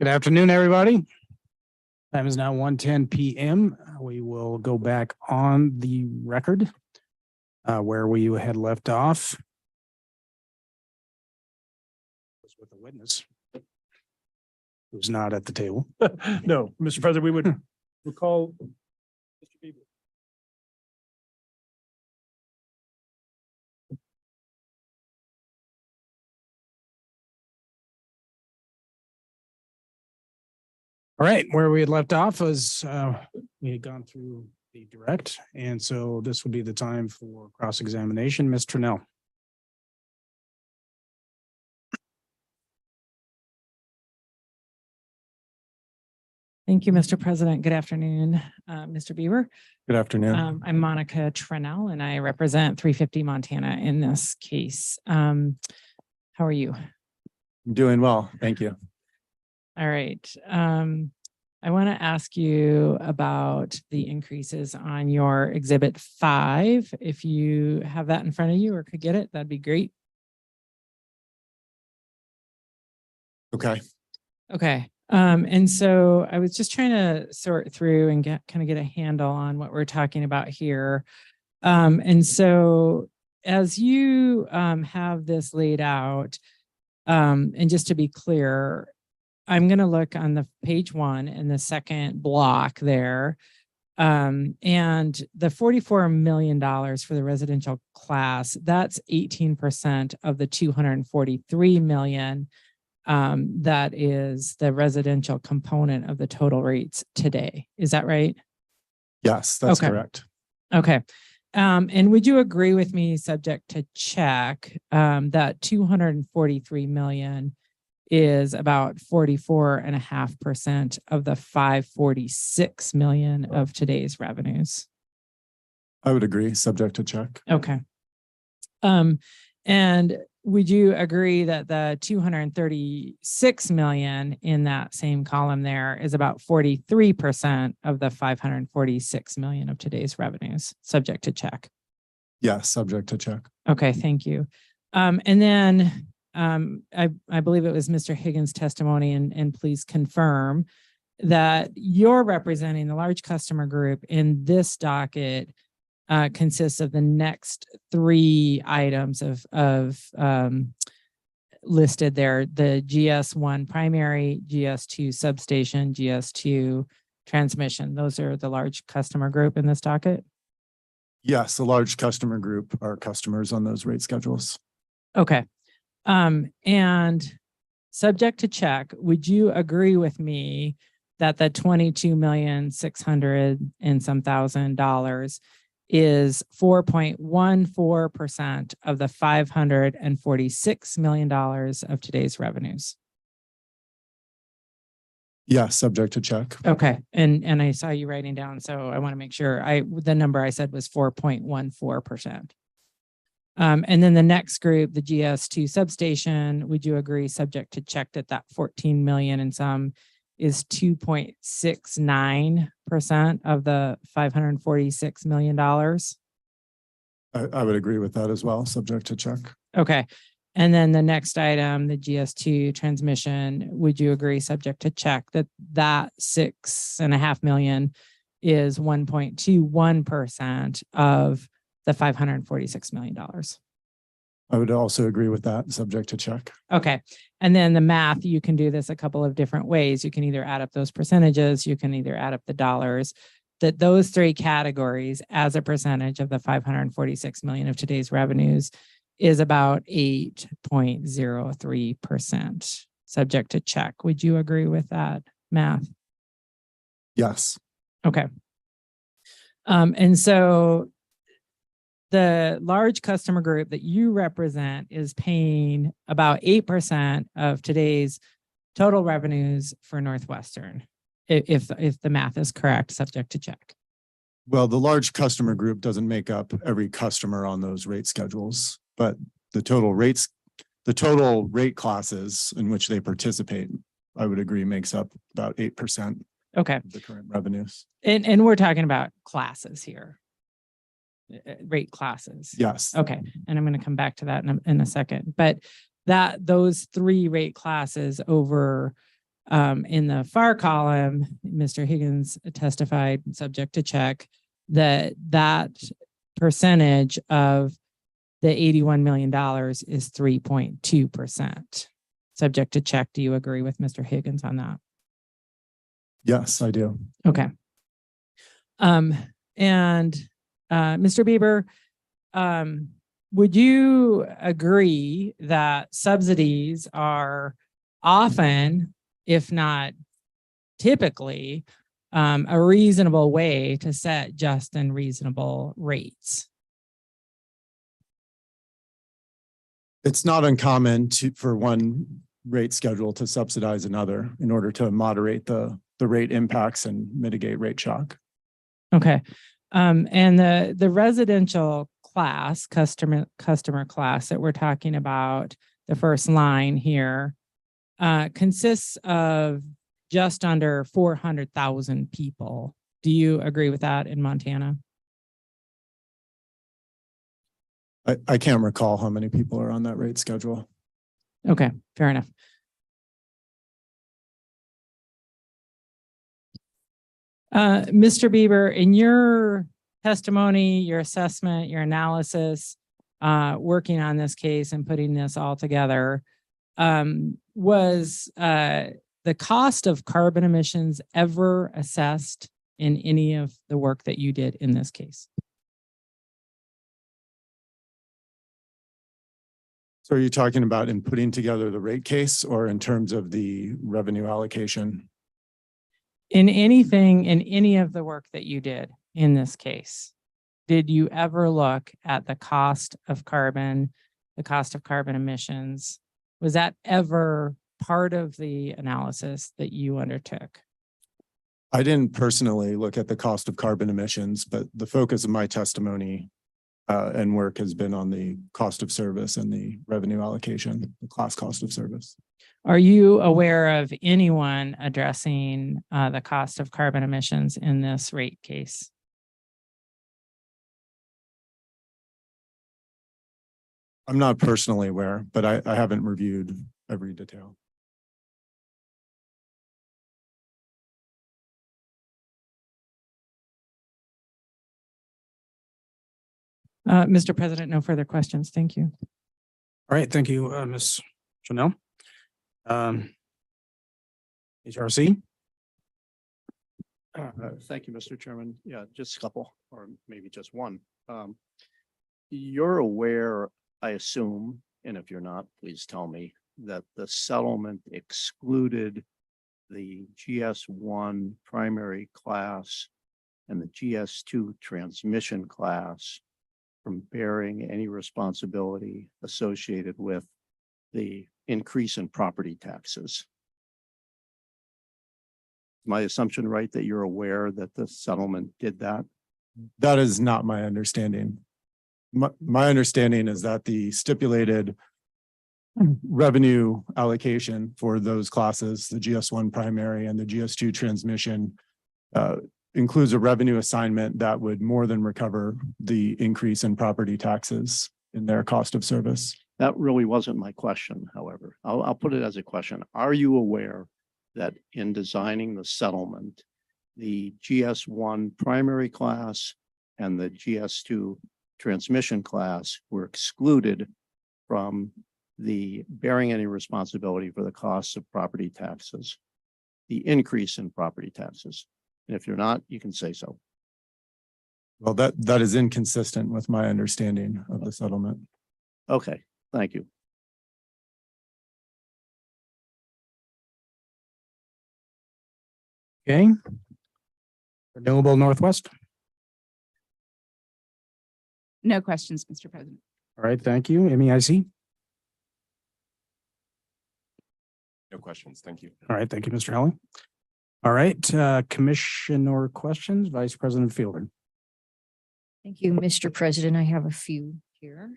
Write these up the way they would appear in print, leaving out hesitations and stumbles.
Good afternoon, everybody. Time is now 1:10 p.m. We will go back on the record where we had left off. With a witness who's not at the table. No, Mr. President, we would recall Mr. Bieber. All right, where we had left off was we had gone through the direct, and so this would be the time for cross-examination. Ms. Trinnell. Thank you, Mr. President. Good afternoon, Mr. Bieber. Good afternoon. I'm Monica Trenell, and I represent 350 Montana in this case. How are you? I'm doing well. Thank you. All right. I want to ask you about the increases on your Exhibit 5. If you have that in front of you or could get it, that'd be great. Okay. Okay. And so I was just trying to sort through and get a handle on what we're talking about here. And so as you have this laid out, and just to be clear, I'm going to look on the page 1 in the second block there. And the $44 million for the residential class, that's 18% of the $243 million. That is the residential component of the total rates today. Is that right? Yes, that's correct. Okay. And would you agree with me, subject to check, that 243 million is about 44.5% of the 546 million of today's revenues? I would agree, subject to check. Okay. And would you agree that the 236 million in that same column there is about 43% of the 546 million of today's revenues, subject to check? Yes, subject to check. Okay, thank you. And then I believe it was Mr. Higgins' testimony, and please confirm that you're representing the large customer group in this docket consists of the next 3 items of listed there: the GS1 primary, GS2 substation, GS2 transmission. Those are the large customer group in this docket? Yes, the large customer group are customers on those rate schedules. Okay. And subject to check, would you agree with me that the $22,600,000 and some $1,000 is 4.14% of the $546 million of today's revenues? Yes, subject to check. Okay. And I saw you writing down, so I want to make sure the number I said was 4.14%. And then the next group, the GS2 substation, would you agree, subject to check, that 14 million and some is 2.69% of the $546 million? I would agree with that as well, subject to check. Okay. And then the next item, the GS2 transmission, would you agree, subject to check, that 6.5 million is 1.21% of the $546 million? I would also agree with that, subject to check. Okay. And then the math, you can do this a couple of different ways. You can either add up those percentages, you can either add up the dollars, that those 3 categories as a percentage of the 546 million of today's revenues is about 8.03%, subject to check. Would you agree with that math? Yes. Okay. And so the large customer group that you represent is paying about 8% of today's total revenues for Northwestern, if the math is correct, subject to check. Well, the large customer group doesn't make up every customer on those rate schedules, but the total rate classes in which they participate, I would agree, makes up about 8%. Okay. Of the current revenues. And we're talking about classes here. Rate classes. Yes. Okay. And I'm going to come back to that in a second. But those 3 rate classes over In the far column, Mr. Higgins testified, subject to check, that percentage of the $81 million is 3.2%. Subject to check. Do you agree with Mr. Higgins on that? Yes, I do. Okay. Mr. Bieber, would you agree that subsidies are often, if not typically, a reasonable way to set just and reasonable rates? It's not uncommon for one rate schedule to subsidize another in order to moderate the rate impacts and mitigate rate shock. Okay. And the residential class, customer class that we're talking about, the first line here, consists of just under 400,000 people. Do you agree with that in Montana? I can't recall how many people are on that rate schedule. Okay, fair enough. Mr. Bieber, in your testimony, your assessment, your analysis, working on this case and putting this all together, was the cost of carbon emissions ever assessed in any of the work that you did in this case? So are you talking about in putting together the rate case or in terms of the revenue allocation? In anything, in any of the work that you did in this case, did you ever look at the cost of carbon emissions? Was that ever part of the analysis that you undertook? I didn't personally look at the cost of carbon emissions, but the focus of my testimony and work has been on the cost of service and the revenue allocation, the class cost of service. Are you aware of anyone addressing the cost of carbon emissions in this rate case? I'm not personally aware, but I haven't reviewed every detail. Mr. President, no further questions. Thank you. All right, thank you, Ms. Chanel. HRC. Thank you, Mr. Chairman. Yeah, just a couple, or maybe just one. You're aware, I assume, and if you're not, please tell me, that the settlement excluded the GS1 primary class and the GS2 transmission class from bearing any responsibility associated with the increase in property taxes. My assumption, right, that you're aware that the settlement did that? That is not my understanding. My understanding is that the stipulated revenue allocation for those classes, the GS1 primary and the GS2 transmission, includes a revenue assignment that would more than recover the increase in property taxes in their cost of service. That really wasn't my question, however. I'll put it as a question. Are you aware that in designing the settlement, the GS1 primary class and the GS2 transmission class were excluded from the bearing any responsibility for the costs of property taxes, the increase in property taxes? And if you're not, you can say so. Well, that is inconsistent with my understanding of the settlement. Okay, thank you. Okay. Renewable Northwest. No questions, Mr. President. All right, thank you. MEIC. No questions. Thank you. All right, thank you, Mr. Helling. All right, commissioner questions, Vice President Fielder. Thank you, Mr. President. I have a few here.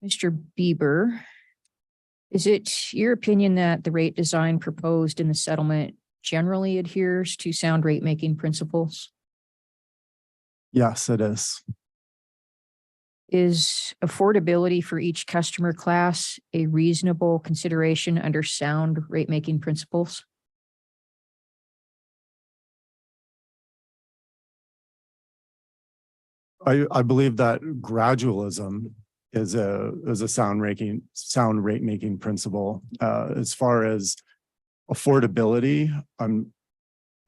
Mr. Bieber, is it your opinion that the rate design proposed in the settlement generally adheres to sound rate making principles? Yes, it is. is affordability for each customer class a reasonable consideration under sound rate-making principles? I believe that gradualism is a sound rate making principle. As far as affordability, I'm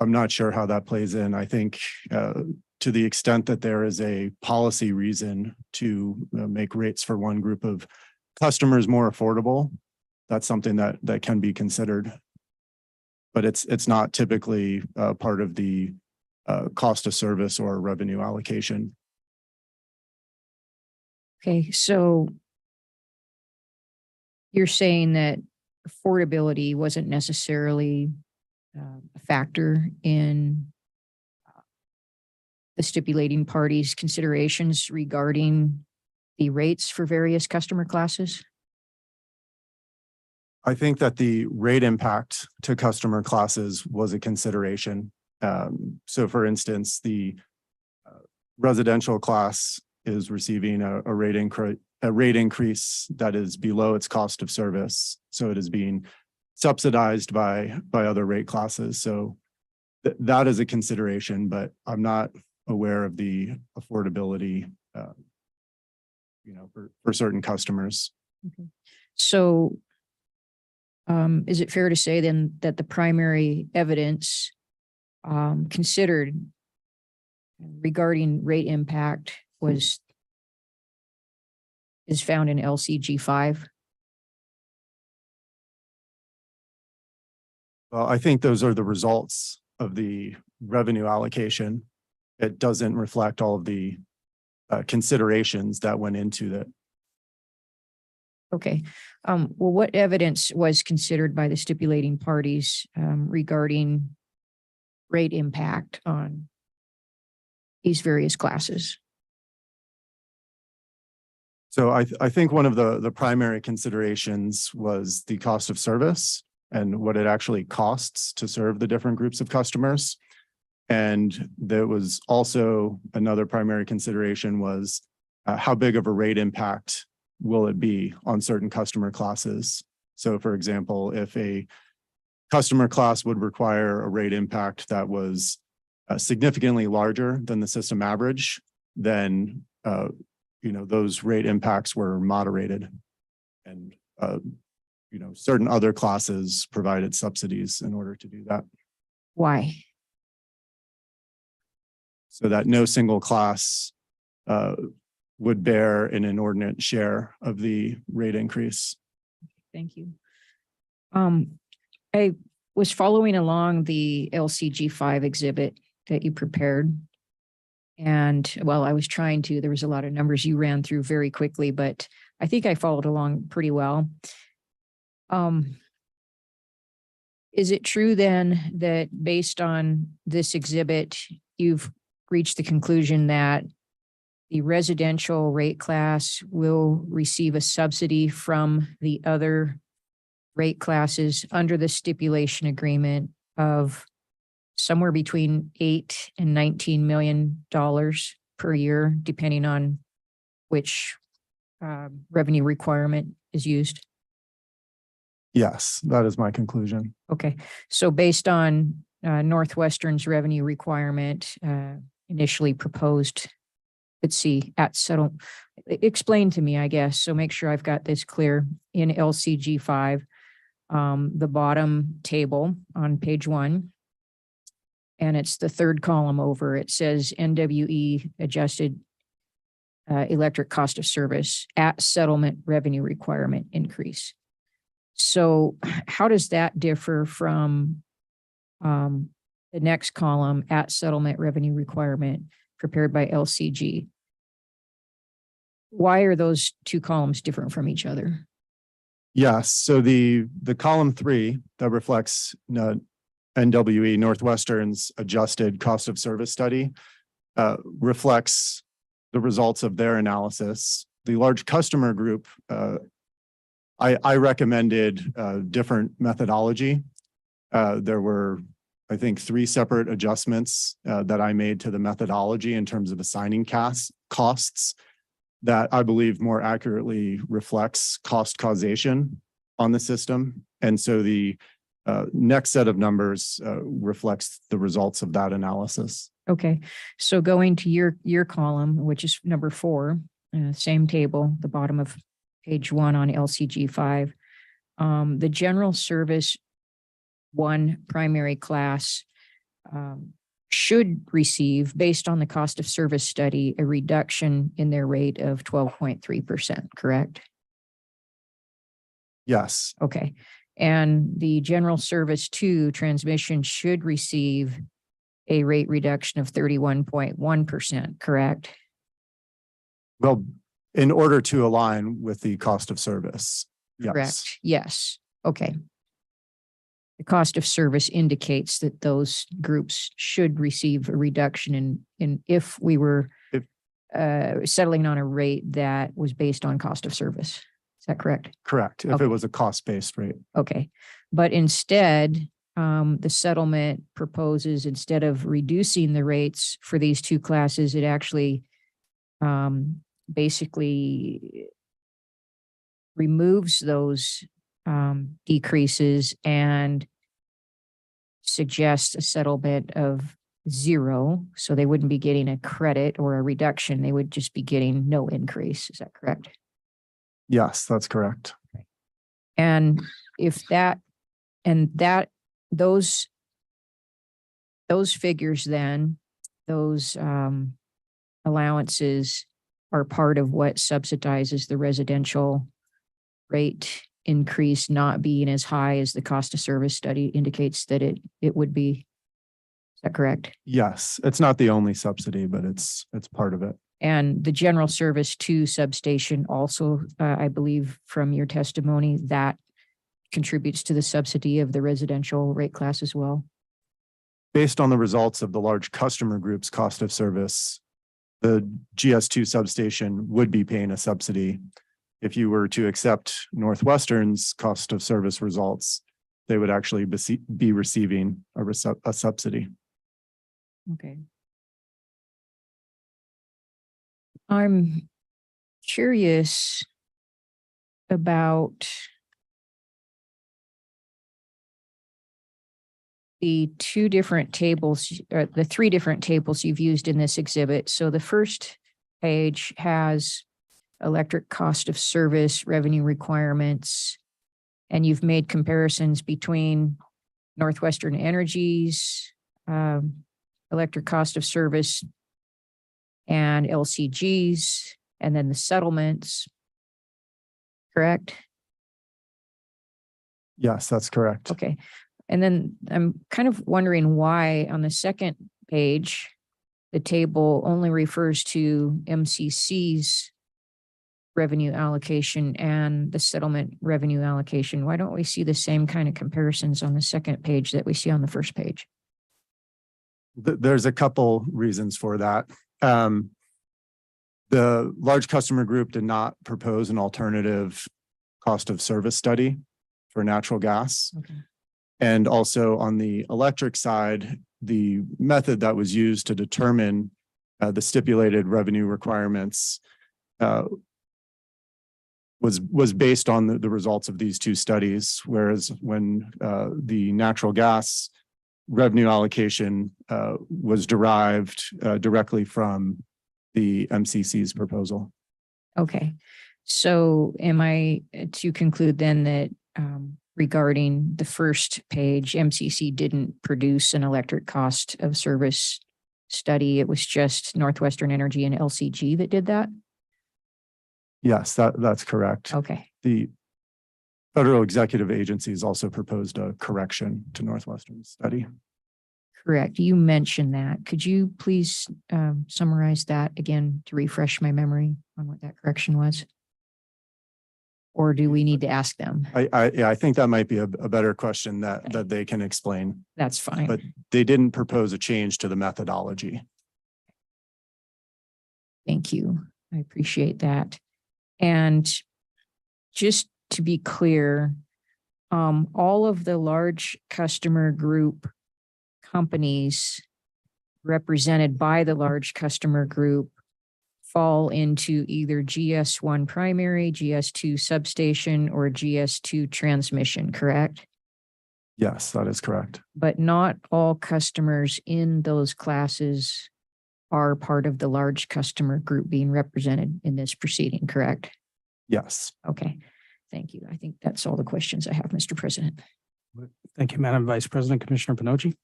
not sure how that plays in. I think to the extent that there is a policy reason to make rates for one group of customers more affordable, that's something that can be considered. But it's not typically part of the cost of service or revenue allocation. Okay, so you're saying that affordability wasn't necessarily a factor in the stipulating parties' considerations regarding the rates for various customer classes? I think that the rate impact to customer classes was a consideration. So for instance, the residential class is receiving a rate increase that is below its cost of service. So it is being subsidized by other rate classes. So that is a consideration, but I'm not aware of the affordability, for certain customers. Okay. So is it fair to say then that the primary evidence considered regarding rate impact is found in LCG 5? Well, I think those are the results of the revenue allocation. It doesn't reflect all of the considerations that went into that. Okay. Well, what evidence was considered by the stipulating parties regarding rate impact on these various classes? So I think one of the primary considerations was the cost of service and what it actually costs to serve the different groups of customers. And there was also another primary consideration was how big of a rate impact will it be on certain customer classes? So for example, if a customer class would require a rate impact that was significantly larger than the system average, then those rate impacts were moderated, and certain other classes provided subsidies in order to do that. Why? So that no single class would bear an inordinate share of the rate increase. Thank you. I was following along the LCG 5 exhibit that you prepared. And well, I was trying to, there was a lot of numbers you ran through very quickly, but I think I followed along pretty well. Is it true then that based on this exhibit, you've reached the conclusion that the residential rate class will receive a subsidy from the other rate classes under the stipulation agreement of somewhere between $8 and $19 million per year, depending on which revenue requirement is used? Yes, that is my conclusion. Okay, so based on Northwestern's revenue requirement initially proposed, let's see, explain to me, I guess, so make sure I've got this clear in LCG 5, the bottom table on page 1, and it's the third column over. It says NWE adjusted electric cost of service at settlement revenue requirement increase. So how does that differ from the next column at settlement revenue requirement prepared by LCG? Why are those two columns different from each other? Yes, so the column 3 that reflects NWE, Northwestern's adjusted cost of service study, reflects the results of their analysis. The large customer group, I recommended different methodology. There were, I think, 3 separate adjustments that I made to the methodology in terms of assigning costs. that I believe more accurately reflects cost causation on the system. And so the next set of numbers reflects the results of that analysis. Okay, so going to your column, which is number 4, same table, the bottom of page 1 on LCG 5. The general service 1 primary class should receive, based on the cost of service study, a reduction in their rate of 12.3%, correct? Yes, Okay. And the general service 2 transmission should receive a rate reduction of 31.1%, correct? well, in order to align with the cost of service. Yes, Correct. Yes. Okay. The cost of service indicates that those groups should receive a reduction in if we were settling on a rate that was based on cost of service. Is that correct? correct. If Okay. it was a cost-based rate. Okay. But instead, the settlement proposes, instead of reducing the rates for these 2 classes, it actually basically removes those decreases and suggests a settlement of 0. So they wouldn't be getting a credit or a reduction. They would just be getting no increase. Is that correct? Yes, that's correct. And if that, and that, those figures then, those allowances are part of what subsidizes the residential rate increase not being as high as the cost of service study indicates that it would be. Is that correct? Yes, it's not the only subsidy, but it's part of it. And the general service 2 substation also, I believe from your testimony, that contributes to the subsidy of the residential rate class as well. Based on the results of the large customer group's cost of service, the GS2 substation would be paying a subsidy. If you were to accept Northwestern's cost of service results, they would actually be receiving a subsidy. Okay. I'm curious about the 2 different tables, or the 3 different tables you've used in this exhibit. So the first page has electric cost of service, revenue requirements, and you've made comparisons between Northwestern Energy's electric cost of service and LCG's, and then the settlements, correct? Yes, that's correct. Okay. And then I'm kind of wondering why on the second page, the table only refers to MCC's revenue allocation and the settlement revenue allocation. Why don't we see the same kind of comparisons on the second page that we see on the first page? There's a couple reasons for that. The large customer group did not propose an alternative cost of service study for natural gas. Okay. And also on the electric side, the method that was used to determine the stipulated revenue requirements was based on the results of these 2 studies, whereas when the natural gas revenue allocation was derived directly from the MCC's proposal. Okay. So am I to conclude then that regarding the first page, MCC didn't produce an electric cost of service study? It was just Northwestern Energy and LCG that did that? Yes, that's correct. Okay. The federal executive agencies also proposed a correction to Northwestern's study. Correct. You mentioned that. Could you please summarize that again to refresh my memory on what that correction was? Or do we need to ask them? I think that might be a better question that they can explain, That's fine. but they didn't propose a change to the methodology. Thank you. I appreciate that. And just to be clear, all of the large customer group companies represented by the large customer group fall into either GS1 primary, GS2 substation, or GS2 transmission, correct? Yes, that is correct. But not all customers in those classes are part of the large customer group being represented in this proceeding, correct? Yes. Okay, thank you. I think that's all the questions I have, Mr. President. Thank you, Madam Vice President. Commissioner Pinochi.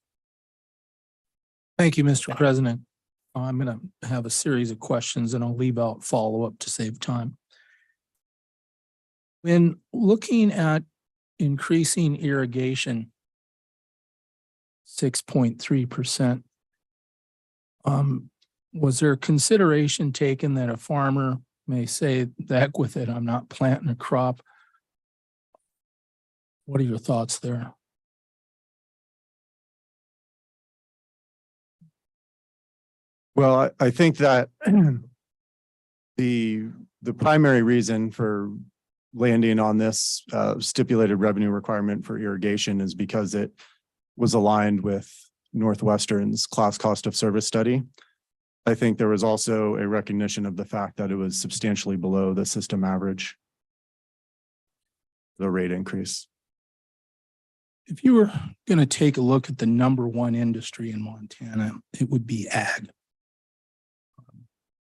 Thank you, Mr. President. I'm going to have a series of questions and I'll leave out follow-up to save time. When looking at increasing irrigation 6.3%, was there consideration taken that a farmer may say, the heck with it, I'm not planting a crop? What are your thoughts there? Well, I think that the primary reason for landing on this stipulated revenue requirement for irrigation is because it was aligned with Northwestern's class cost of service study. I think there was also a recognition of the fact that it was substantially below the system average, the rate increase. If you were going to take a look at the #1 industry in Montana, it would be ag.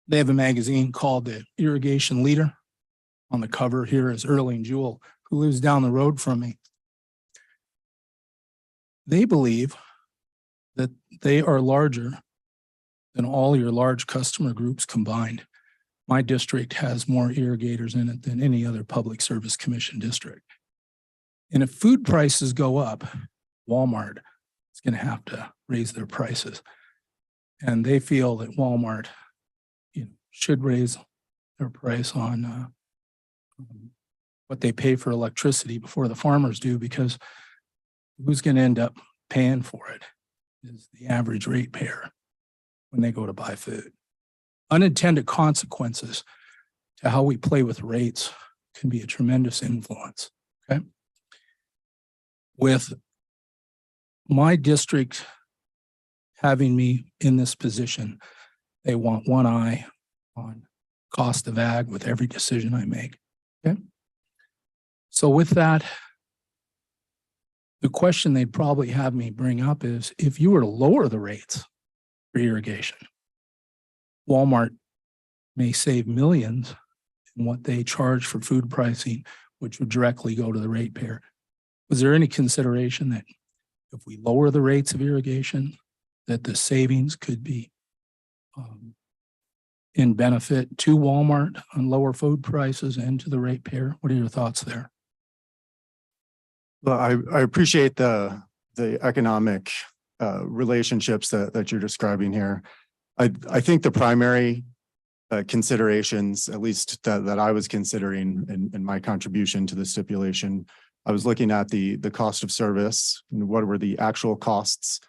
They have a magazine called the Irrigation Leader. On the cover here is Erling Jewell, who lives down the road from me. They believe that they are larger than all your large customer groups combined. My district has more irrigators in it than any other public service commission district. And if food prices go up, Walmart is going to have to raise their prices. And they feel that Walmart should raise their price on what they pay for electricity before the farmers do, because who's going to end up paying for it is the average ratepayer when they go to buy food. Unintended consequences to how we play with rates can be a tremendous influence. Okay. With my district having me in this position, they want one eye on cost of ag with every decision I make. Okay. So with that, the question they'd probably have me bring up is, if you were to lower the rates for irrigation, Walmart may save millions in what they charge for food pricing, which would directly go to the ratepayer. Was there any consideration that if we lower the rates of irrigation, that the savings could be in benefit to Walmart on lower food prices and to the ratepayer? What are your thoughts there? Well, I appreciate the economic relationships that you're describing here. I think the primary considerations, at least that I was considering in my contribution to the stipulation, I was looking at the cost of service and what were the actual costs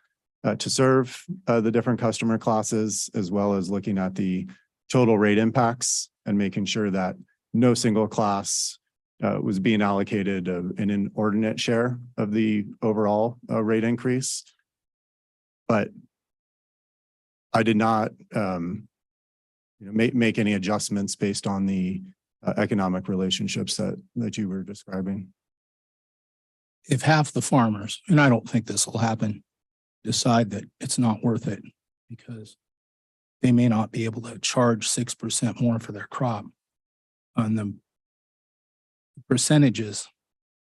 to serve the different customer classes, as well as looking at the total rate impacts and making sure that no single class was being allocated an inordinate share of the overall rate increase. But I did not make any adjustments based on the economic relationships that you were describing. If half the farmers, and I don't think this will happen, decide that it's not worth it because they may not be able to charge 6% more for their crop, on the percentages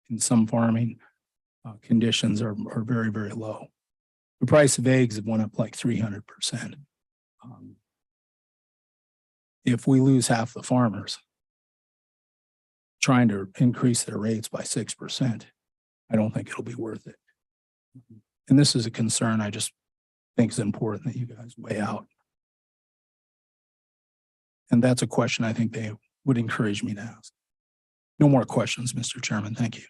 in some farming conditions are very, very low. The price of eggs have went up like 300%. If we lose half the farmers trying to increase their rates by 6%, I don't think it'll be worth it. And this is a concern I just think is important that you guys weigh out. And that's a question I think they would encourage me to ask. No more questions, Mr. Chairman. Thank you.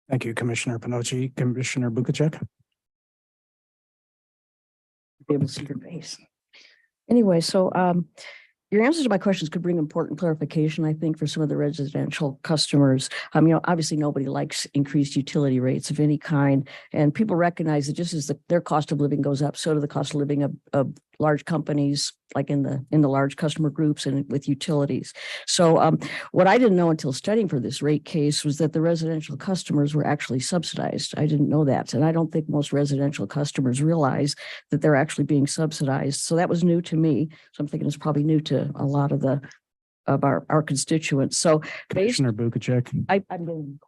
Thank you, Commissioner Pinochi. Commissioner Bukacek. Be able to see your face. Anyway, so your answers to my questions could bring important clarification, I think, for some of the residential customers. Obviously nobody likes increased utility rates of any kind, and people recognize that just as their cost of living goes up, so do the cost of living of large companies like in the large customer groups and with utilities. So what I didn't know until studying for this rate case was that the residential customers were actually subsidized. I didn't know that. And I don't think most residential customers realize that they're actually being subsidized. So that was new to me. So I'm thinking it's probably new to a lot of our constituents. So based, Commissioner Bukacek. I'm doing,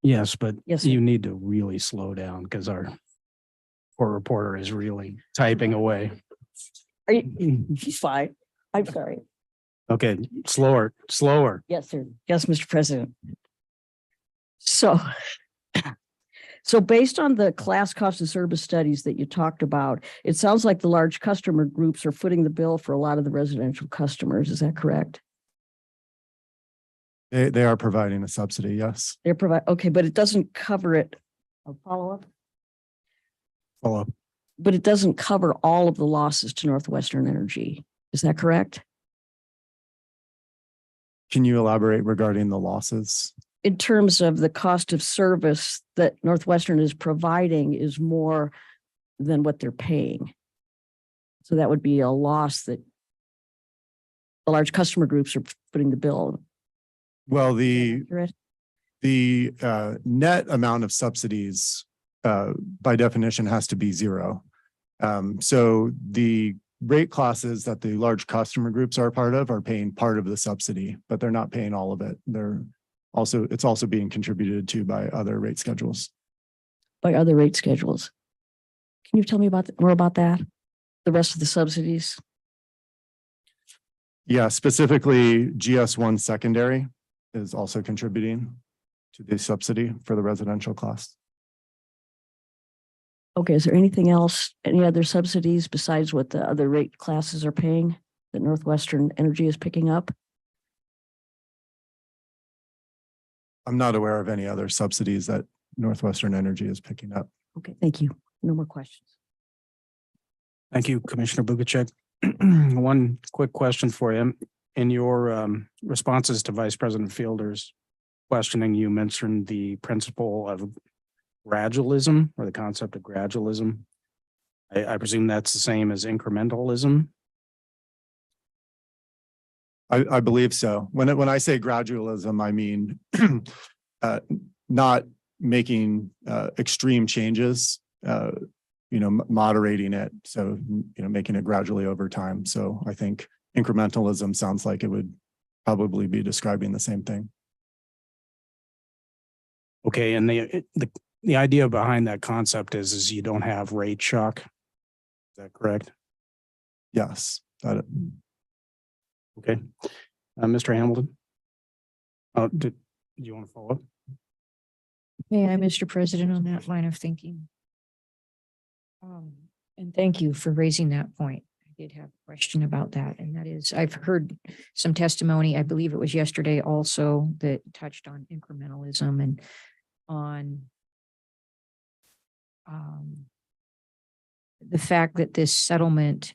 Yes, but yes, sir. you need to really slow down because our court reporter is really typing away. Are you, she's fine. I'm sorry. Okay, slower. Yes, sir. Yes, Mr. President. So, so based on the class cost of service studies that you talked about, it sounds like the large customer groups are footing the bill for a lot of the residential customers. Is that correct? They are providing a subsidy, yes. They're okay, but it doesn't cover it. I'll follow up. Follow up. But it doesn't cover all of the losses to Northwestern Energy. Is that correct? Can you elaborate regarding the losses? In terms of the cost of service that Northwestern is providing is more than what they're paying. So that would be a loss that the large customer groups are footing the bill. Well, the Accurate? net amount of subsidies by definition has to be zero. So the rate classes that the large customer groups are part of are paying part of the subsidy, but they're not paying all of it. It's also being contributed to by other rate schedules. By other rate schedules. Can you tell me more about that? The rest of the subsidies? Yeah, specifically GS1 secondary is also contributing to the subsidy for the residential class. Okay, is there anything else, any other subsidies besides what the other rate classes are paying that Northwestern Energy is picking up? I'm not aware of any other subsidies that Northwestern Energy is picking up. Okay, thank you. No more questions. Thank you, Commissioner Bukacek. One quick question for you. In your responses to Vice President Fielder's questioning, you mentioned the principle of gradualism or the concept of gradualism. I presume that's the same as incrementalism. I believe so. When I say gradualism, I mean not making extreme changes, moderating it. So, making it gradually over time. So I think incrementalism sounds like it would probably be describing the same thing. Okay, and the idea behind that concept is you don't have rate shock. Is that correct? Yes. Okay. Mr. Hamilton? Do you want to follow up? May I, Mr. President, on that line of thinking? And thank you for raising that point. I did have a question about that, and that is, I've heard some testimony, I believe it was yesterday also, that touched on incrementalism and on the fact that this settlement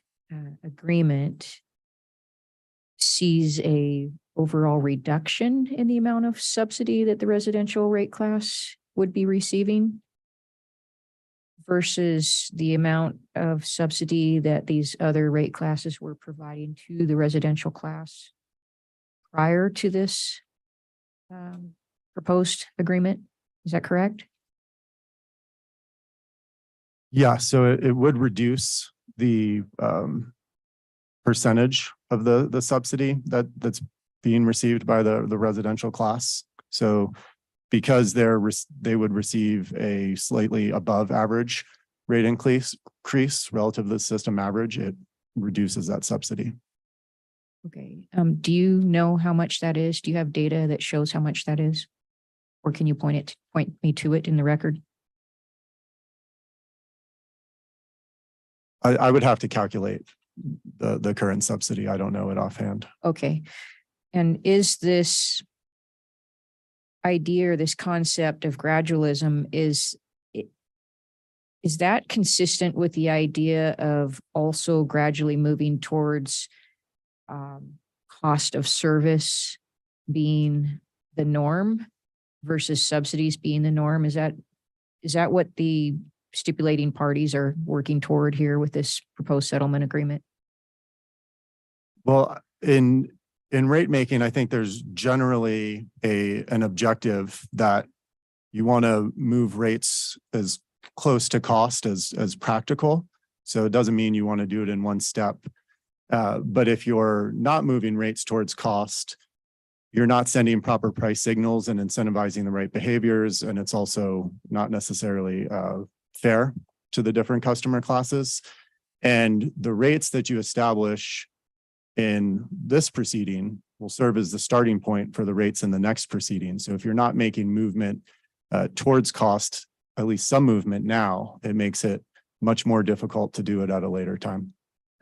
agreement sees a overall reduction in the amount of subsidy that the residential rate class would be receiving versus the amount of subsidy that these other rate classes were providing to the residential class prior to this proposed agreement. Is that correct? Yeah, so it would reduce the percentage of the subsidy that's being received by the residential class. So because they would receive a slightly above average rate increase relative to the system average, it reduces that subsidy. Okay. Do you know how much that is? Do you have data that shows how much that is? Or can you point me to it in the record? I would have to calculate the current subsidy. I don't know it offhand. Okay. And is this idea or this concept of gradualism, is that consistent with the idea of also gradually moving towards cost of service being the norm versus subsidies being the norm? Is that what the stipulating parties are working toward here with this proposed settlement agreement? Well, in rate making, I think there's generally an objective that you want to move rates as close to cost as practical. So it doesn't mean you want to do it in one step. But if you're not moving rates towards cost, you're not sending proper price signals and incentivizing the right behaviors. And it's also not necessarily fair to the different customer classes. And the rates that you establish in this proceeding will serve as the starting point for the rates in the next proceeding. So if you're not making movement towards cost, at least some movement now, it makes it much more difficult to do it at a later time.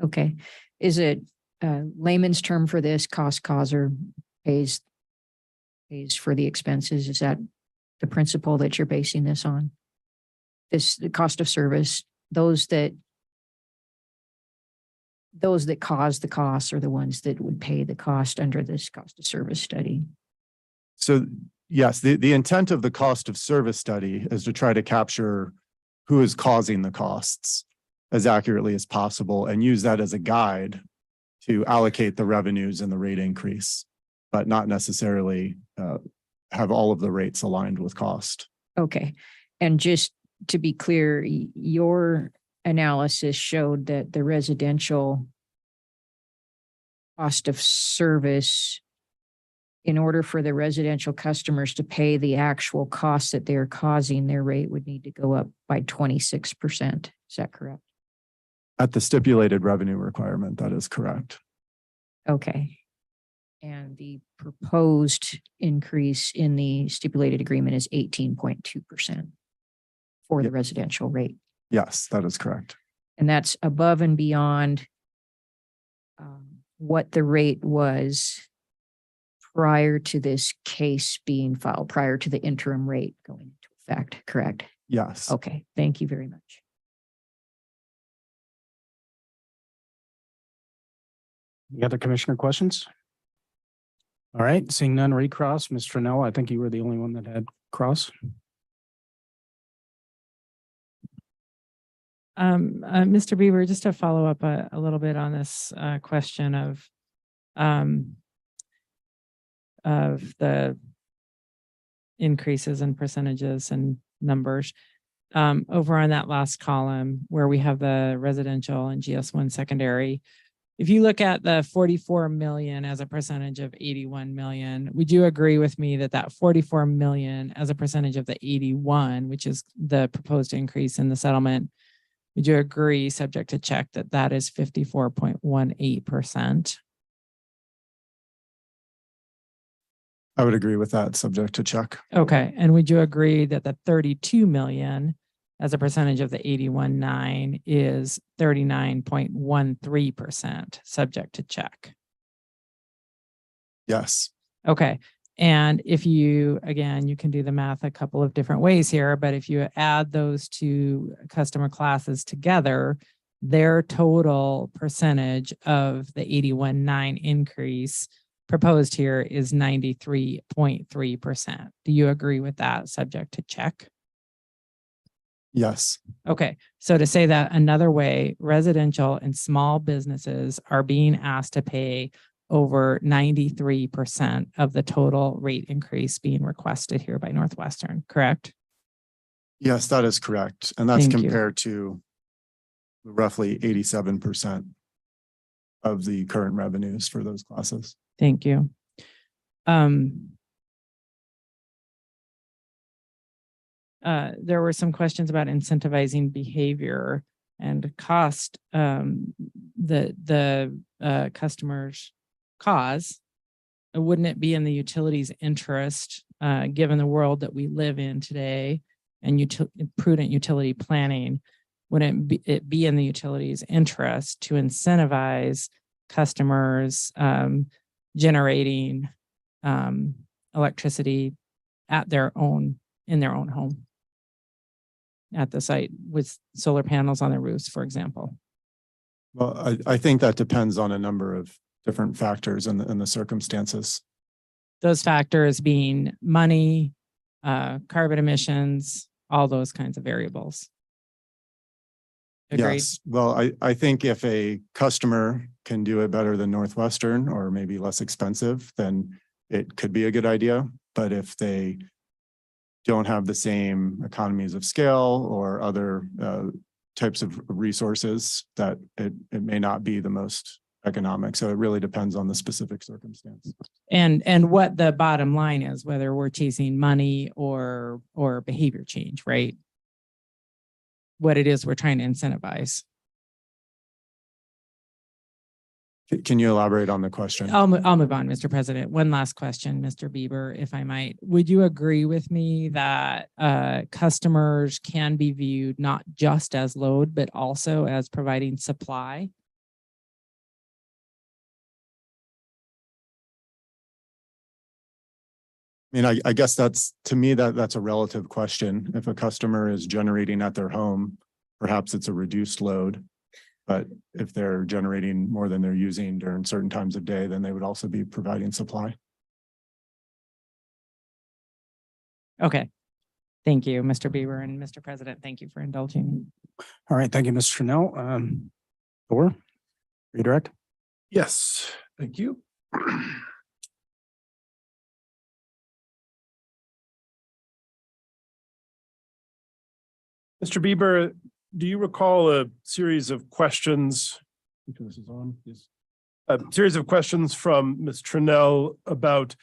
Okay. Is it layman's term for this, cost causer pays for the expenses? Is that the principle that you're basing this on? The cost of service, those that cause the costs are the ones that would pay the cost under this cost of service study. So yes, the intent of the cost of service study is to try to capture who is causing the costs as accurately as possible and use that as a guide to allocate the revenues and the rate increase, but not necessarily have all of the rates aligned with cost. Okay. And just to be clear, your analysis showed that the residential cost of service, in order for the residential customers to pay the actual costs that they're causing, their rate would need to go up by 26%. Is that correct? At the stipulated revenue requirement, that is correct. Okay. And the proposed increase in the stipulated agreement is 18.2% for the residential rate. Yes, that is correct. And that's above and beyond what the rate was prior to this case being filed, prior to the interim rate going into effect, correct? Yes. Okay, thank you very much. Any other commissioner questions? All right, seeing none, recross. Ms. Tranella, I think you were the only one that had cross. Mr. Bieber, just to follow up a little bit on this question of the increases in percentages and numbers. Over on that last column where we have the residential and GS1 secondary, if you look at the 44 million as a percentage of 81 million, would you agree with me that that 44 million as a percentage of the 81, which is the proposed increase in the settlement, would you agree, subject to check, that that is 54.18%? I would agree with that, subject to check. Okay. And would you agree that the 32 million as a percentage of the 81.9 is 39.13%, subject to check? Yes. Okay. And if you, again, you can do the math a couple of different ways here, but if you add those two customer classes together, their total percentage of the 81.9 increase proposed here is 93.3%. Do you agree with that, subject to check? Yes. Okay, so to say that another way, residential and small businesses are being asked to pay over 93% of the total rate increase being requested here by Northwestern, correct? Yes, that is correct. And that's Thank you. compared to roughly 87% of the current revenues for those classes. Thank you. There were some questions about incentivizing behavior and cost. The customers cause. Wouldn't it be in the utilities' interest, given the world that we live in today and prudent utility planning? Wouldn't it be in the utilities' interest to incentivize customers generating electricity in their own home, at the site, with solar panels on their roofs, for example? Well, I think that depends on a number of different factors and the circumstances. Those factors being money, carbon emissions, all those kinds of variables. Agreed. Yes, well, I think if a customer can do it better than Northwestern or maybe less expensive, then it could be a good idea. But if they don't have the same economies of scale or other types of resources, that it may not be the most economic. So it really depends on the specific circumstance. And what the bottom line is, whether we're chasing money or behavior change, right? What it is we're trying to incentivize. Can you elaborate on the question? I'll move on, Mr. President. One last question, Mr. Bieber, if I might. Would you agree with me that customers can be viewed not just as load, but also as providing supply? I mean, I guess that's, to me, that's a relative question. If a customer is generating at their home, perhaps it's a reduced load. But if they're generating more than they're using during certain times of day, then they would also be providing supply. Okay. Thank you, Mr. Bieber, and Mr. President, thank you for indulging me. All right, thank you, Mr. Trunell. Thor, redirect. Yes, thank you. Mr. Bieber, do you recall a series of questions? This is on. Yes. A series of questions from Ms. Trunell about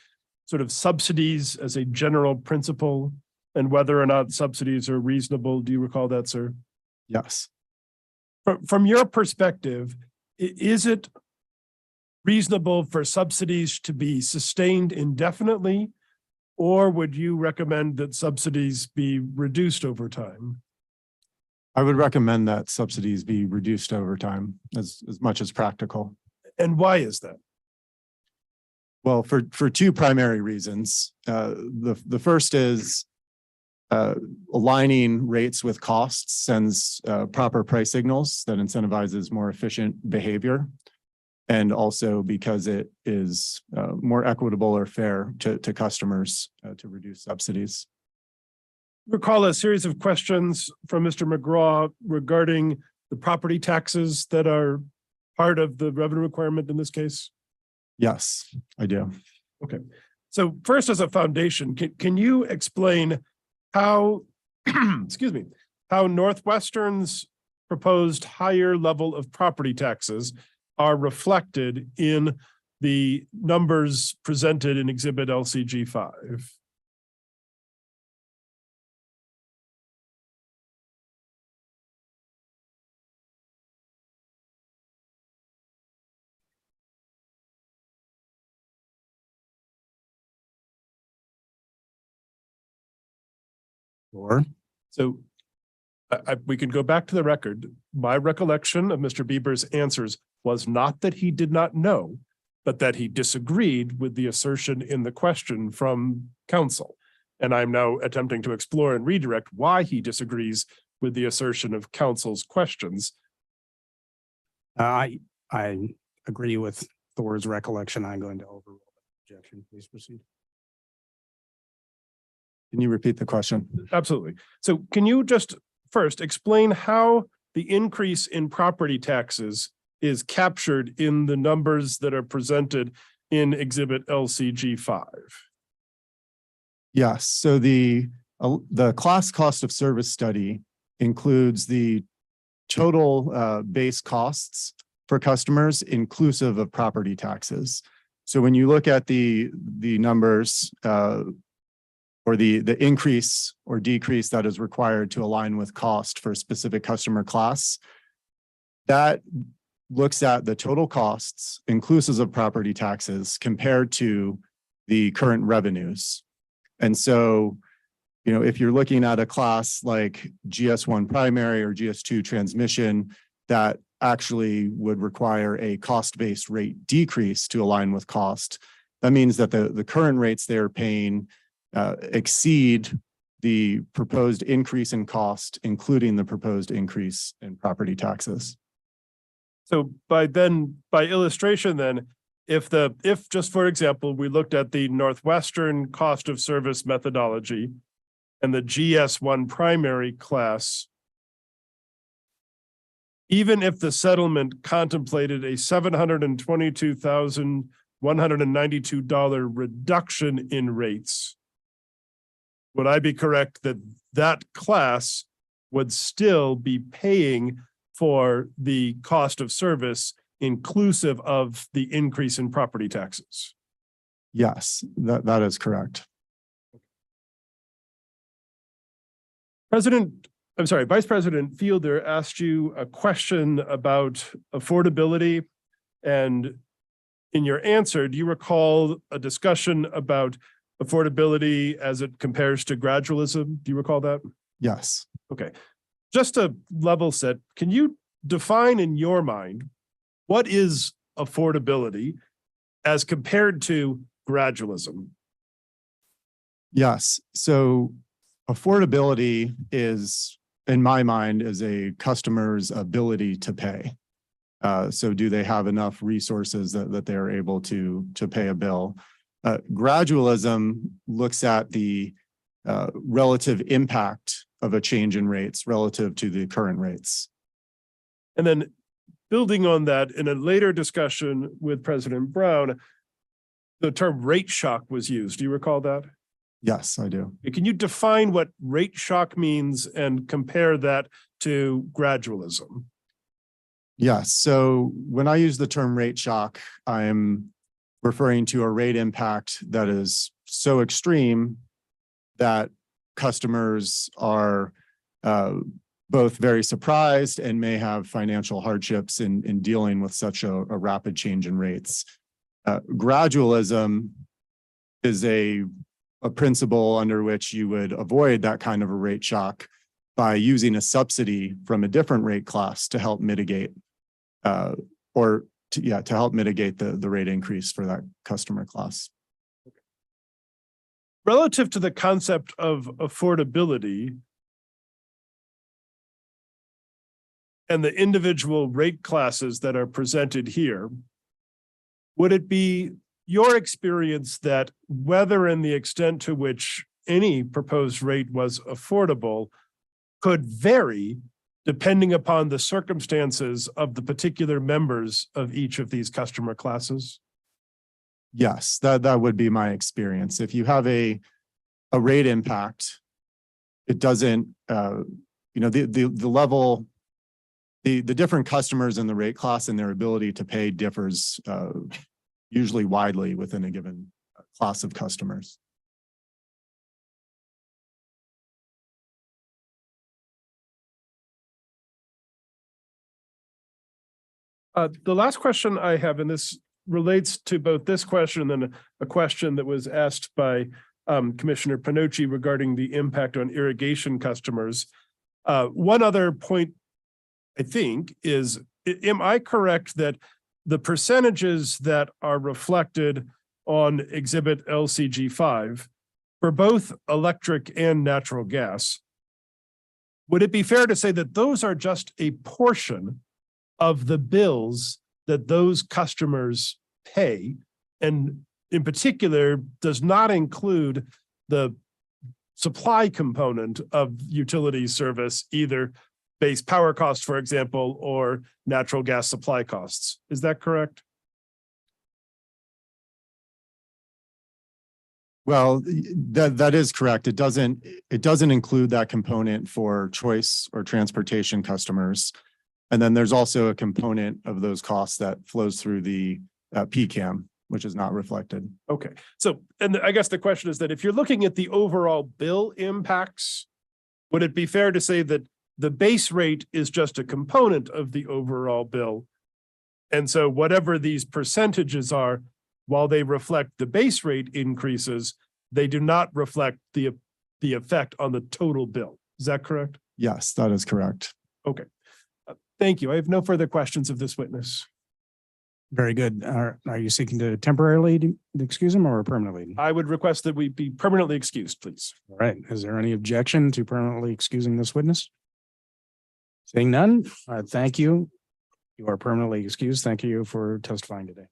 sort of subsidies as a general principle and whether or not subsidies are reasonable. Do you recall that, sir? Yes. From your perspective, is it reasonable for subsidies to be sustained indefinitely, or would you recommend that subsidies be reduced over time? I would recommend that subsidies be reduced over time as much as practical. And why is that? Well, for two primary reasons. The first is aligning rates with costs sends proper price signals that incentivizes more efficient behavior. And also because it is more equitable or fair to customers to reduce subsidies. Recall a series of questions from Mr. McGraw regarding the property taxes that are part of the revenue requirement in this case? Yes, I do. Okay. So first, as a foundation, can you explain how, excuse me, how Northwestern's proposed higher level of property taxes are reflected in the numbers presented in Exhibit LCG 5? Or So we can go back to the record. My recollection of Mr. Bieber's answers was not that he did not know, but that he disagreed with the assertion in the question from counsel. And I'm now attempting to explore and redirect why he disagrees with the assertion of counsel's questions. I agree with Thor's recollection. I'm going to overrule the objection. Please proceed. Can you repeat the question? Absolutely. So can you just first explain how the increase in property taxes is captured in the numbers that are presented in Exhibit LCG 5? Yes. So the class cost of service study includes the total base costs for customers inclusive of property taxes. So when you look at the numbers or the increase or decrease that is required to align with cost for a specific customer class, that looks at the total costs inclusive of property taxes compared to the current revenues. And so, you know, if you're looking at a class like GS1 primary or GS2 transmission, that actually would require a cost-based rate decrease to align with cost. That means that the current rates they're paying exceed the proposed increase in cost, including the proposed increase in property taxes. So by illustration, then, if just for example, we looked at the Northwestern cost of service methodology and the GS1 primary class even if the settlement contemplated a $722,192 reduction in rates, would I be correct that that class would still be paying for the cost of service inclusive of the increase in property taxes? Yes, that is correct. Vice President Fielder asked you a question about affordability. And in your answer, do you recall a discussion about affordability as it compares to gradualism? Do you recall that? Yes. Okay. Just a level set, can you define in your mind what is affordability as compared to gradualism? Yes. So affordability is, in my mind, is a customer's ability to pay. So do they have enough resources that they're able to pay a bill? Gradualism looks at the relative impact of a change in rates relative to the current rates. And then building on that, in a later discussion with President Brown, the term rate shock was used. Do you recall that? Yes, I do. Can you define what rate shock means and compare that to gradualism? Yes. So when I use the term rate shock, I'm referring to a rate impact that is so extreme that customers are both very surprised and may have financial hardships in dealing with such a rapid change in rates. Gradualism is a principle under which you would avoid that kind of a rate shock by using a subsidy from a different rate class to help mitigate to help mitigate the rate increase for that customer class. Relative to the concept of affordability and the individual rate classes that are presented here, would it be your experience that whether and the extent to which any proposed rate was affordable could vary depending upon the circumstances of the particular members of each of these customer classes? Yes, that would be my experience. If you have a rate impact, it doesn't, the level, the different customers in the rate class and their ability to pay differs usually widely within a given class of customers. The last question I have, and this relates to both this question and then a question that was asked by Commissioner Panucci regarding the impact on irrigation customers. One other point, I think, is, am I correct that the percentages that are reflected on Exhibit LCG5 for both electric and natural gas, would it be fair to say that those are just a portion of the bills that those customers pay, and in particular does not include the supply component of utility service, either base power costs, for example, or natural gas supply costs? Is that correct? Well, that is correct. It doesn't include that component for choice or transportation customers. And then there's also a component of those costs that flows through the PCAM, which is not reflected. Okay. So, and I guess the question is that if you're looking at the overall bill impacts, would it be fair to say that the base rate is just a component of the overall bill? And so whatever these percentages are, while they reflect the base rate increases, they do not reflect the effect on the total bill. Is that correct? Yes, that is correct. Okay. Thank you. I have no further questions of this witness. Very good. Are you seeking to temporarily excuse him or permanently? I would request that we be permanently excused, please. All right. Is there any objection to permanently excusing this witness? Seeing none, thank you. You are permanently excused. Thank you for testifying today.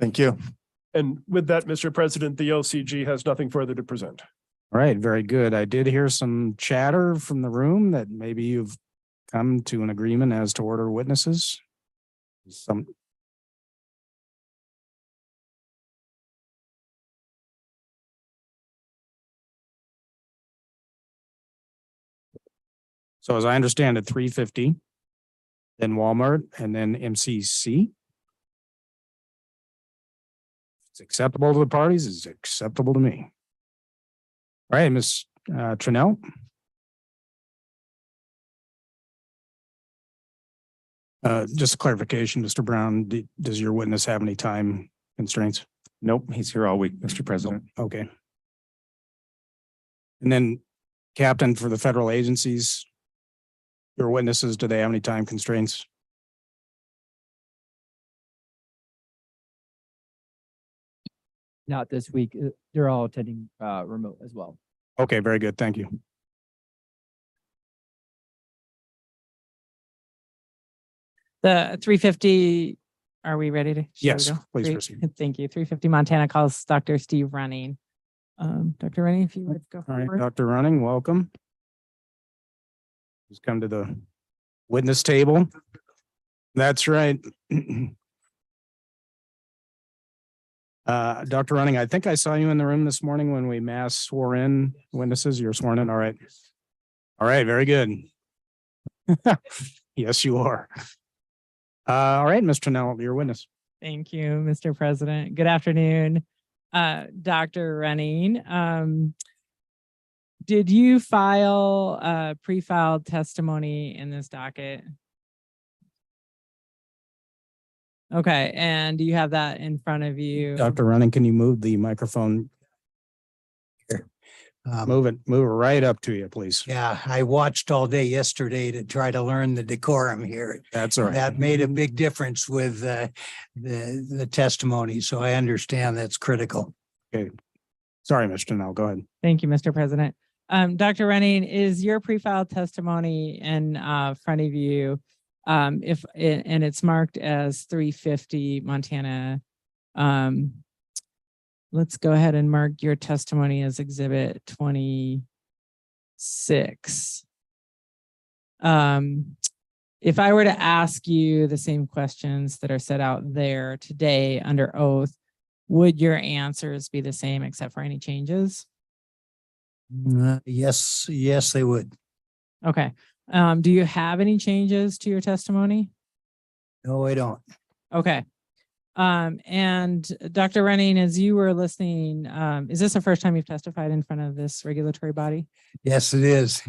Thank you. And with that, Mr. President, the LCG has nothing further to present. All right. Very good. I did hear some chatter from the room that maybe you've come to an agreement as to order witnesses? Some. So as I understand it, 350, then Walmart, and then MCC. It's acceptable to the parties, it's acceptable to me. All right, Ms. Trinnell. Just a clarification, Mr. Brown, does your witness have any time constraints? Nope, he's here all week, Mr. President. Okay. And then Captain, for the federal agencies, your witnesses, do they have any time constraints? Not this week. They're all attending remote as well. Okay, very good. Thank you. The 350, are we ready to? shall we Yes, go? please Three- proceed. Thank you. 350 Montana calls Dr. Steve Running. Dr. Running, if you would go All right, forward. Dr. Running, welcome. Just come to the witness table. That's right. Dr. Running, I think I saw you in the room this morning when we mass swore in witnesses. You're sworn in. All right. All right. Very good. Yes, you are. All right, Mr. Nell, your witness. Thank you, Mr. President. Good afternoon, Dr. Running. Did you file pre-filed testimony in this docket? Okay, and do you have that in front of you? Dr. Running, can you move the microphone? Move it right up to you, please. Yeah, I watched all day yesterday to try to learn the decorum here. That's all right. That made a big difference with the testimony, so I understand that's critical. Okay. Sorry, Mr. Nell, go ahead. Thank you, Mr. President. Dr. Running, is your pre-filed testimony in front of you? And it's marked as 350 Montana. Let's go ahead and mark your testimony as exhibit 26. If I were to ask you the same questions that are set out there today under oath, would your answers be the same except for any changes? Yes, they would. Okay. Do you have any changes to your testimony? No, I don't. Okay. And Dr. Running, as you were listening, is this the first time you've testified in front of this regulatory body? Yes, it is.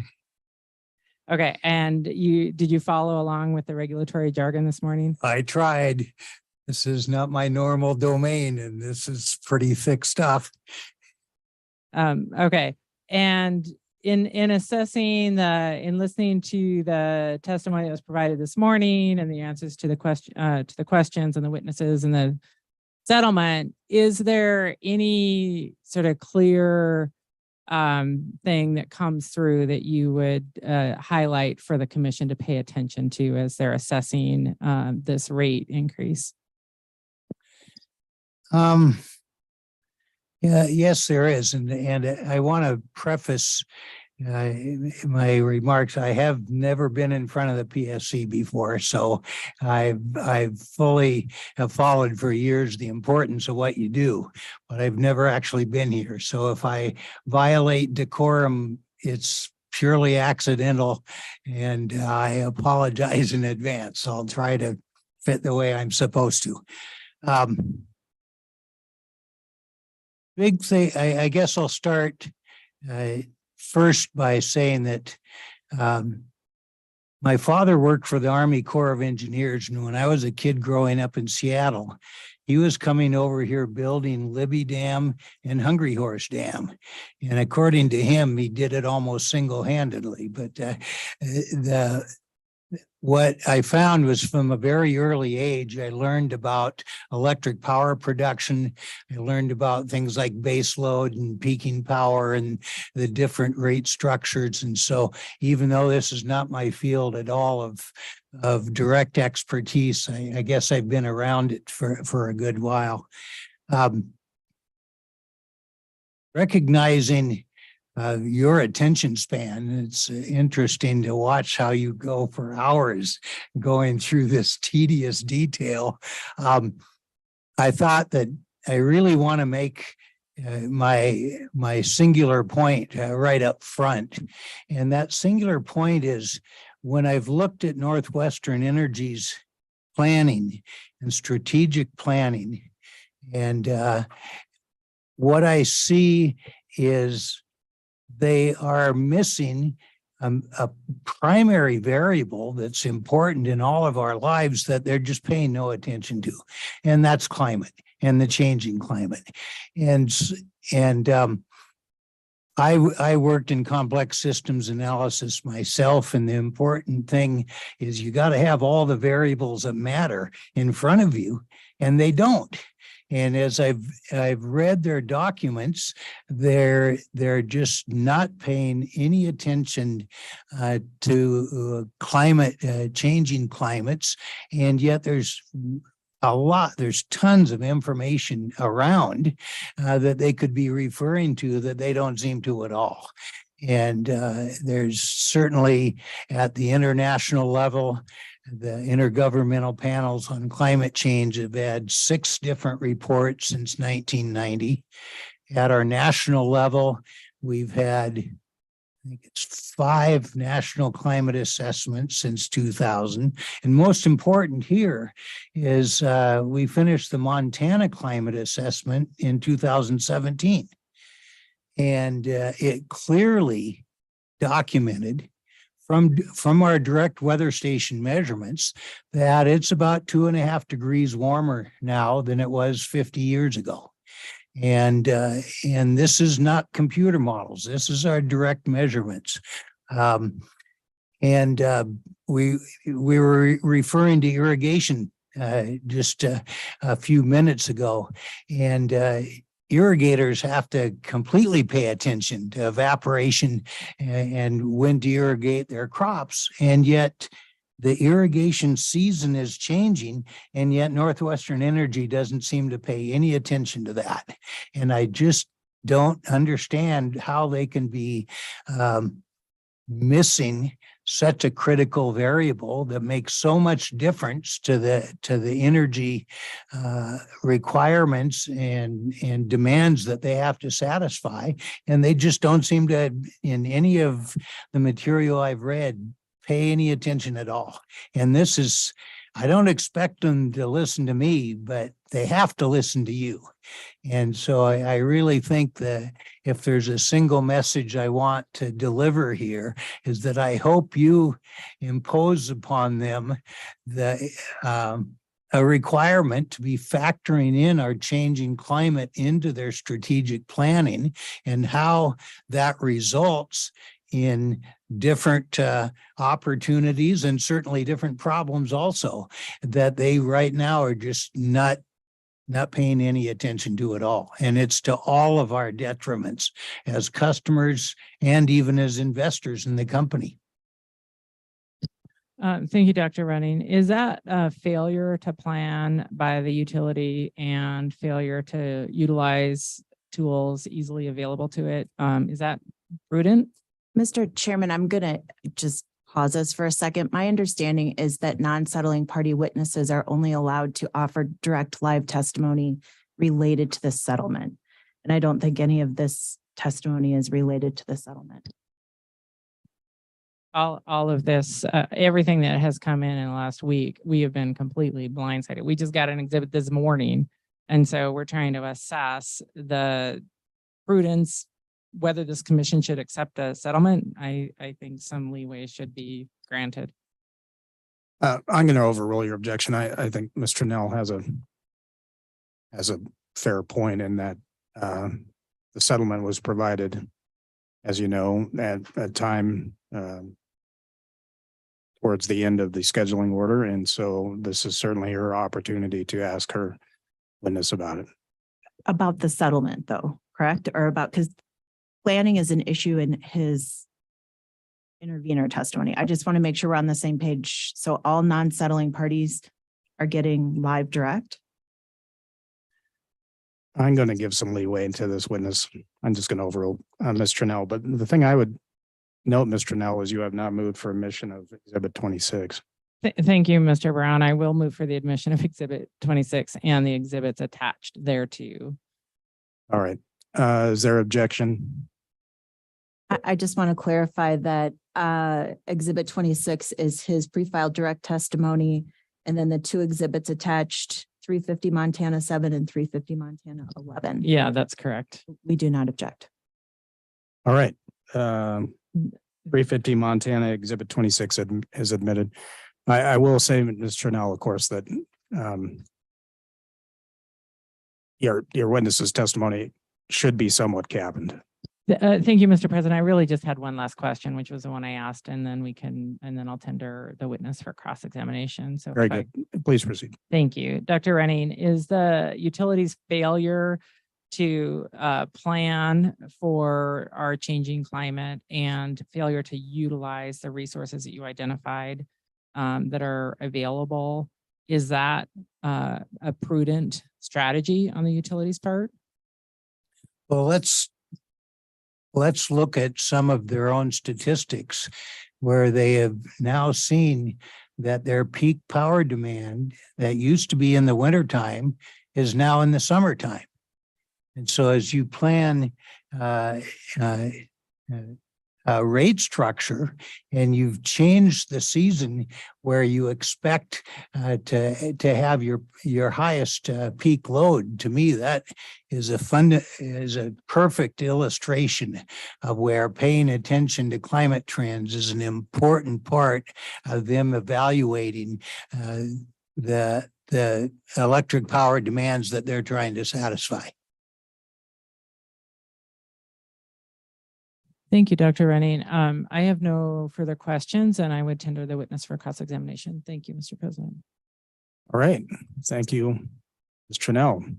Okay. And did you follow along with the regulatory jargon this morning? I tried. This is not my normal domain, and this is pretty thick stuff. Okay. And in assessing in listening to the testimony that was provided this morning and the answers to the questions and the witnesses and the settlement, is there any sort of clear thing that comes through that you would highlight for the commission to pay attention to as they're assessing this rate increase? Yeah, yes, there is. And I want to preface my remarks. I have never been in front of the PSC before, so I've fully have followed for years the importance of what you do, but I've never actually been here. So if I violate decorum, it's purely accidental, and I apologize in advance. I'll try to fit the way I'm supposed to. Big thing, I guess I'll start first by saying that my father worked for the Army Corps of Engineers, and when I was a kid growing up in Seattle, he was coming over here building Libby Dam and Hungry Horse Dam. And according to him, he did it almost single-handedly. But what I found was from a very early age, I learned about electric power production. I learned about things like base load and peaking power and the different rate structures. And so even though this is not my field at all of direct expertise, I guess I've been around it for a good while. Recognizing your attention span. It's interesting to watch how you go for hours going through this tedious detail. I thought that I really want to make my singular point right up front. And that singular point is when I've looked at Northwestern Energy's planning and strategic planning, and what I see is they are missing a primary variable that's important in all of our lives that they're just paying no attention to, and that's climate and the changing climate. And I worked in complex systems analysis myself, and the important thing is you got to have all the variables that matter in front of you, and they don't. And as I've read their documents, they're just not paying any attention to climate changing climates, and yet there's tons of information around that they could be referring to that they don't seem to at all. And there's certainly at the international level, the intergovernmental panels on climate change have had 6 different reports since 1990. At our national level, we've had, I think it's 5 national climate assessments since 2000. And most important here is we finished the Montana climate assessment in 2017. And it clearly documented from our direct weather station measurements that it's about 2.5 degrees warmer now than it was 50 years ago. And this is not computer models. This is our direct measurements. We were referring to irrigation just a few minutes ago, and irrigators have to completely pay attention to evaporation and when to irrigate their crops. And yet the irrigation season is changing, and yet Northwestern Energy doesn't seem to pay any attention to that. And I just don't understand how they can be missing such a critical variable that makes so much difference to the energy requirements and demands that they have to satisfy. And they just don't seem to, in any of the material I've read, pay any attention at all. And this is, I don't expect them to listen to me, but they have to listen to you. And so I really think that if there's a single message I want to deliver here, is that I hope you impose upon them a requirement to be factoring in our changing climate into their strategic planning, and how that results in different opportunities and certainly different problems also that they right now are just not paying any attention to at all. And it's to all of our detriments as customers and even as investors in the company. Thank you, Dr. Running. Is that a failure to plan by the utility and failure to utilize tools easily available to it? Is that prudent? Mr. Chairman, I'm going to just pause us for a second. My understanding is that non-settling party witnesses are only allowed to offer direct live testimony related to the settlement. And I don't think any of this testimony is related to the settlement. All of this, everything that has come in the last week, we have been completely blindsided. We just got an exhibit this morning. And so we're trying to assess the prudence, whether this commission should accept a settlement. I think some leeway should be granted. I'm going to overrule your objection. I think Mr. Nell has a fair point in that the settlement was provided, as you know, at a time towards the end of the scheduling order. And so this is certainly her opportunity to ask her witness about it. About the settlement though, correct? Or about, because planning is an issue in his intervener testimony. I just want to make sure we're on the same page. So all non-settling parties are getting live direct? I'm going to give some leeway to this witness. I'm just going to overrule Ms. Tranel, but the thing I would note, Ms. Tranel, is you have not moved for admission of Exhibit 26. Thank you, Mr. Brown. I will move for the admission of Exhibit 26 and the exhibits attached thereto. All right. Is there objection? I just want to clarify that Exhibit 26 is his pre-filed direct testimony. And then the two exhibits attached, 350 Montana 7 and 350 Montana 11. Yeah, that's correct. We do not object. All right. 350 Montana Exhibit 26 is admitted. I will say, Ms. Tranel, of course, that your witness's testimony should be somewhat cabined. Thank you, Mr. President. I really just had one last question, which was the one I asked, and then I'll tender the witness for cross-examination. So Very good. Please proceed. Thank you. Dr. Renning, is the utilities failure to plan for our changing climate and failure to utilize the resources that you identified that are available, is that a prudent strategy on the utilities part? Well, let's look at some of their own statistics where they have now seen that their peak power demand that used to be in the wintertime is now in the summertime. And so as you plan rate structure and you've changed the season where you expect to have your highest peak load, to me that is a perfect illustration of where paying attention to climate trends is an important part of them evaluating the electric power demands that they're trying to satisfy. Thank you, Dr. Renning. I have no further questions, and I would tender the witness for cross-examination. Thank you, Mr. President. All right. Thank you, Ms. Tranel.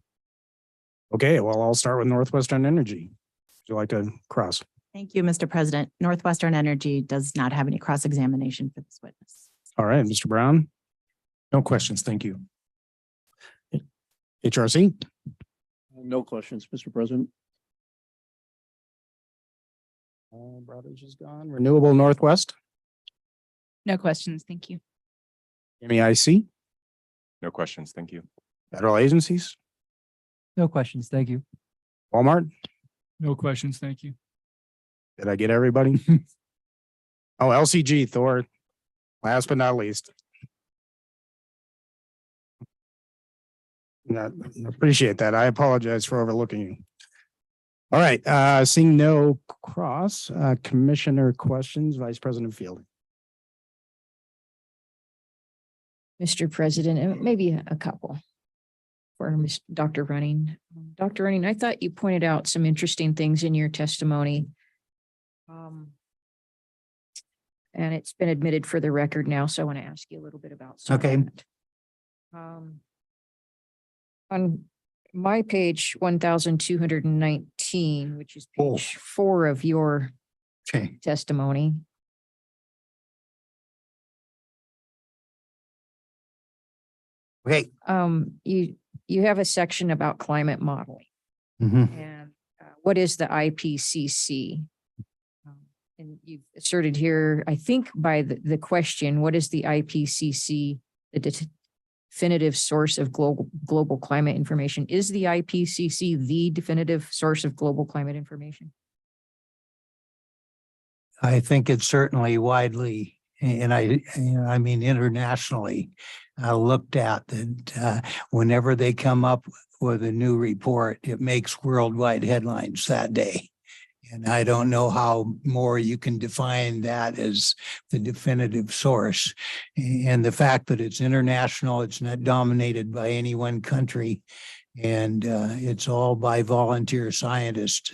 Okay, well, I'll start with Northwestern Energy. Would you like to cross? Thank you, Mr. President. Northwestern Energy does not have any cross-examination for this witness. All right, Mr. Brown. No questions. Thank you. HRC. No questions, Mr. President. Brothers is gone. Renewable Northwest. No questions. Thank you. MEIC. No questions. Thank you. Federal agencies. No questions. Thank you. Walmart. No questions. Thank you. Did I get everybody? Oh, LCG, Thor. Last but not least. Appreciate that. I apologize for overlooking you. All right, seeing no cross, commissioner questions, Vice President Fielding. Mr. President, maybe a couple for Dr. Renning. Dr. Renning, I thought you pointed out some interesting things in your testimony. And it's been admitted for the record now, so I want to ask you a little bit about some of that. On my page 1219, which is page 4 of your testimony. Okay. You have a section about climate modeling. And what is the IPCC? And you've asserted here, I think by the question, what is the IPCC, the definitive source of global climate information? Is the IPCC the definitive source of global climate information? I think it's certainly widely, and I mean internationally, looked at that whenever they come up with a new report, it makes worldwide headlines that day. And I don't know how more you can define that as the definitive source. And the fact that it's international, it's not dominated by any one country, and it's all by volunteer scientists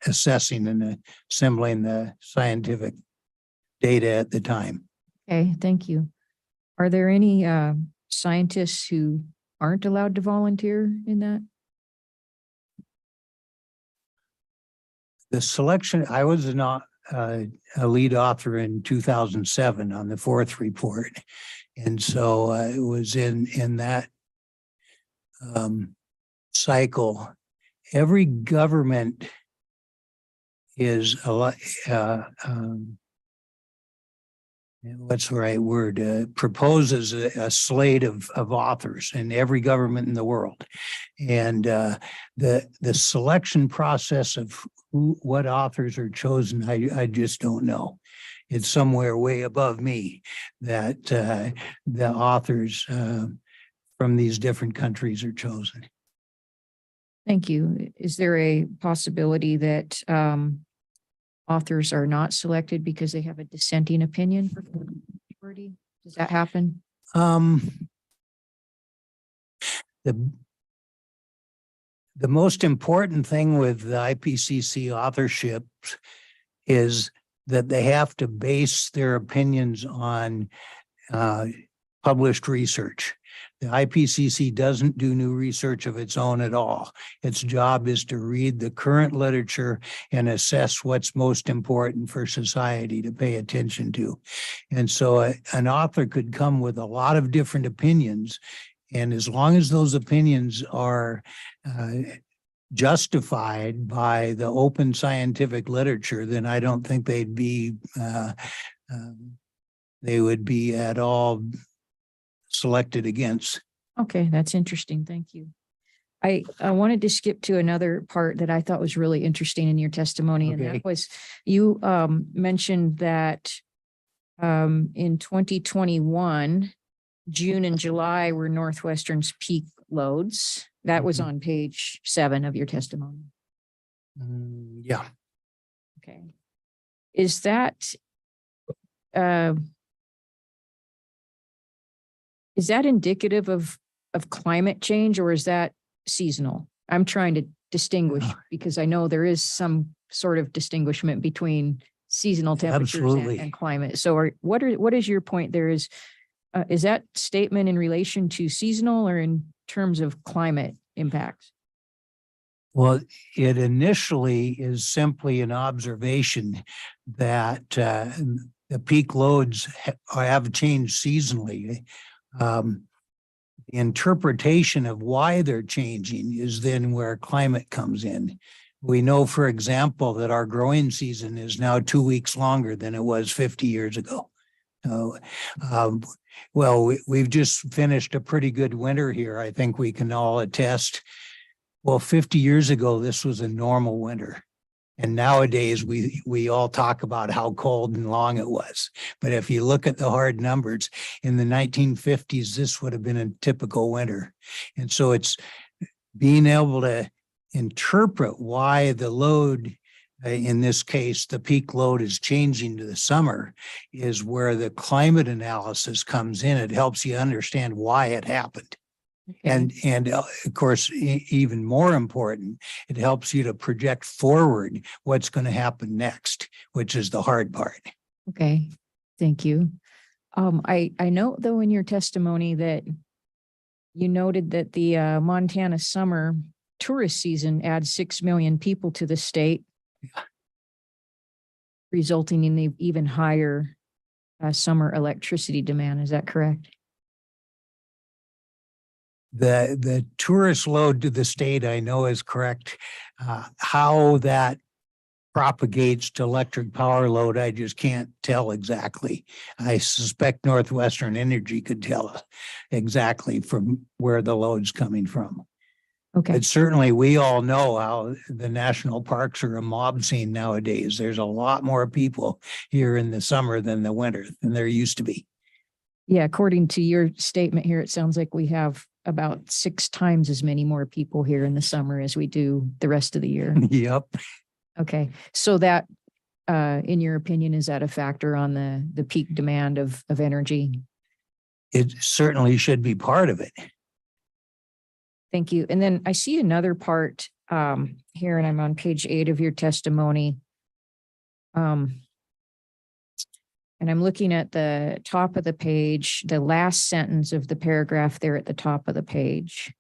assessing and assembling the scientific data at the time. Okay, thank you. Are there any scientists who aren't allowed to volunteer in that? The selection, I was not a lead author in 2007 on the 4th report. And so it was in that cycle, every government is a lot, what's the right word, proposes a slate of authors in every government in the world. And the selection process of what authors are chosen, I just don't know. It's somewhere way above me that the authors from these different countries are chosen. Thank you. Is there a possibility that authors are not selected because they have a dissenting opinion for the majority? Does that happen? The most important thing with the IPCC authorships is that they have to base their opinions on published research. The IPCC doesn't do new research of its own at all. Its job is to read the current literature and assess what's most important for society to pay attention to. And so an author could come with a lot of different opinions, and as long as those opinions are justified by the open scientific literature, then I don't think they would be at all selected against. Okay, that's interesting. Thank you. I wanted to skip to another part that I thought was really interesting in your testimony, and Okay. that was you mentioned that in 2021, June and July were Northwestern's peak loads. That was on page 7 of your testimony. Yeah. Okay. Is that indicative of climate change, or is that seasonal? I'm trying to distinguish because I know there is some sort of distinguishment between seasonal temperatures and climate. So what is your point there? Is that statement in relation to seasonal or in terms of climate impacts? Well, it initially is simply an observation that the peak loads have changed seasonally. The interpretation of why they're changing is then where climate comes in. We know, for example, that our growing season is now 2 weeks longer than it was 50 years ago. Well, we've just finished a pretty good winter here. I think we can all attest. Well, 50 years ago, this was a normal winter. And nowadays, we all talk about how cold and long it was. But if you look at the hard numbers, in the 1950s, this would have been a typical winter. And so it's being able to interpret why the load, in this case, the peak load is changing to the summer, is where the climate analysis comes in. It helps you understand why it happened. Okay. And of course, even more important, it helps you to project forward what's going to happen next, which is the hard part. Okay, thank you. I know though in your testimony that you noted that the Montana summer tourist season adds 6 million people to the state, resulting in the even higher summer electricity demand. Is that correct? The tourist load to the state, I know, is correct. How that propagates to electric power load, I just can't tell exactly. I suspect Northwestern Energy could tell us exactly from where the load's coming from. Okay. But certainly we all know how the national parks are a mob scene nowadays. There's a lot more people here in the summer than the winter than there used to be. Yeah, according to your statement here, it sounds like we have about 6 times as many more people here in the summer as we do the rest of the year. Yep. Okay, so that, in your opinion, is that a factor on the peak demand of energy? It certainly should be part of it. Thank you. And then I see another part here, and I'm on page 8 of your testimony. And I'm looking at the top of the page, the last sentence of the paragraph there at the top of the page.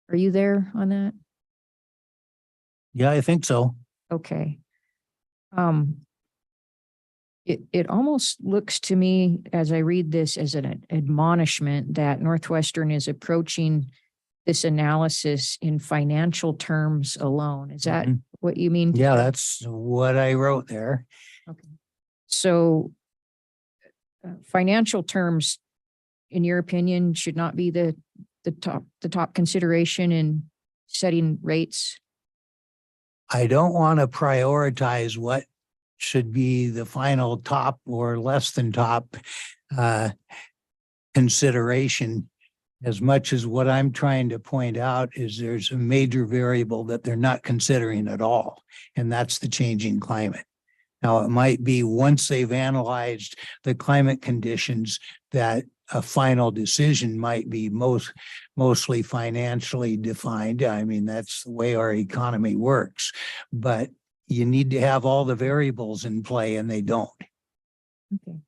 Are you there on that? Yeah, I think so. Okay. It almost looks to me as I read this as an admonishment that Northwestern is approaching this analysis in financial terms alone. Is that Mhm. what you mean? Yeah, that's what I wrote there. Okay. So financial terms, in your opinion, should not be the top consideration in setting rates? I don't want to prioritize what should be the final top or less than top uh, consideration. As much as what I'm trying to point out is there's a major variable that they're not considering at all, and that's the changing climate. Now, it might be once they've analyzed the climate conditions that a final decision might be mostly financially defined. I mean, that's the way our economy works, but you need to have all the variables in play, and they don't. Okay.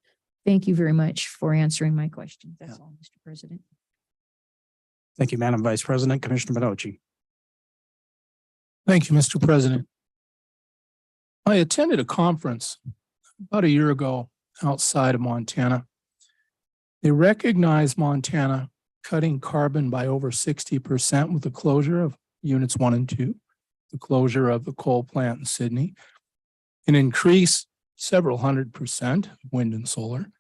Thank you very much for answering my question. That's all, Mr. President. Thank you, Madam Vice President. Commissioner Benoci. Thank you, Mr. President. I attended a conference about a year ago outside of Montana. They recognized Montana cutting carbon by over 60% with the closure of units 1 and 2, the closure of the coal plant in Sydney, an increase several 100% wind and solar.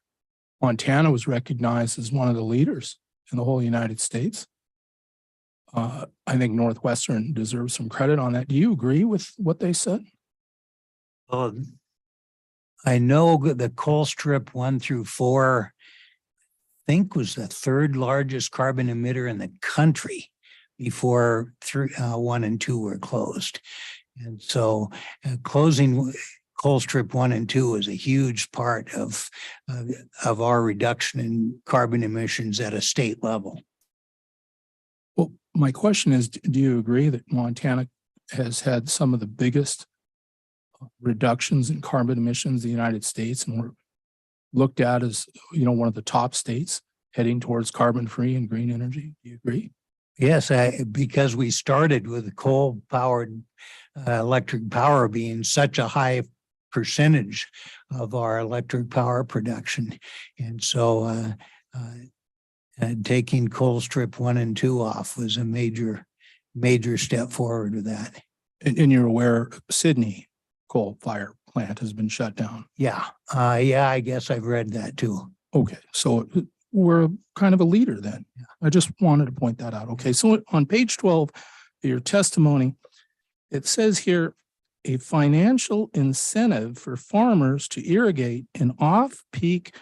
Montana was recognized as one of the leaders in the whole United States. I think Northwestern deserves some credit on that. Do you agree with what they said? Well, I know the coal strip 1 through 4, I think, was the 3rd largest carbon emitter in the country before 1 and 2 were closed. And so closing coal strip 1 and 2 is a huge part of our reduction in carbon emissions at a state level. Well, my question is, do you agree that Montana has had some of the biggest reductions in carbon emissions in the United States, and we're looked at as, one of the top states heading towards carbon-free and green energy? Do you agree? Yes, because we started with coal-powered electric power being such a high percentage of our electric power production. And so taking coal strip 1 and 2 off was a major step forward with that. And you're aware Sydney coal fire plant has been shut down. Yeah. I guess I've read that too. Okay, so we're kind of a leader then. I just wanted to point that out. Okay, so on page 12 of your testimony, it says here, a financial incentive for farmers to irrigate in off-peak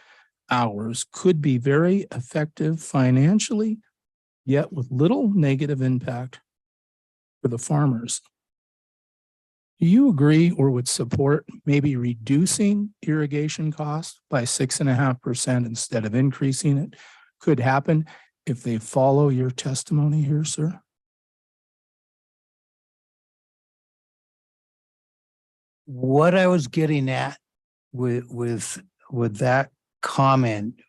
hours could be very effective financially, yet with little negative impact for the farmers. Do you agree or would support maybe reducing irrigation costs by 6.5% instead of increasing it? Could happen if they follow your testimony here, sir? What I was getting at with that comment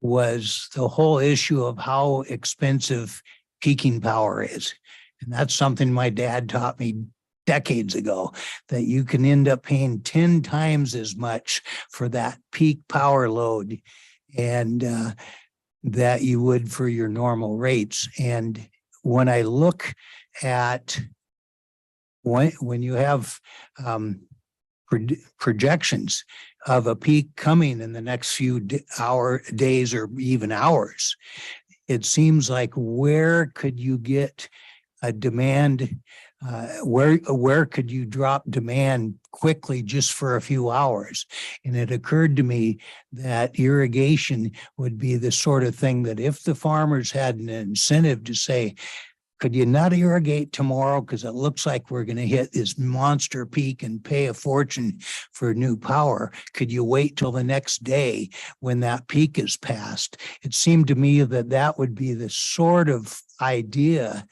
was the whole issue of how expensive peaking power is. And that's something my dad taught me decades ago, that you can end up paying 10 times as much for that peak power load and that you would for your normal rates. And when I look at when you have projections of a peak coming in the next few days or even hours, it seems like where could you get a demand? Where could you drop demand quickly just for a few hours? And it occurred to me that irrigation would be the sort of thing that if the farmers had an incentive to say, could you not irrigate tomorrow because it looks like we're going to hit this monster peak and pay a fortune for new power? Could you wait till the next day when that peak is passed? It seemed to me that that would be the sort of idea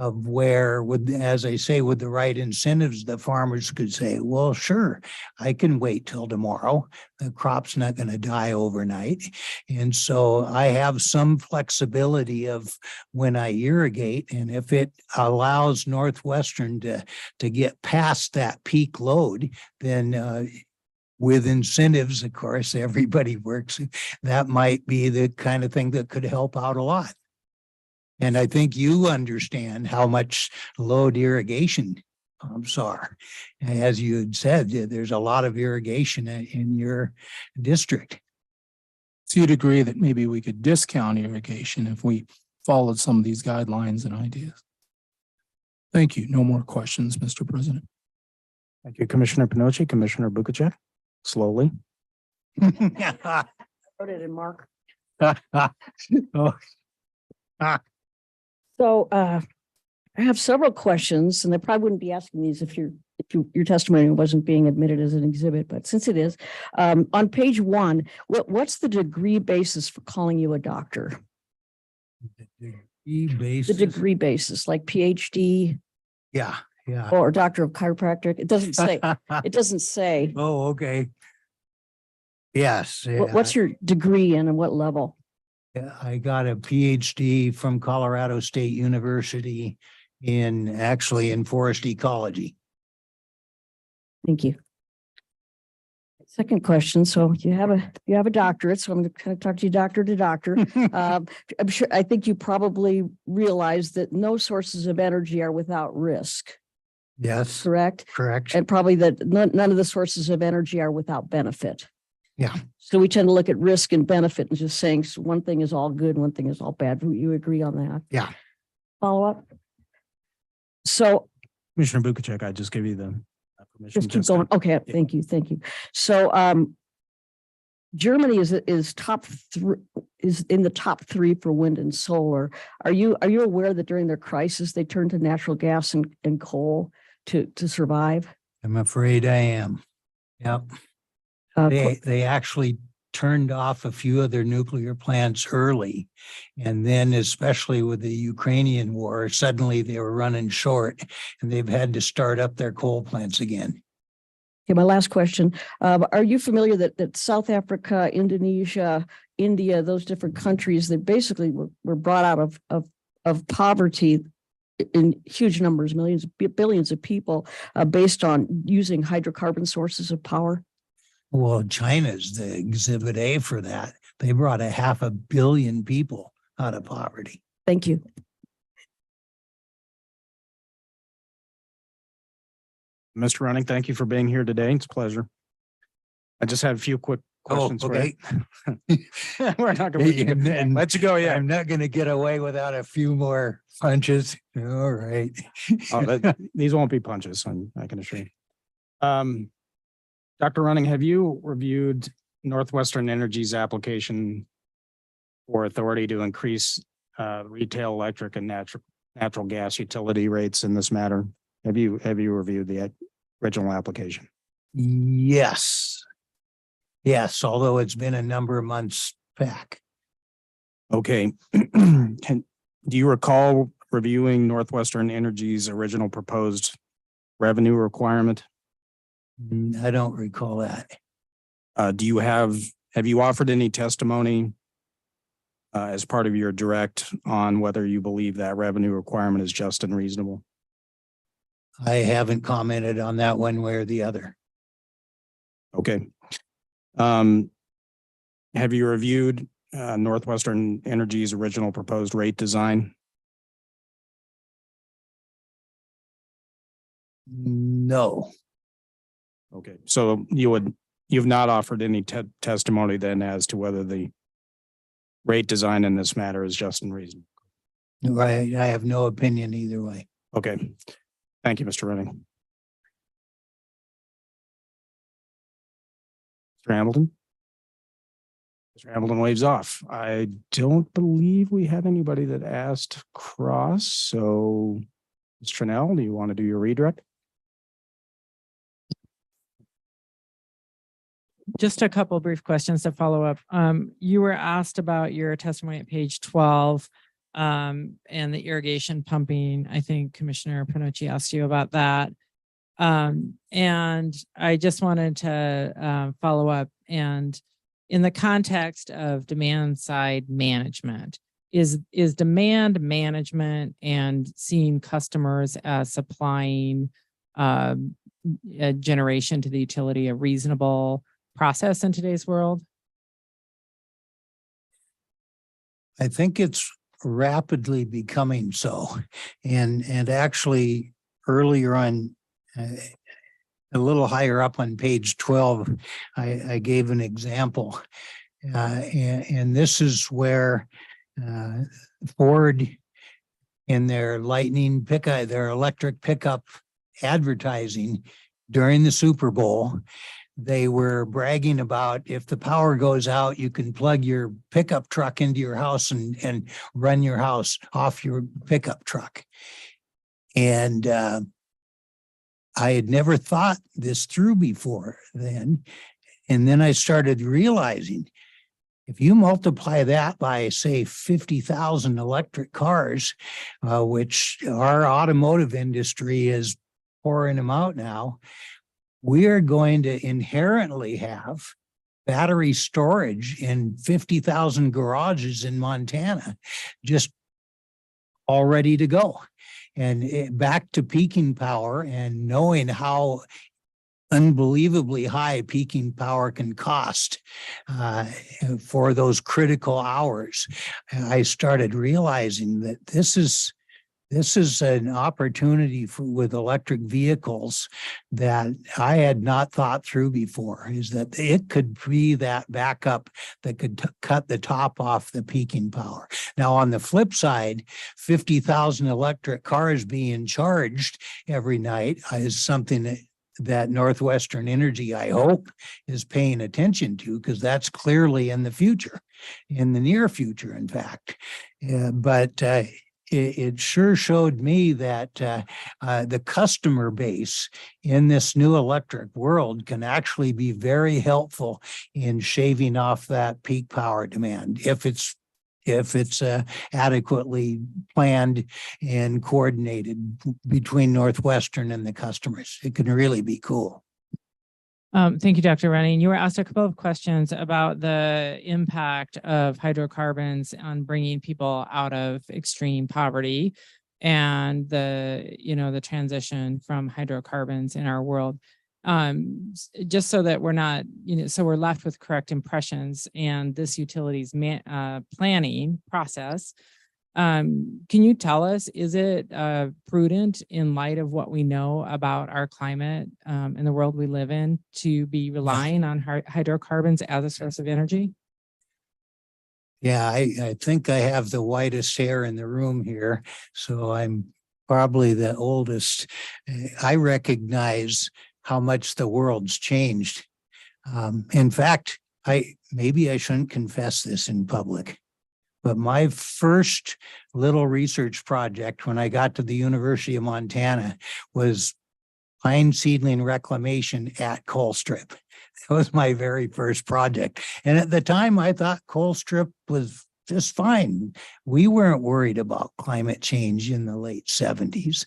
of where, as I say, with the right incentives, the farmers could say, well, sure, I can wait till tomorrow. The crop's not going to die overnight. And so I have some flexibility of when I irrigate. And if it allows Northwestern to get past that peak load, then with incentives, of course, everybody works. That might be the kind of thing that could help out a lot. And I think you understand how much load irrigation pumps are. As you had said, there's a lot of irrigation in your district. So you'd agree that maybe we could discount irrigation if we followed some of these guidelines and ideas? Thank you. No more questions, Mr. President. Thank you, Commissioner Pinochi. Commissioner Bukacek, slowly. Wrote it in Mark. Oh. So I have several questions, and I probably wouldn't be asking these if your testimony wasn't being admitted as an exhibit, but since it is, on page 1, what's the degree basis for calling you a doctor? The degree basis, like PhD Yeah, yeah. or doctor of chiropractic? It doesn't say. It doesn't say. Oh, okay. Yes. What's your degree in and what level? I got a PhD from Colorado State University in forest ecology. Thank you. Second question. So you have a doctorate. So I'm going to kind of talk to you doctor to doctor. I'm sure, I think you probably realize that no sources of energy are without risk, Yes, correct? correct. And probably that none of the sources of energy are without benefit. Yeah. So we tend to look at risk and benefit and just saying one thing is all good, one thing is all bad. You agree on that? Yeah. Follow up? So Commissioner Bukacek, I just give you the permission. just keep going. Okay, thank you, thank you. So Germany is in the top 3 for wind and solar. Are you aware that during their crisis they turned to natural gas and coal to survive? I'm afraid I am. Yep. They actually turned off a few of their nuclear plants early. And then especially with the Ukrainian war, suddenly they were running short and they've had to start up their coal plants again. Okay, my last question. Are you familiar that South Africa, Indonesia, India, those different countries that basically were brought out of poverty in huge numbers, millions, billions of people based on using hydrocarbon sources of power? Well, China's the exhibit A for that. They brought 500 million people out of poverty. Thank you. Mr. Running, thank you for being here today. It's a pleasure. I just have a few quick questions. For you. We're not going to let you go yet. I'm not going to get away without a few more punches. All right. These won't be punches, I can assure you. Dr. Running, have you reviewed Northwestern Energy's application for authority to increase retail electric and natural gas utility rates in this matter? Have you reviewed the original application? Yes. Yes, although it's been a number of months back. Okay. Do you recall reviewing Northwestern Energy's original proposed revenue requirement? I don't recall that. Have you offered any testimony as part of your direct on whether you believe that revenue requirement is just and reasonable? I haven't commented on that one way or the other. Okay. Have you reviewed Northwestern Energy's original proposed rate design? No. Okay, so you've not offered any testimony then as to whether the rate design in this matter is just and reasonable? I have no opinion either way. Okay, thank you, Mr. Renning. Mr. Hamilton? Mr. Hamilton waves off. I don't believe we had anybody that asked cross, so Ms. Tranel, do you want to do your redirect? Just a couple brief questions to follow up. You were asked about your testimony at page 12 and the irrigation pumping. I think Commissioner Pinochi asked you about that. And I just wanted to follow up. And in the context of demand side management, is demand management and seeing customers as supplying a generation to the utility a reasonable process in today's world? I think it's rapidly becoming so. And actually earlier on, a little higher up on page 12, I gave an example. And this is where Ford in their Lightning pickup, their electric pickup advertising during the Super Bowl, they were bragging about if the power goes out, you can plug your pickup truck into your house and run your house off your pickup truck. And I had never thought this through before then. And then I started realizing if you multiply that by, say, 50,000 electric cars, which our automotive industry is pouring them out now, we are going to inherently have battery storage in 50,000 garages in Montana, just all ready to go. And back to peaking power and knowing how unbelievably high peaking power can cost for those critical hours, I started realizing that this is an opportunity with electric vehicles that I had not thought through before, is that it could be that backup that could cut the top off the peaking power. Now, on the flip side, 50,000 electric cars being charged every night is something that Northwestern Energy, I hope, is paying attention to, because that's clearly in the future, in the near future, in fact. But it sure showed me that the customer base in this new electric world can actually be very helpful in shaving off that peak power demand if it's adequately planned and coordinated between Northwestern and the customers. It can really be cool. Thank you, Dr. Running. You were asked a couple of questions about the impact of hydrocarbons on bringing people out of extreme poverty and the transition from hydrocarbons in our world. Just so that we're not, so we're left with correct impressions and this utilities planning process. Can you tell us, is it prudent in light of what we know about our climate and the world we live in to be relying on hydrocarbons as a source of energy? Yeah, I think I have the whitest hair in the room here, so I'm probably the oldest. I recognize how much the world's changed. In fact, maybe I shouldn't confess this in public, but my first little research project when I got to the University of Montana was pine seedling reclamation at Colstrip. That was my very first project. And at the time, I thought Colstrip was just fine. We weren't worried about climate change in the late 70s.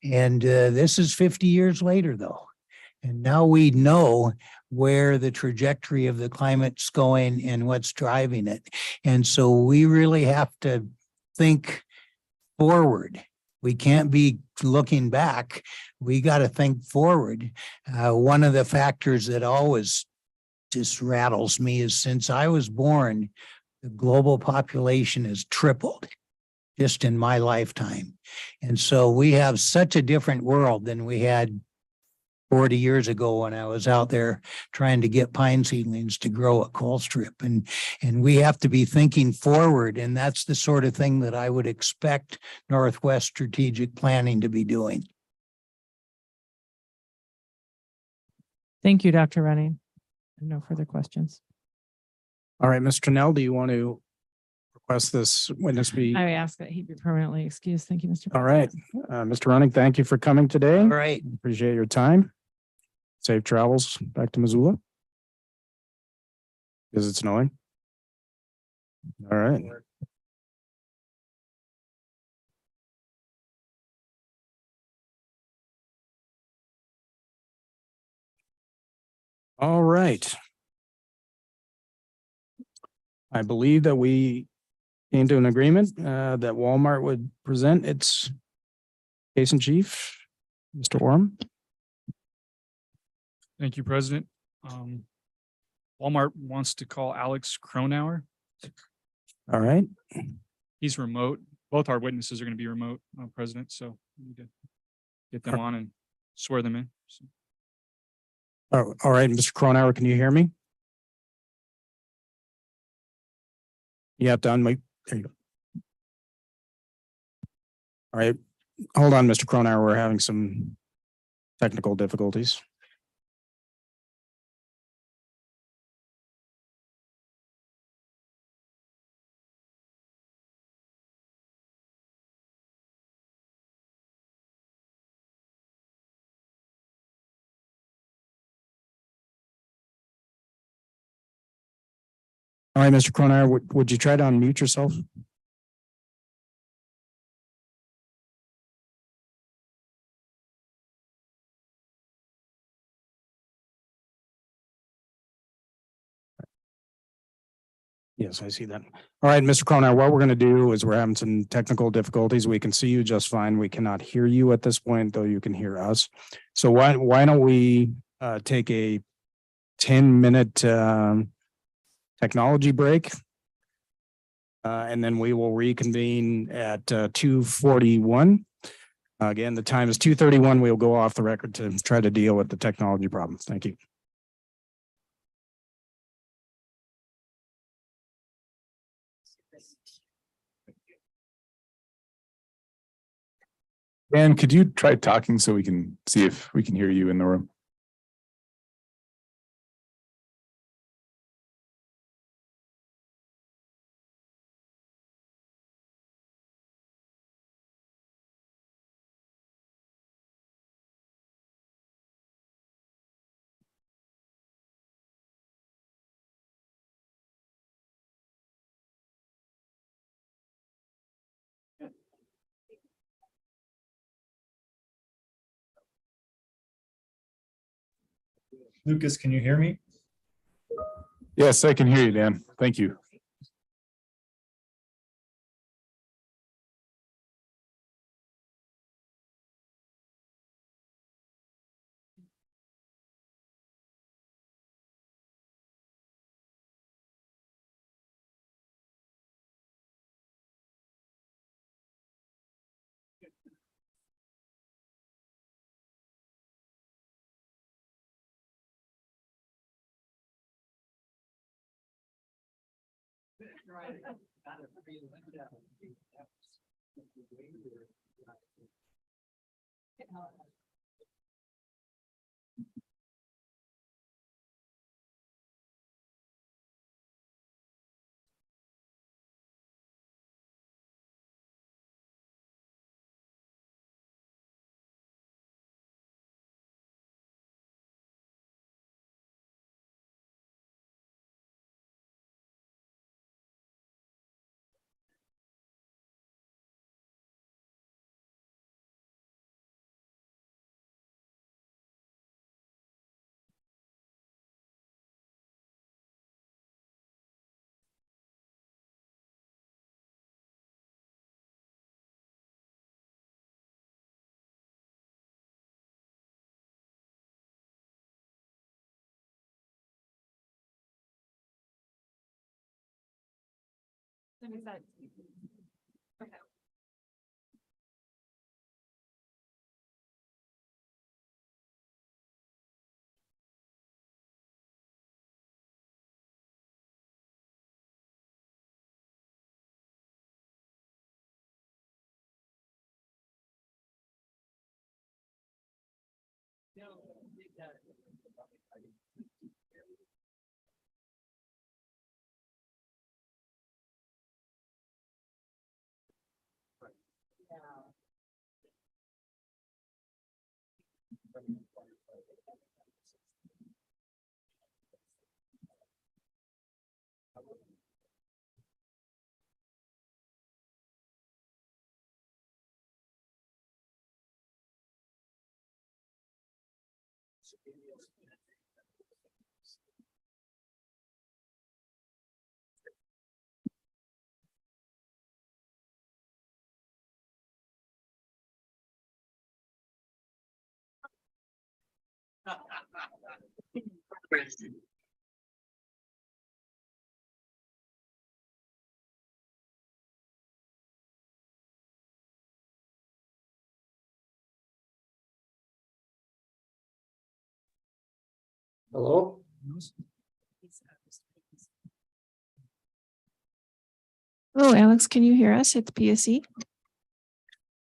And this is 50 years later, though. And now we know where the trajectory of the climate's going and what's driving it. And so we really have to think forward. We can't be looking back. We got to think forward. One of the factors that always just rattles me is since I was born, the global population has tripled just in my lifetime. And so we have such a different world than we had 40 years ago when I was out there trying to get pine seedlings to grow at Colstrip. And we have to be thinking forward. And that's the sort of thing that I would expect Northwest strategic planning to be doing. Thank you, Dr. Running. No further questions. All right, Mr. Nell, do you want to request this witness be? I ask that he be permanently excused. Thank you, Mr. All right, Mr. Running, thank you for coming today. All right. Appreciate your time. Safe travels back to Missoula because it's snowing. All right. All right. I believe that we came to an agreement that Walmart would present its case in chief. Mr. Orem. Thank you, President. Walmart wants to call Alex Cronauer. All right. he's remote. Both our witnesses are going to be remote, President, so we need to get them on and swear them in. So. Oh, all right, Mr. Cronauer, can you hear me? You have to unmute. There you go. All right, hold on, Mr. Cronauer. We're having some technical difficulties. All right, Mr. Cronauer, would you try to unmute yourself? Yes, I see that. All right, Mr. Cronauer, what we're going to do is we're having some technical difficulties. We can see you just fine. We cannot hear you at this point, though you can hear us. So why don't we take a 10-minute technology break? And then we will reconvene at 2:41. Again, the time is 2:31. We'll go off the record to try to deal with the technology problems. Thank you. Dan, could you try talking so we can see if we can hear you in the room? Lucas, can you hear me? Yes, I can hear you, Dan. Thank you. Hello? Hello, Alex, can you hear us at the PSC?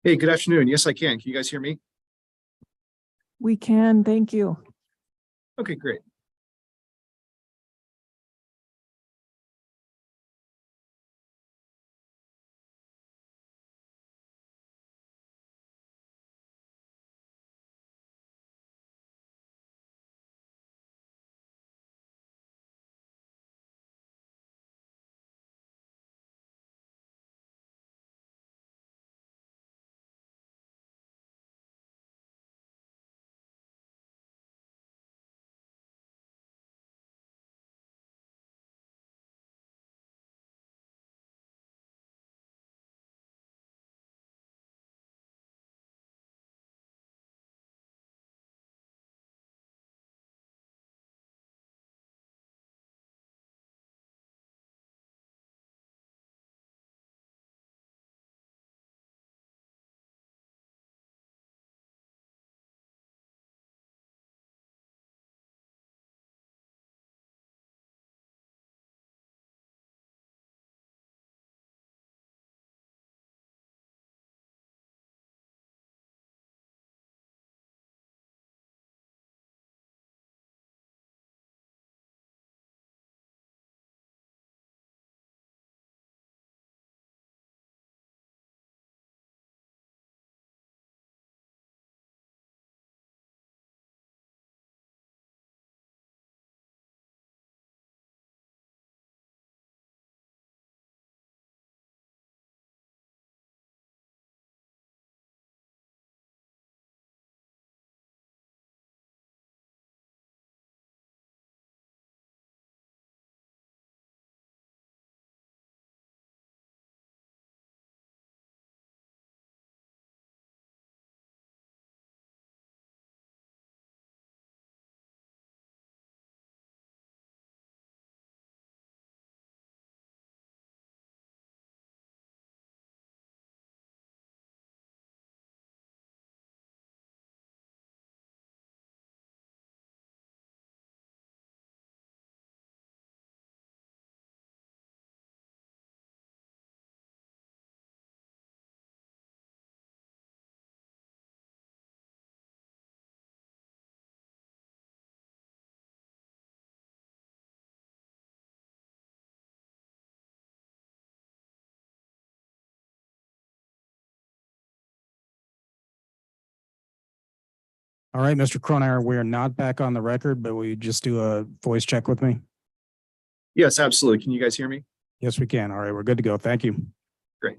Hey, good afternoon. Yes, I can. Can you guys hear me? We can, thank you. Okay, great. All right, Mr. Cronauer, we are not back on the record, but will you just do a voice check with me? Yes, absolutely. Can you guys hear me? Yes, we can. All right, we're good to go. Thank you. Great.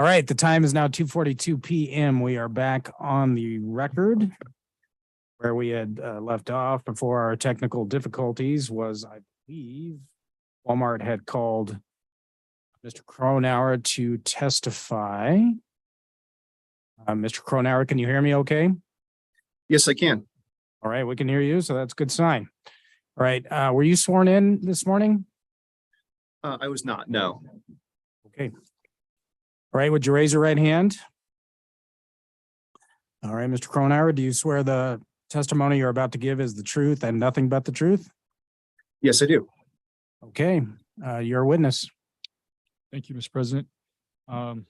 All right, the time is now 2:42 PM. We are back on the record. Where we had left off before our technical difficulties was, I believe, Walmart had called Mr. Cronauer to testify. Mr. Cronauer, can you hear me okay? Yes, I can. All right, we can hear you, so that's a good sign. All right, were you sworn in this morning? I was not, no. Okay. All right, would you raise your right hand? All right, Mr. Cronauer, do you swear the testimony you're about to give is the truth and nothing but the truth? Yes, I do. Okay, you're a witness. Thank you, Mr. President. Good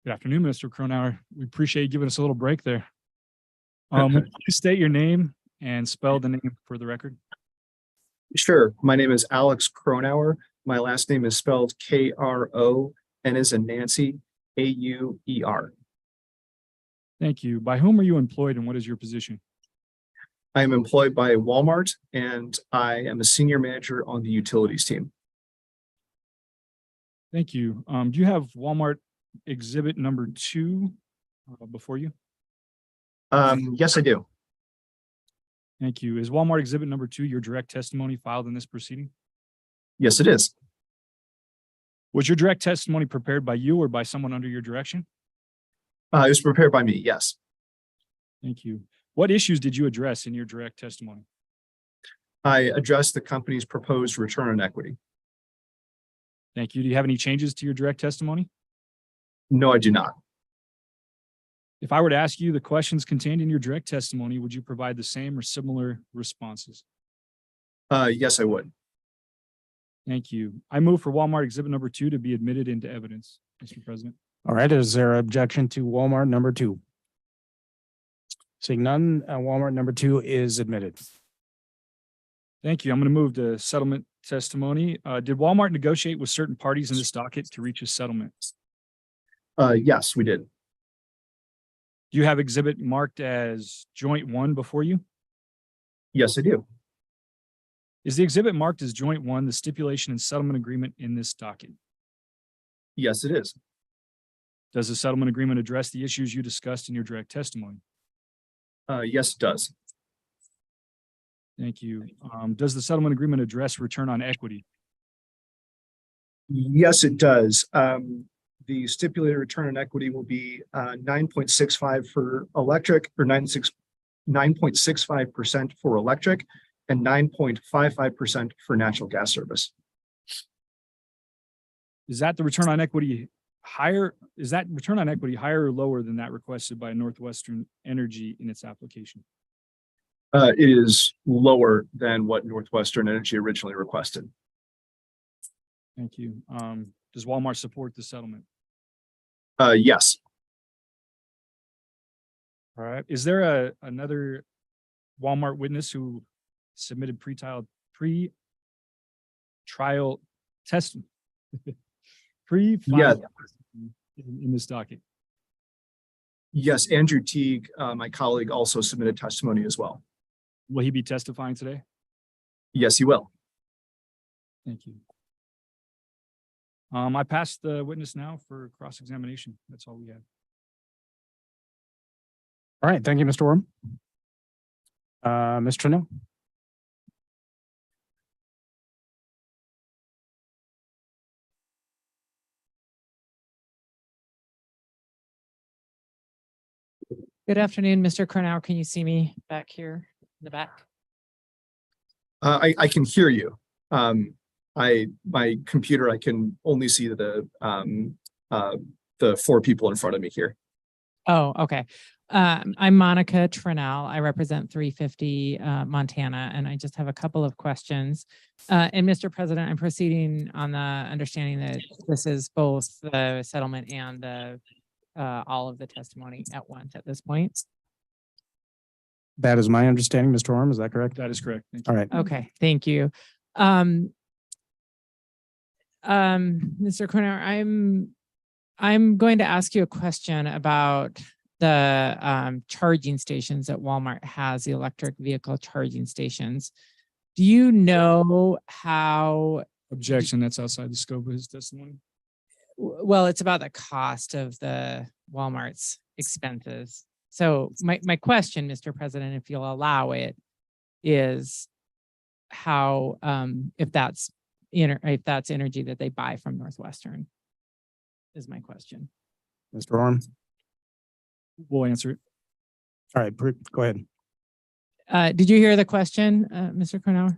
afternoon, Mr. Cronauer. We appreciate you giving us a little break there. Would you state your name and spell the name for the record? Sure. My name is Alex Cronauer. My last name is spelled K-R-O, N as in Nancy, A-U-E-R. Thank you. By whom are you employed and what is your position? I am employed by Walmart and I am a senior manager on the utilities team. Thank you. Do you have Walmart exhibit number 2 before you? Yes, I do. Thank you. Is Walmart exhibit number 2 your direct testimony filed in this proceeding? Yes, it is. Was your direct testimony prepared by you or by someone under your direction? It was prepared by me, yes. Thank you. What issues did you address in your direct testimony? I addressed the company's proposed return on equity. Thank you. Do you have any changes to your direct testimony? No, I do not. If I were to ask you the questions contained in your direct testimony, would you provide the same or similar responses? Yes, I would. Thank you. I move for Walmart exhibit number 2 to be admitted into evidence, Mr. President. All right, is there objection to Walmart number 2? Seeing none, Walmart number 2 is admitted. Thank you. I'm going to move to settlement testimony. Did Walmart negotiate with certain parties in this docket to reach a settlement? Yes, we did. Do you have exhibit marked as joint 1 before you? Yes, I do. Is the exhibit marked as joint 1 the stipulation and settlement agreement in this docket? Yes, it is. Does the settlement agreement address the issues you discussed in your direct testimony? Yes, it does. Thank you. Does the settlement agreement address return on equity? Yes, it does. The stipulated return on equity will be 9.65 for electric, or 9.65% for electric, and 9.55% for natural gas service. Is that the return on equity higher? Is that return on equity higher or lower than that requested by Northwestern Energy in its application? It is lower than what Northwestern Energy originally requested. Thank you. Does Walmart support the settlement? Yes. All right. Is there another Walmart witness who submitted pre-trial testimony? Yeah. In this docket? Yes, Andrew Teague, my colleague, also submitted testimony as well. Will he be testifying today? Yes, he will. Thank you. I passed the witness now for cross-examination. That's all we have. All right, thank you, Mr. Orm. Ms. Trudeau. Good afternoon, Mr. Cronauer. Can you see me back here in the back? I can hear you. My computer, I can only see the 4 people in front of me here. Oh, okay. I'm Monica Trinell. I represent 350 Montana, and I just have a couple of questions. And Mr. President, I'm proceeding on the understanding that this is both the settlement and the all of the testimony at once at this point. That is my understanding, Mr. Orm. Is that correct? That is correct. Thank you. All right. Okay, thank you. Mr. Cronauer, I'm going to ask you a question about the charging stations that Walmart has, the electric vehicle charging stations. Do you know how? Objection, that's outside the scope of his testimony. Well, it's about the cost of the Walmart's expenses. So my question, Mr. President, if you'll allow it, is how, if that's energy that they buy from Northwestern, is my question. Mr. Orm? We'll answer it. All right, go ahead. Did you hear the question, Mr. Cronauer?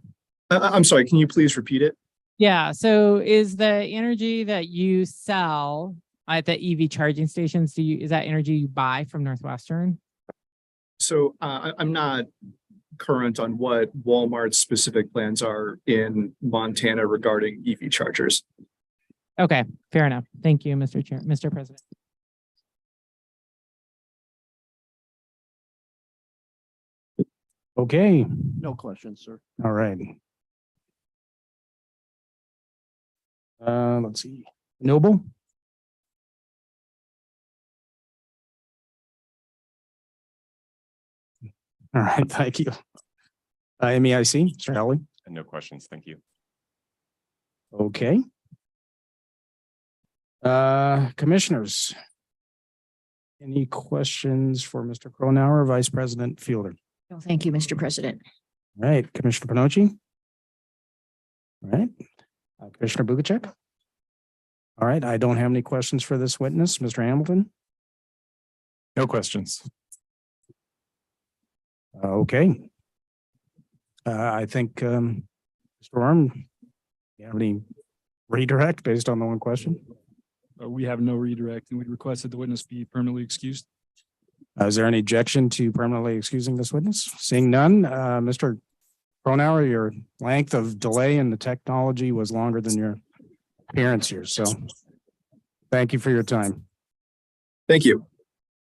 I'm sorry, can you please repeat it? Yeah, so is the energy that you sell at the EV charging stations, is that energy you buy from Northwestern? So I'm not current on what Walmart's specific plans are in Montana regarding EV chargers. Okay, fair enough. Thank you, Mr. President. Okay, No questions, sir. all right. Let's see. Noble? All right, thank you. MEIC, Mr. Howley? And no questions. Thank you. Okay. Commissioners? Any questions for Mr. Cronauer, Vice President Fielder? No, thank you, Mr. President. All right, Commissioner Panocci? All right, Commissioner Bugachek? All right, I don't have any questions for this witness. Mr. Hamilton? No questions. Okay. I think, Mr. Orm, you have any redirect based on the one question? We have no redirect, and we request that the witness be permanently excused. Is there any objection to permanently excusing this witness? Seeing none, Mr. Cronauer, your length of delay in the technology was longer than your appearance here, so thank you for your time. Thank you.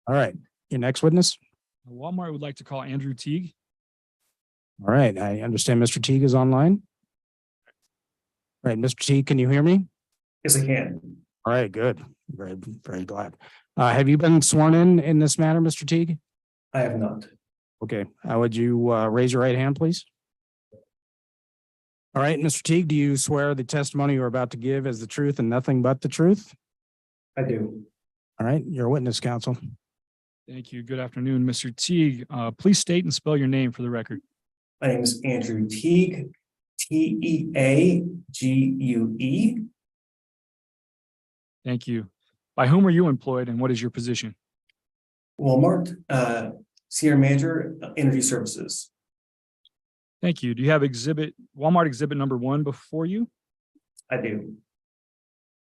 All right, your next witness? Walmart would like to call Andrew Teague. All right, I understand Mr. Teague is online. All right, Mr. Teague, can you hear me? Yes, I can. All right, good. Very, very glad. Have you been sworn in this matter, Mr. Teague? I have not. Okay, would you raise your right hand, please? All right, Mr. Teague, do you swear the testimony you're about to give is the truth and nothing but the truth? I do. All right, you're a witness, counsel. Thank you. Good afternoon, Mr. Teague. Please state and spell your name for the record. My name is Andrew Teague, Teague. Thank you. By whom are you employed and what is your position? Walmart, Senior Manager, Energy Services. Thank you. Do you have Walmart exhibit number 1 before you? I do.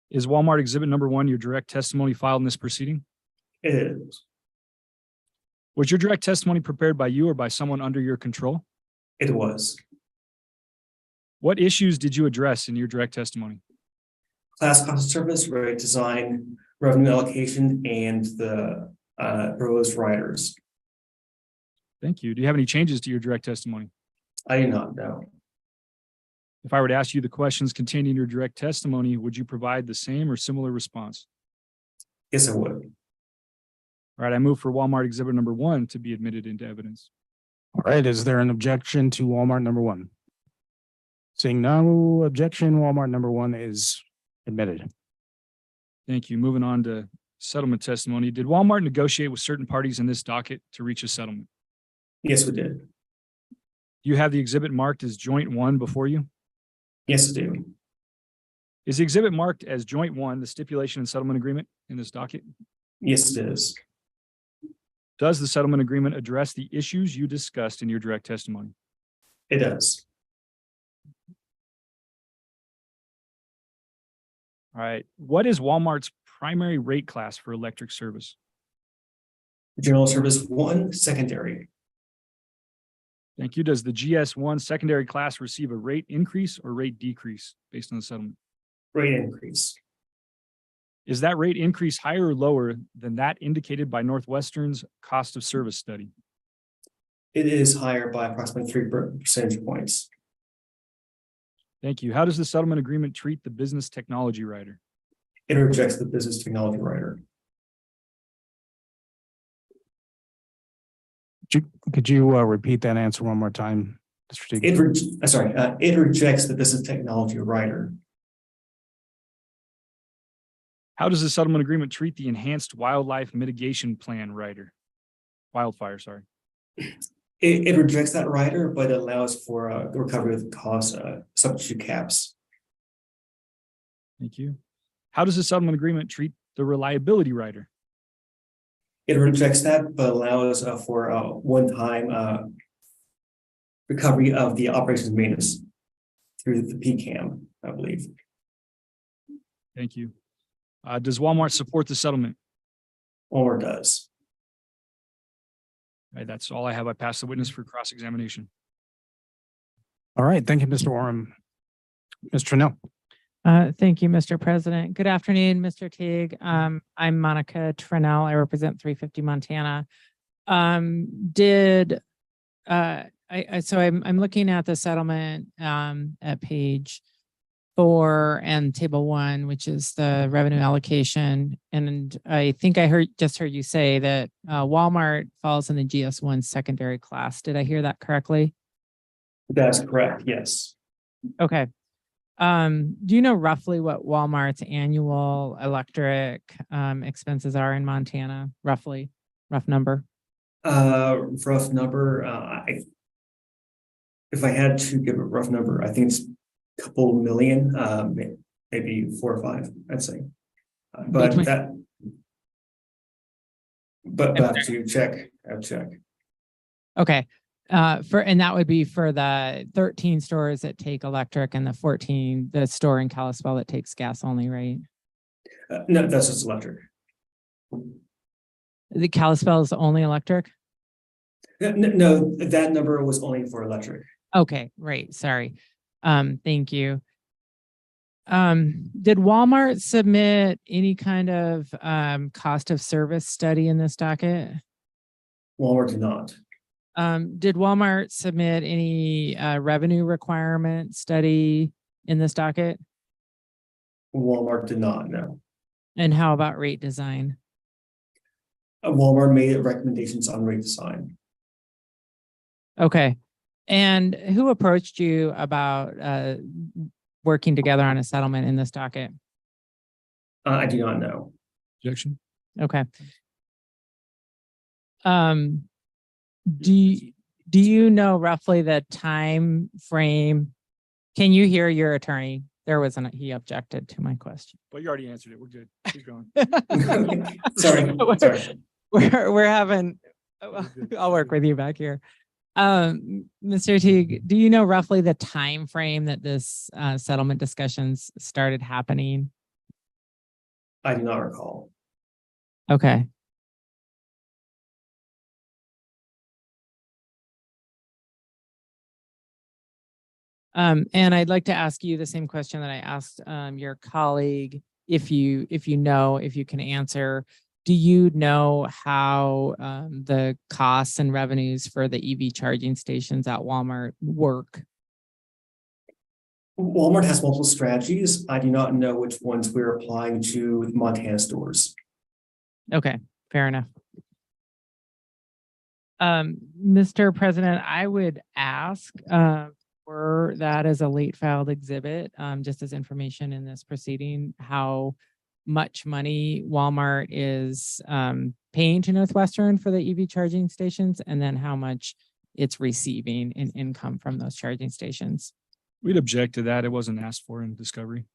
Is Walmart exhibit number 1 your direct testimony filed in this proceeding? It is. Was your direct testimony prepared by you or by someone under your control? It was. What issues did you address in your direct testimony? Class cost of service, rate design, revenue allocation, and the proposed riders. Thank you. Do you have any changes to your direct testimony? I do not know. If I were to ask you the questions contained in your direct testimony, would you provide the same or similar response? Yes, I would. All right, I move for Walmart exhibit number 1 to be admitted into evidence. All right, is there an objection to Walmart number 1? Seeing no objection, Walmart number 1 is admitted. Thank you. Moving on to settlement testimony. Did Walmart negotiate with certain parties in this docket to reach a settlement? Yes, we did. Do you have the exhibit marked as joint 1 before you? Yes, I do. Is the exhibit marked as joint 1 the stipulation and settlement agreement in this docket? Yes, it is. Does the settlement agreement address the issues you discussed in your direct testimony? It does. All right. What is Walmart's primary rate class for electric service? General Service 1, Secondary. Thank you. Does the GS1 secondary class receive a rate increase or rate decrease based on the settlement? Rate increase. Is that rate increase higher or lower than that indicated by Northwestern's cost of service study? It is higher by approximately 3 percentage points. Thank you. How does the settlement agreement treat the business technology rider? It rejects the business technology rider. Could you repeat that answer one more time, Mr. Teague? It rejects the business technology rider. How does the settlement agreement treat the enhanced wildlife mitigation plan rider? Wildfire, sorry. It rejects that rider, but it allows for recovery of the cost substitute caps. Thank you. How does the settlement agreement treat the reliability rider? It rejects that, but allows for a one-time recovery of the operations maintenance through the PCAM, I believe. Thank you. Does Walmart support the settlement? Walmart does. All right, that's all I have. I pass the witness for cross-examination. All right, thank you, Mr. Oram. Mr. Trinnell. Thank you, Mr. President. Good afternoon, Mr. Teague. I'm Monica Trinnell. I represent 350 Montana. I'm looking at the settlement at page 4 and table 1, which is the revenue allocation. And I think I just heard you say that Walmart falls in the GS1 secondary class. Did I hear that correctly? That's correct, yes. Okay. Do you know roughly what Walmart's annual electric expenses are in Montana? Roughly, rough number? Rough number, if I had to give a rough number, I think it's a couple million, maybe 4 or 5, I'd say. But I have to check. Okay. And that would be for the 13 stores that take electric and the store in Kalispell that takes gas only, right? No, that's just electric. The Kalispell is only electric? No, that number was only for electric. Okay, right. Sorry. Thank you. Did Walmart submit any kind of cost of service study in this docket? Walmart did not. Did Walmart submit any revenue requirement study in this docket? Walmart did not, no. And how about rate design? Walmart made recommendations on rate design. Okay. And who approached you about working together on a settlement in this docket? I do not know. Objection. Okay. Do you know roughly the time frame? Can you hear your attorney? He objected to my question. But you already answered it. We're good. Keep going. Sorry. We're having, I'll work with you back here. Mr. Teague, do you know roughly the time frame that this settlement discussions started happening? I do not recall. Okay. And I'd like to ask you the same question that I asked your colleague. If you can answer, do you know how the costs and revenues for the EV charging stations at Walmart work? Walmart has multiple strategies. I do not know which ones we're applying to Montana stores. Okay, fair enough. Mr. President, I would ask for that as a late filed exhibit, just as information in this proceeding, how much money Walmart is paying to Northwestern for the EV charging stations, and then how much it's receiving in income from those charging stations. We'd object to that. It wasn't asked for in discovery.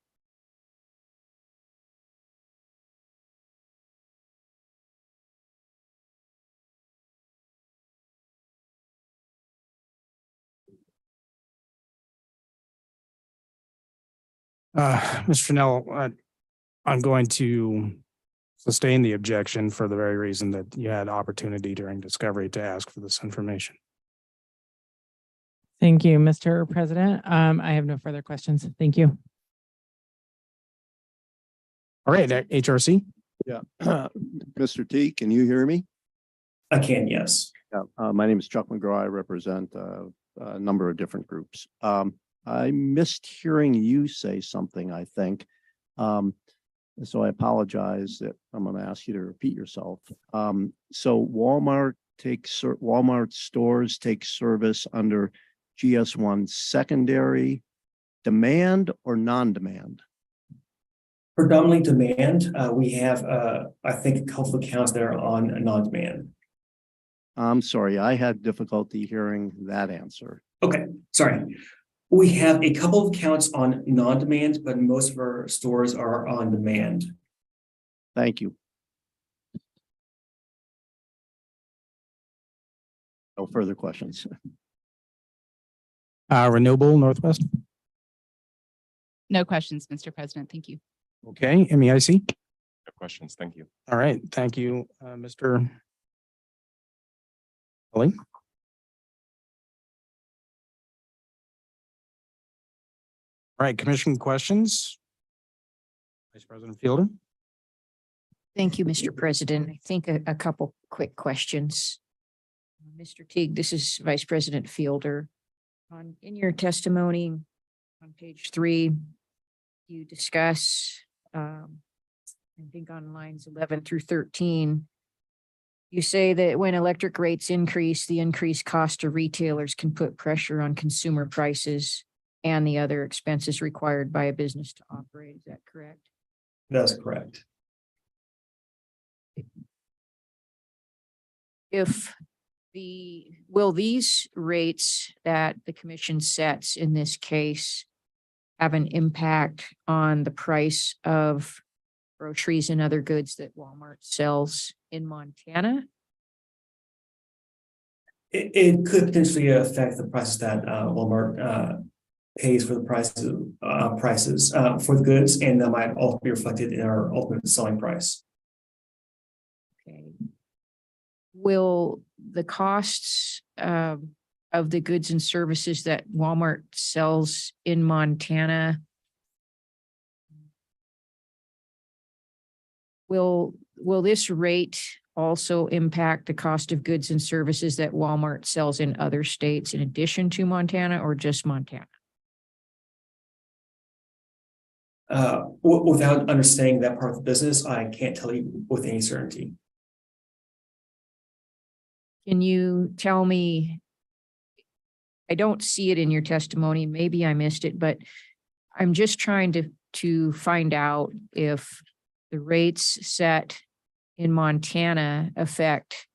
Mr. Trinnell, I'm going to sustain the objection for the very reason that you had opportunity during discovery to ask for this information. Thank you, Mr. President. I have no further questions. Thank you. All right, HRC. Yeah. Mr. Teague, can you hear me? I can, yes. Yeah. My name is Chuck McGraw. I represent a number of different groups. I missed hearing you say something, I think. So I apologize that I'm going to ask you to repeat yourself. So Walmart stores take service under GS1 secondary demand or non-demand? Predominantly demand. We have, I think, a couple of accounts that are on non-demand. I'm sorry, I had difficulty hearing that answer. Okay, sorry. We have a couple of accounts on non-demand, but most of our stores are on demand. Thank you. No further questions. Renewable Northwest. No questions, Mr. President. Thank you. Okay, MEIC. No questions. Thank you. All right, thank you, Mr. Kelly. All right, commission questions. Vice President Fielder. Thank you, Mr. President. I think a couple quick questions. Mr. Teague, this is Vice President Fielder. In your testimony on page 3, you discuss, I think on lines 11 through 13, you say that when electric rates increase, the increased cost to retailers can put pressure on consumer prices and the other expenses required by a business to operate. Is that correct? That's correct. Will these rates that the commission sets in this case have an impact on the price of groceries and other goods that Walmart sells in Montana? It could potentially affect the prices that Walmart pays for the prices for the goods, and that might also be reflected in our ultimate selling price. Okay. Will the costs of the goods and services that Walmart sells in Montana, will this rate also impact the cost of goods and services that Walmart sells in other states in addition to Montana, or just Montana? Without understanding that part of the business, I can't tell you with any certainty. Can you tell me, I don't see it in your testimony, maybe I missed it, but I'm just trying to find out if the rates set in Montana affect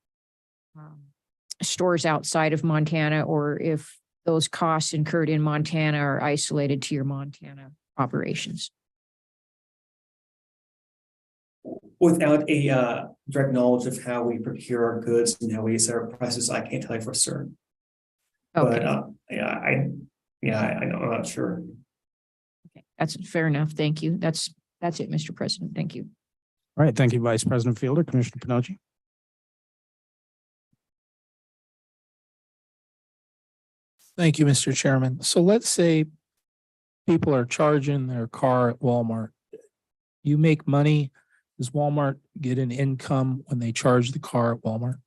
stores outside of Montana, or if those costs incurred in Montana are isolated to your Montana operations. Without a direct knowledge of how we procure our goods and how we set our prices, I can't tell you for certain. Okay. But I'm not sure. Okay, that's fair enough. Thank you. That's it, Mr. President. Thank you. All right, thank you, Vice President Fielder. Commissioner Pinochi. Thank you, Mr. Chairman. So let's say people are charging their car at Walmart. You make money. Does Walmart get an income when they charge the car at Walmart?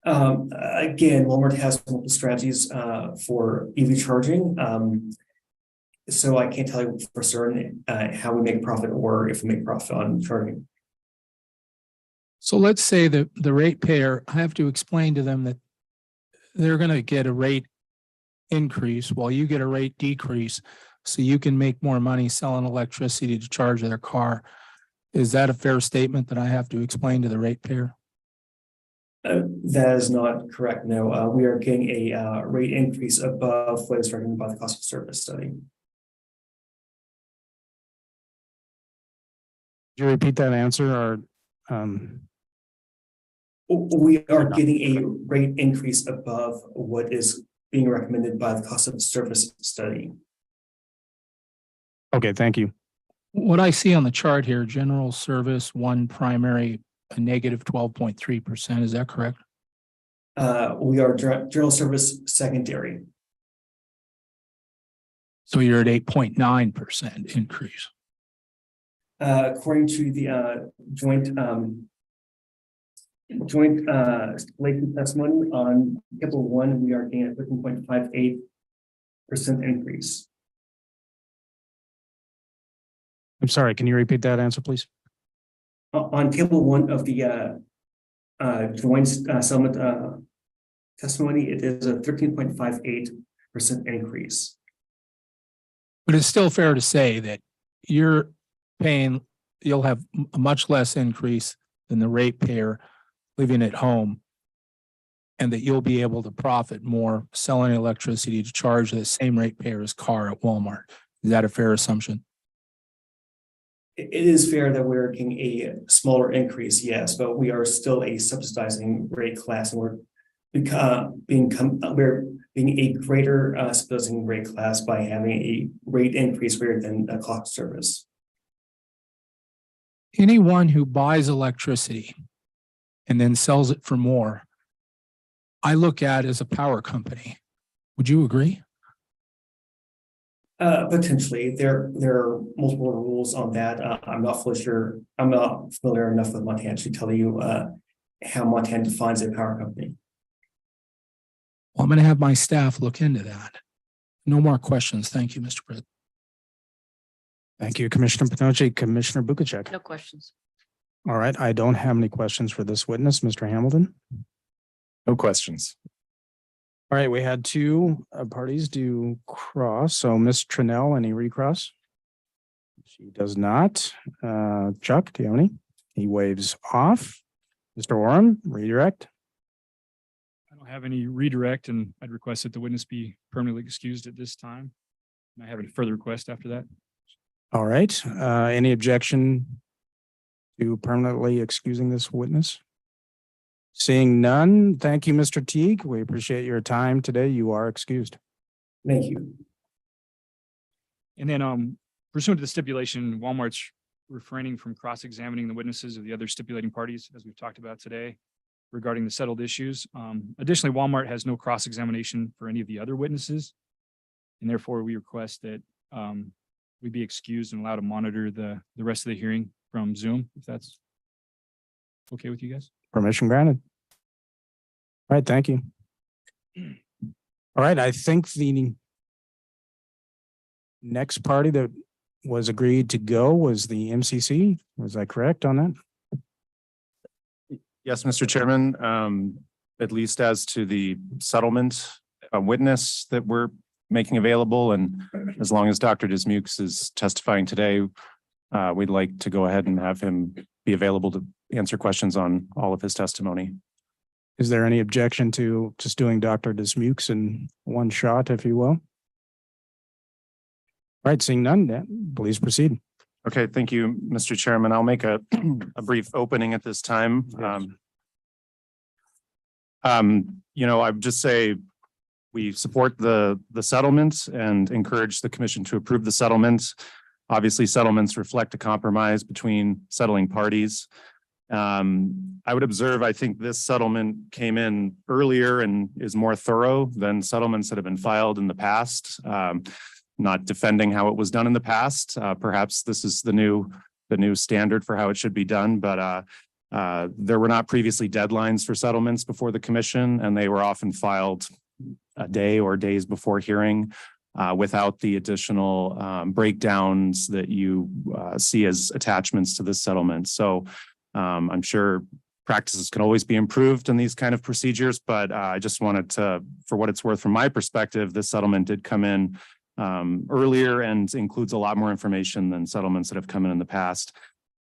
Again, Walmart has multiple strategies for EV charging. So I can't tell you for certain how we make a profit or if we make a profit on charging. So let's say that the ratepayer, I have to explain to them that they're going to get a rate increase while you get a rate decrease, so you can make more money selling electricity to charge their car. Is that a fair statement that I have to explain to the ratepayer? That is not correct. No, we are getting a rate increase above what is recommended by the cost of service study. Could you repeat that answer, or we are getting a rate increase above what is being recommended by the cost of service study. Okay, thank you. What I see on the chart here, general service, one primary, a negative 12.3%. Is that correct? We are general service secondary. So you're at 8.9% increase. According to the joint latest testimony on Table 1, we are getting a 13.58% increase. I'm sorry, can you repeat that answer, please? On Table 1 of the joint settlement testimony, it is a 13.58% increase. But it's still fair to say that you're paying, you'll have a much less increase than the ratepayer living at home, and that you'll be able to profit more selling electricity to charge the same ratepayer's car at Walmart. Is that a fair assumption? It is fair that we're getting a smaller increase, yes, but we are still a subsidizing rate class, and we're being a greater subsidizing rate class by having a rate increase greater than the cost of service. Anyone who buys electricity and then sells it for more, I look at as a power company. Would you agree? Potentially, there are multiple rules on that. I'm not fully sure. I'm not familiar enough with Montana to tell you how Montana defines a power company. Well, I'm going to have my staff look into that. No more questions. Thank you, Mr. President. Thank you, Commissioner Pinoche. Commissioner Bukacek. No questions. All right, I don't have any questions for this witness, Mr. Hamilton. No questions. All right, we had two parties do cross. So Ms. Trinnell, any recross? She does not. Chuck, do you have any? He waves off. Mr. Warren, redirect. I don't have any redirect, and I'd request that the witness be permanently excused at this time. And I have a further request after that. All right, any objection to permanently excusing this witness? Seeing none, thank you, Mr. Teague. We appreciate your time today. You are excused. Thank you. And then pursuant to the stipulation, Walmart's refraining from cross-examining the witnesses of the other stipulating parties, as we've talked about today, regarding the settled issues. Additionally, Walmart has no cross-examination for any of the other witnesses. And therefore, we request that we be excused and allowed to monitor the rest of the hearing from Zoom, if that's okay with you guys. Permission granted. All right, thank you. All right, I think the next party that was agreed to go was the MCC. Was I correct on that? Yes, Mr. Chairman, at least as to the settlement witness that we're making available, and as long as Dr. Dismukes is testifying today, we'd like to go ahead and have him be available to answer questions on all of his testimony. Is there any objection to just doing Dr. Dismukes in one shot, if you will? All right, seeing none, please proceed. Okay, thank you, Mr. Chairman. I'll make a brief opening at this time. You know, I would just say we support the settlement and encourage the commission to approve the settlement. Obviously, settlements reflect a compromise between settling parties. I would observe, I think this settlement came in earlier and is more thorough than settlements that have been filed in the past. Not defending how it was done in the past. Perhaps this is the new standard for how it should be done, but there were not previously deadlines for settlements before the commission, and they were often filed a day or days before hearing without the additional breakdowns that you see as attachments to this settlement. So I'm sure practices can always be improved in these kind of procedures, but I just wanted to, for what it's worth from my perspective, this settlement did come in earlier and includes a lot more information than settlements that have come in the past.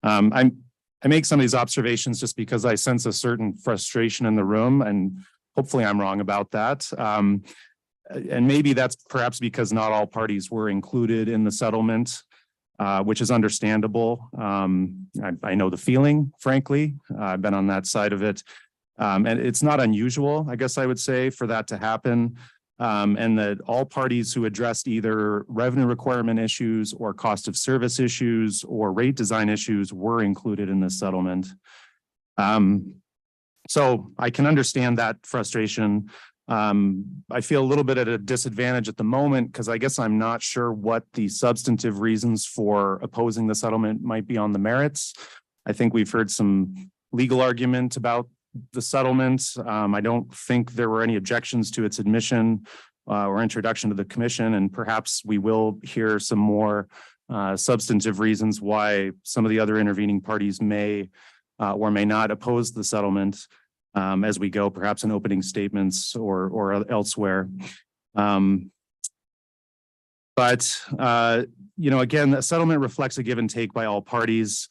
I make some of these observations just because I sense a certain frustration in the room, and hopefully I'm wrong about that. And maybe that's perhaps because not all parties were included in the settlement, which is understandable. I know the feeling, frankly. I've been on that side of it. And it's not unusual, I guess I would say, for that to happen. And that all parties who addressed either revenue requirement issues or cost of service issues or rate design issues were included in this settlement. So I can understand that frustration. I feel a little bit at a disadvantage at the moment because I guess I'm not sure what the substantive reasons for opposing the settlement might be on the merits. I think we've heard some legal argument about the settlement. I don't think there were any objections to its admission or introduction to the commission, and perhaps we will hear some more substantive reasons why some of the other intervening parties may or may not oppose the settlement as we go, perhaps in opening statements or elsewhere. But again, the settlement reflects a give and take by all parties.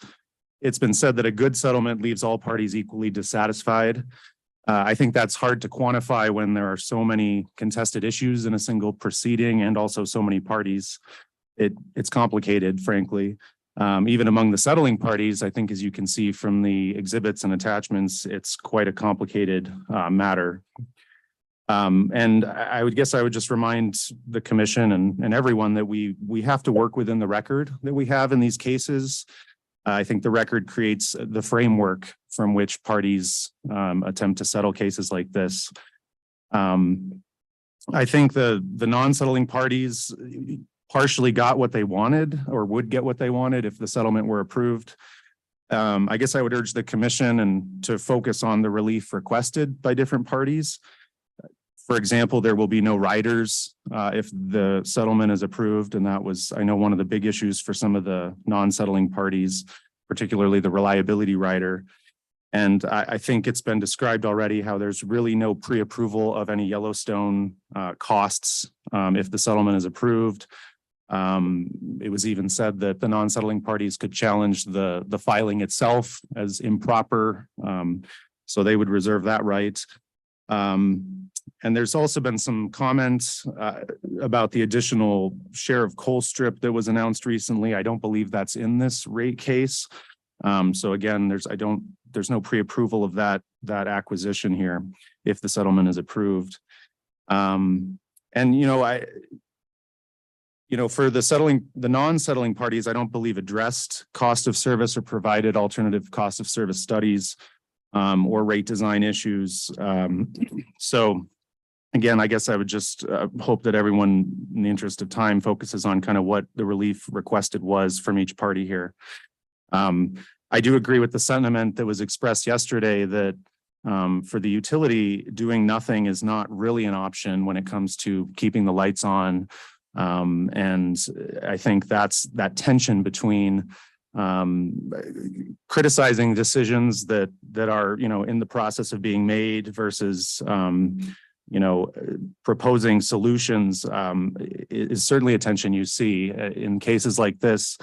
It's been said that a good settlement leaves all parties equally dissatisfied. I think that's hard to quantify when there are so many contested issues in a single proceeding and also so many parties. It's complicated, frankly. Even among the settling parties, I think, as you can see from the exhibits and attachments, it's quite a complicated matter. And I would guess I would just remind the commission and everyone that we have to work within the record that we have in these cases. I think the record creates the framework from which parties attempt to settle cases like this. I think the non-settling parties partially got what they wanted or would get what they wanted if the settlement were approved. I guess I would urge the commission and to focus on the relief requested by different parties. For example, there will be no riders if the settlement is approved. And that was, I know, one of the big issues for some of the non-settling parties, particularly the reliability rider. And I think it's been described already how there's really no pre-approval of any Yellowstone costs if the settlement is approved. It was even said that the non-settling parties could challenge the filing itself as improper. So they would reserve that right. And there's also been some comments about the additional share of coal strip that was announced recently. I don't believe that's in this rate case. So again, there's no pre-approval of that acquisition here if the settlement is approved. And for the non-settling parties, I don't believe addressed cost of service or provided alternative cost of service studies or rate design issues. So again, I guess I would just hope that everyone, in the interest of time, focuses on kind of what the relief requested was from each party here. I do agree with the sentiment that was expressed yesterday that for the utility, doing nothing is not really an option when it comes to keeping the lights on. And I think that's that tension between criticizing decisions that are, in the process of being made versus, proposing solutions is certainly a tension you see in cases like this.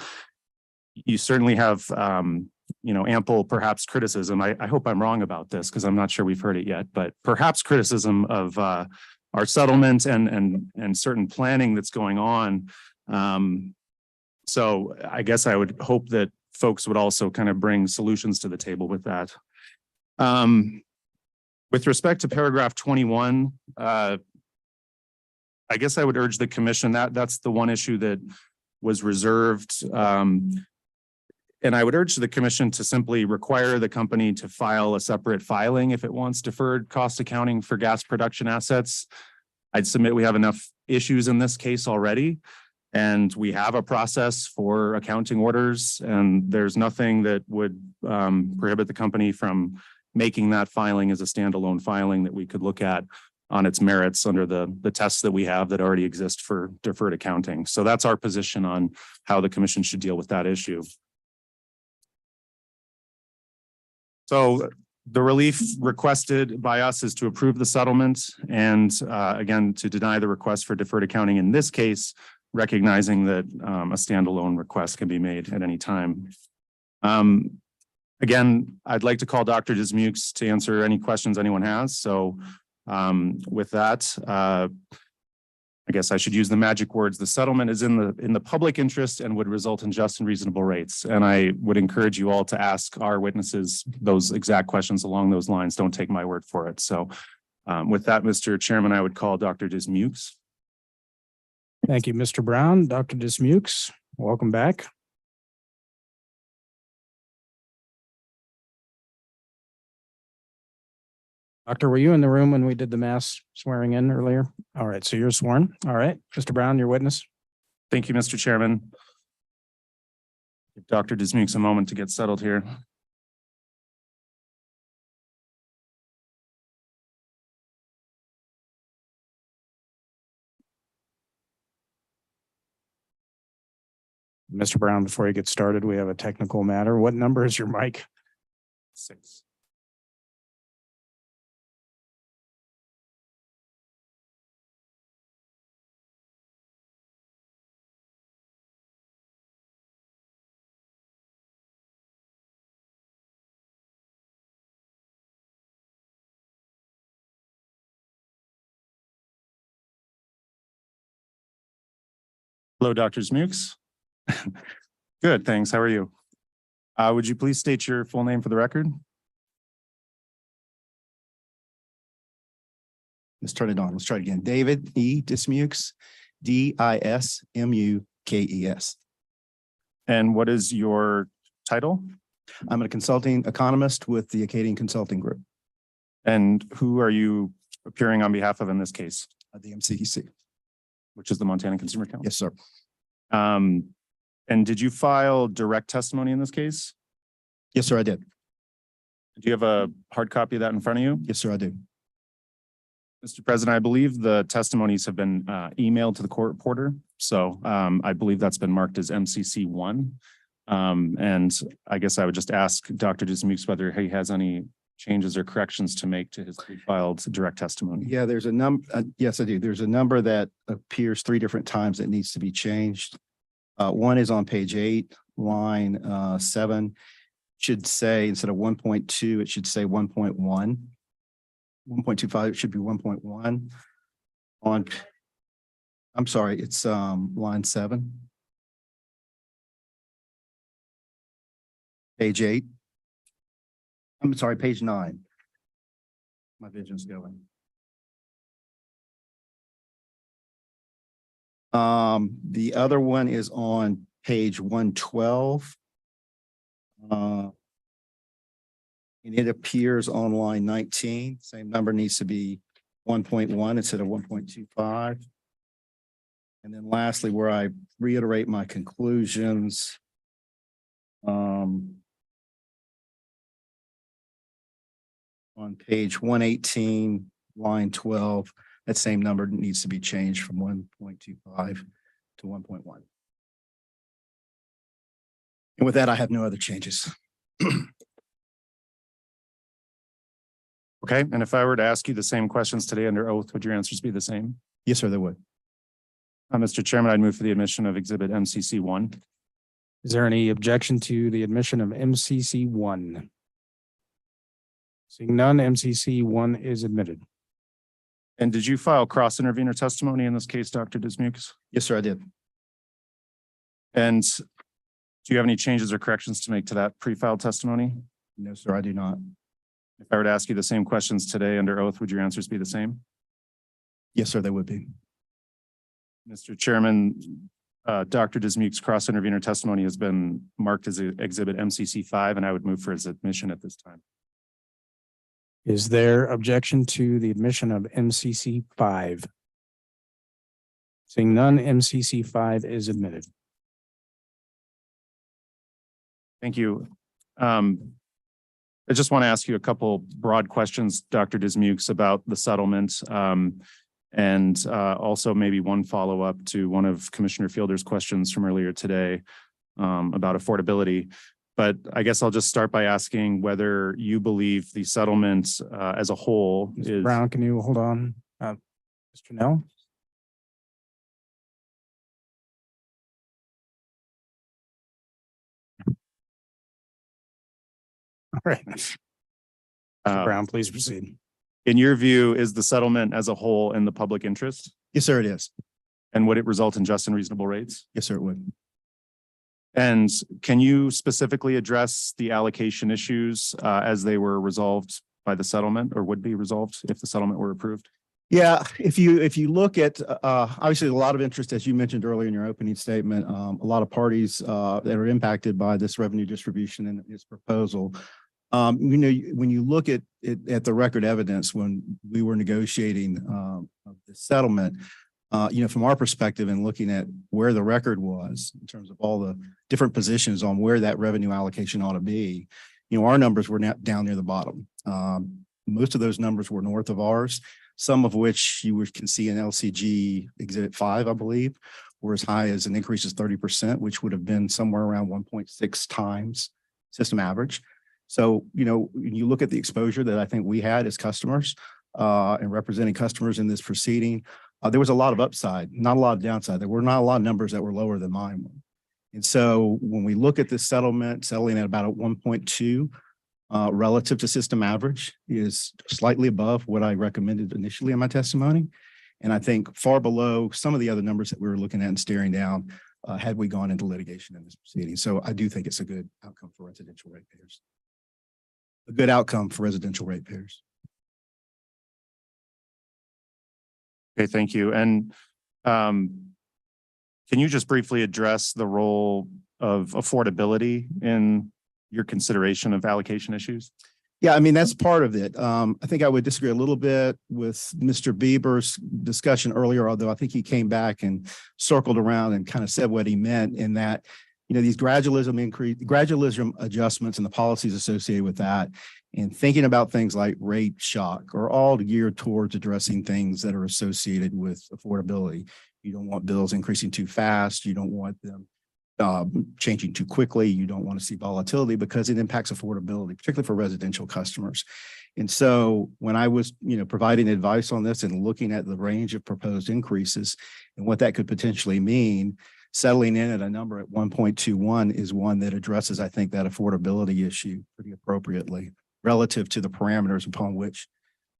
You certainly have, ample perhaps criticism. I hope I'm wrong about this because I'm not sure we've heard it yet, but perhaps criticism of our settlement and certain planning that's going on. So I guess I would hope that folks would also kind of bring solutions to the table with that. With respect to paragraph 21, I guess I would urge the commission that's the one issue that was reserved. And I would urge the commission to simply require the company to file a separate filing if it wants deferred cost accounting for gas production assets. I'd submit we have enough issues in this case already, and we have a process for accounting orders, and there's nothing that would prohibit the company from making that filing as a standalone filing that we could look at on its merits under the tests that we have that already exist for deferred accounting. So that's our position on how the commission should deal with that issue. So the relief requested by us is to approve the settlement and again, to deny the request for deferred accounting in this case, recognizing that a standalone request can be made at any time. Again, I'd like to call Dr. Dismukes to answer any questions anyone has. So with that, I guess I should use the magic words. The settlement is in the public interest and would result in just and reasonable rates. And I would encourage you all to ask our witnesses those exact questions along those lines. Don't take my word for it. So with that, Mr. Chairman, I would call Dr. Dismukes. Thank you, Mr. Brown. Dr. Dismukes, welcome back. Doctor, were you in the room when we did the mass swearing in earlier? All right, so you're sworn. All right, Mr. Brown, your witness. Thank you, Mr. Chairman. Give Dr. Dismukes a moment to get settled here. Mr. Brown, before you get started, we have a technical matter. What number is your mic? 6. Hello, Dr. Dismukes. Good, thanks. How are you? Would you please state your full name for the record? Let's turn it on. Let's try it again. David E. Dismukes, Dismukes. And what is your title? I'm a consulting economist with the Acadian Consulting Group, And who are you appearing on behalf of in this case? the MCEC. Which is the Montana Consumer Council? Yes, sir. And did you file direct testimony in this case? Yes, sir, I did. Do you have a hard copy of that in front of you? Yes, sir, I do. Mr. President, I believe the testimonies have been emailed to the court reporter. So I believe that's been marked as MCC 1. And I guess I would just ask Dr. Dismukes whether he has any changes or corrections to make to his filed direct testimony. Yeah, there's a number. Yes, I do. There's a number that appears 3 different times that needs to be changed. One is on page 8, line 7. Should say instead of 1.2, it should say 1.1. 1.25, it should be 1.1. I'm sorry, it's line 7. Page 8. I'm sorry, page 9. My vision's going. The other one is on page 112. And it appears on line 19. Same number needs to be 1.1 instead of 1.25. And then lastly, where I reiterate my conclusions. On page 118, line 12, that same number needs to be changed from 1.25 to 1.1. And with that, I have no other changes. Okay, and if I were to ask you the same questions today under oath, would your answers be the same? Yes, sir, they would. Mr. Chairman, I'd move for the admission of Exhibit MCC 1. Is there any objection to the admission of MCC 1? Seeing none, MCC 1 is admitted. And did you file cross intervener testimony in this case, Dr. Dismukes? Yes, sir, I did. And do you have any changes or corrections to make to that pre-filed testimony? No, sir, I do not. If I were to ask you the same questions today under oath, would your answers be the same? Yes, sir, they would be. Mr. Chairman, Dr. Dismukes' cross intervener testimony has been marked as Exhibit MCC 5, and I would move for his admission at this time. Is there objection to the admission of MCC 5? Seeing none, MCC 5 is admitted. Thank you. I just want to ask you a couple broad questions, Dr. Dismukes, about the settlement. And also maybe one follow-up to one of Commissioner Fielder's questions from earlier today about affordability. But I guess I'll just start by asking whether you believe the settlement as a whole Mr. is— Brown, can you hold on? Mr. Nell? All right. Mr. Brown, please proceed. In your view, is the settlement as a whole in the public interest? Yes, sir, it is. And would it result in just and reasonable rates? Yes, sir, it would. And can you specifically address the allocation issues as they were resolved by the settlement, or would be resolved if the settlement were approved? Yeah, if you look at obviously a lot of interest, as you mentioned earlier in your opening statement, a lot of parties that are impacted by this revenue distribution and its proposal. You know, when you look at the record evidence when we were negotiating the settlement, you know, from our perspective and looking at where the record was in terms of all the different positions on where that revenue allocation ought to be, you know, our numbers were down near the bottom. Most of those numbers were north of ours, some of which you can see in LCG Exhibit 5, I believe, were as high as an increase of 30%, which would have been somewhere around 1.6 times system average. So, you know, when you look at the exposure that I think we had as customers and representing customers in this proceeding, there was a lot of upside, not a lot of downside. There were not a lot of numbers that were lower than mine. And so when we look at this settlement, settling at about a 1.2 relative to system average is slightly above what I recommended initially in my testimony. And I think far below some of the other numbers that we were looking at and staring down had we gone into litigation in this proceeding. So I do think it's a good outcome for residential ratepayers. A good outcome for residential ratepayers. Okay, thank you. And can you just briefly address the role of affordability in your consideration of allocation issues? Yeah, I mean, that's part of it. I think I would disagree a little bit with Mr. Bieber's discussion earlier, although I think he came back and circled around and kind of said what he meant in that, you know, these gradualism adjustments and the policies associated with that, and thinking about things like rate shock are all geared towards addressing things that are associated with affordability. You don't want bills increasing too fast. You don't want them changing too quickly. You don't want to see volatility because it impacts affordability, particularly for residential customers. And so when I was, you know, providing advice on this and looking at the range of proposed increases and what that could potentially mean, settling in at a number at 1.21 is one that addresses, I think, that affordability issue pretty appropriately relative to the parameters upon which,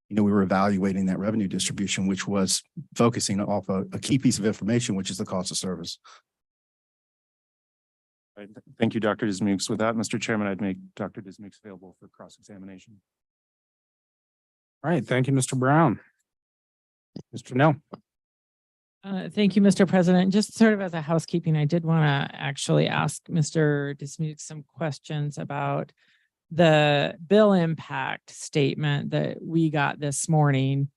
you know, we were evaluating that revenue distribution, which was focusing off a key piece of information, which is the cost of service. Right. Thank you, Dr. Dismukes. With that, Mr. Chairman, I'd make Dr. Dismukes available for cross-examination. All right, thank you, Mr. Brown. Mr. Nell. Thank you, Mr. President. Just sort of as a housekeeping, I did want to actually ask Mr. Dismukes some questions about the bill impact statement that we got this morning,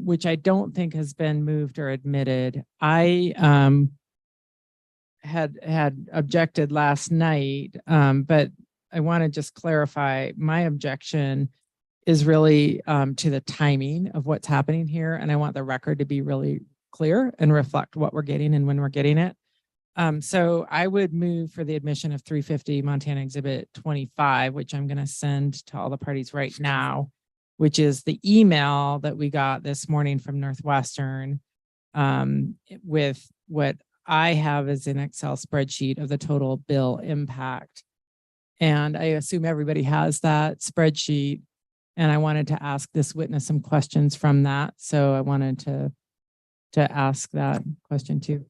which I don't think has been moved or admitted. I had objected last night, but I want to just clarify my objection is really to the timing of what's happening here. And I want the record to be really clear and reflect what we're getting and when we're getting it. So I would move for the admission of 350 Montana Exhibit 25, which I'm going to send to all the parties right now, which is the email that we got this morning from Northwestern with what I have as an Excel spreadsheet of the total bill impact. And I assume everybody has that spreadsheet. And I wanted to ask this witness some questions from that. So I wanted to ask that question too.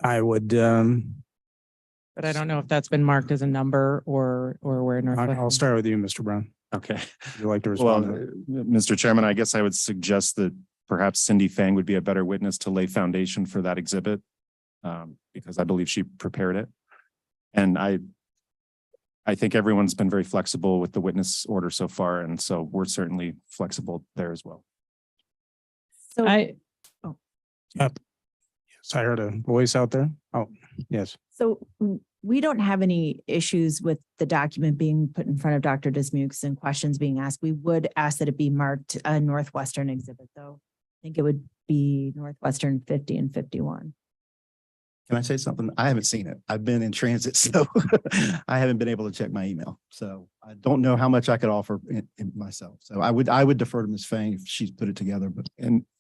I would, but I don't know if that's been marked as a number or where Northwestern. I'll start with you, Mr. Brown. Okay. Would you like to Well, respond? Mr. Chairman, I guess I would suggest that perhaps Cindy Fang would be a better witness to lay foundation for that exhibit because I believe she prepared it. And I think everyone's been very flexible with the witness order so far. And so we're certainly flexible there as well. So Yes, I heard a voice out there. Oh, yes. So we don't have any issues with the document being put in front of Dr. Dismukes and questions being asked. We would ask that it be marked a Northwestern exhibit, though. I think it would be Northwestern 50 and 51. Can I say something? I haven't seen it. I've been in transit, so I haven't been able to check my email. So I don't know how much I could offer in myself. So I would defer to Ms. Fang if she's put it together. But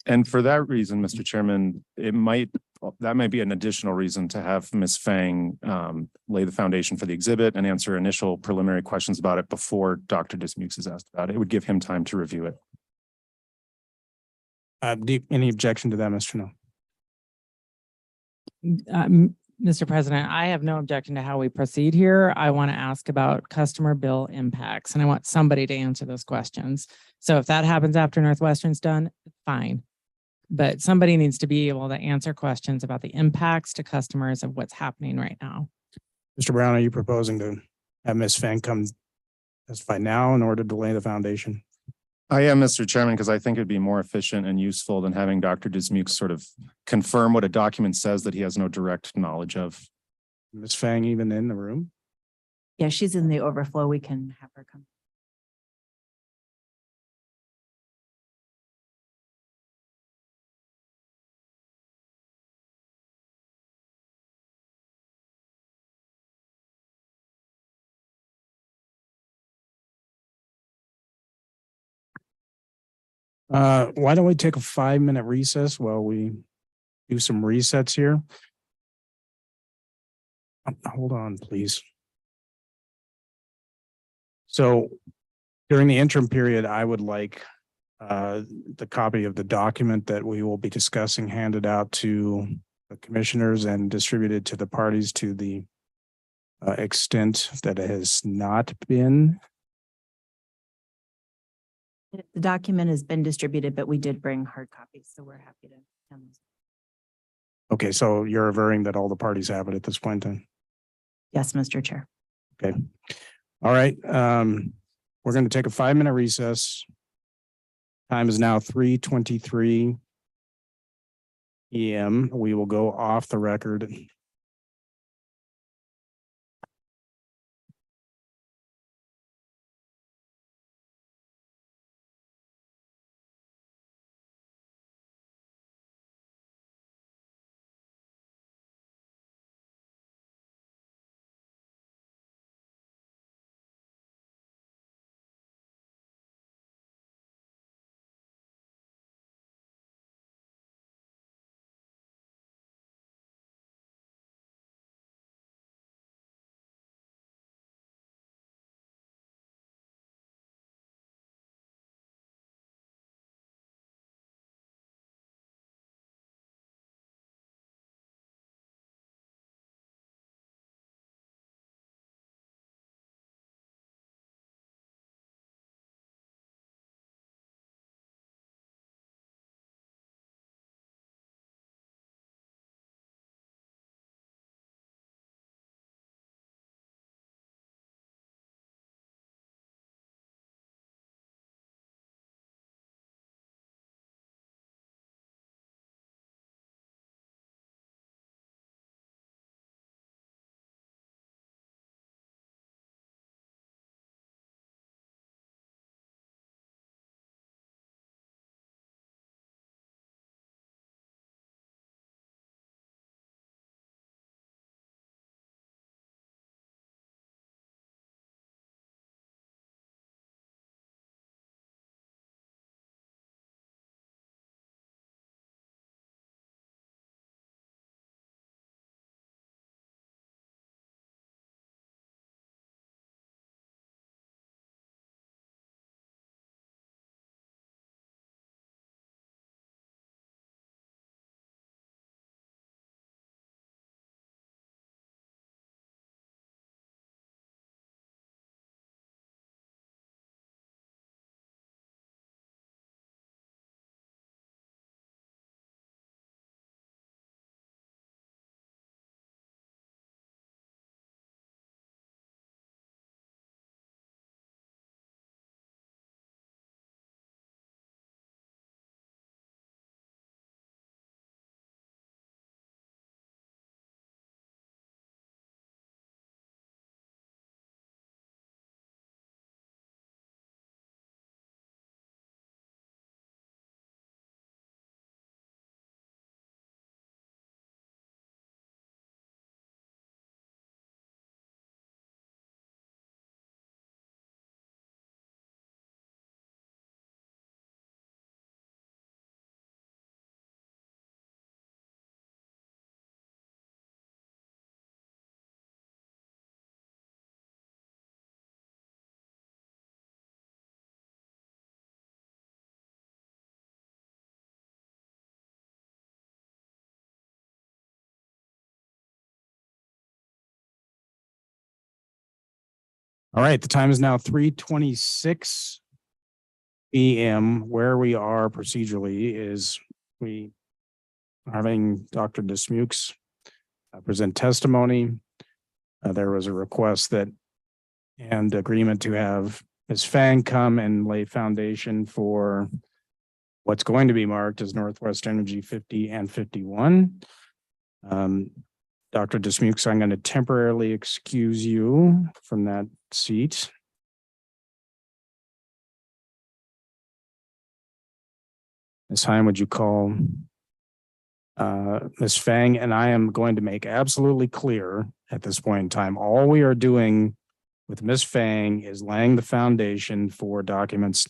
and for that reason, Mr. Chairman, that might be an additional reason to have Ms. Fang lay the foundation for the exhibit and answer initial preliminary questions about it before Dr. Dismukes is asked about it. It would give him time to review it. Any objection to that, Mr. No? Mr. President, I have no objection to how we proceed here. I want to ask about customer bill impacts, and I want somebody to answer those questions. So if that happens after Northwestern's done, fine. But somebody needs to be able to answer questions about the impacts to customers of what's happening right now. Mr. Brown, are you proposing to have Ms. Fang come testify now in order to lay the foundation? I am, Mr. Chairman, because I think it'd be more efficient and useful than having Dr. Dismukes sort of confirm what a document says that he has no direct knowledge of. Ms. Fang even in the room? Yeah, she's in the overflow. We can have her come. Why don't we take a 5-minute recess while we do some resets here? Hold on, please. So during the interim period, I would like the copy of the document that we will be discussing handed out to the commissioners and distributed to the parties to the extent that it has not been. The document has been distributed, but we did bring hard copies, so we're happy to. send those. Okay, so you're averring that all the parties have it at this point then? Yes, Mr. Chair. Okay. All right. We're going to take a 5-minute recess. Time is now 3:23 PM. We will go off the record. All right, the time is now 3:26 PM. Where we are procedurally is we are having Dr. Dismukes present testimony. There was a request that and agreement to have Ms. Fang come and lay foundation for what's going to be marked as Northwest Energy 50 and 51. Dr. Dismukes, I'm going to temporarily excuse you from that seat. Ms. Heim, would you call Ms. Fang? And I am going to make absolutely clear at this point in time, all we are doing with Ms. Fang is laying the foundation for documents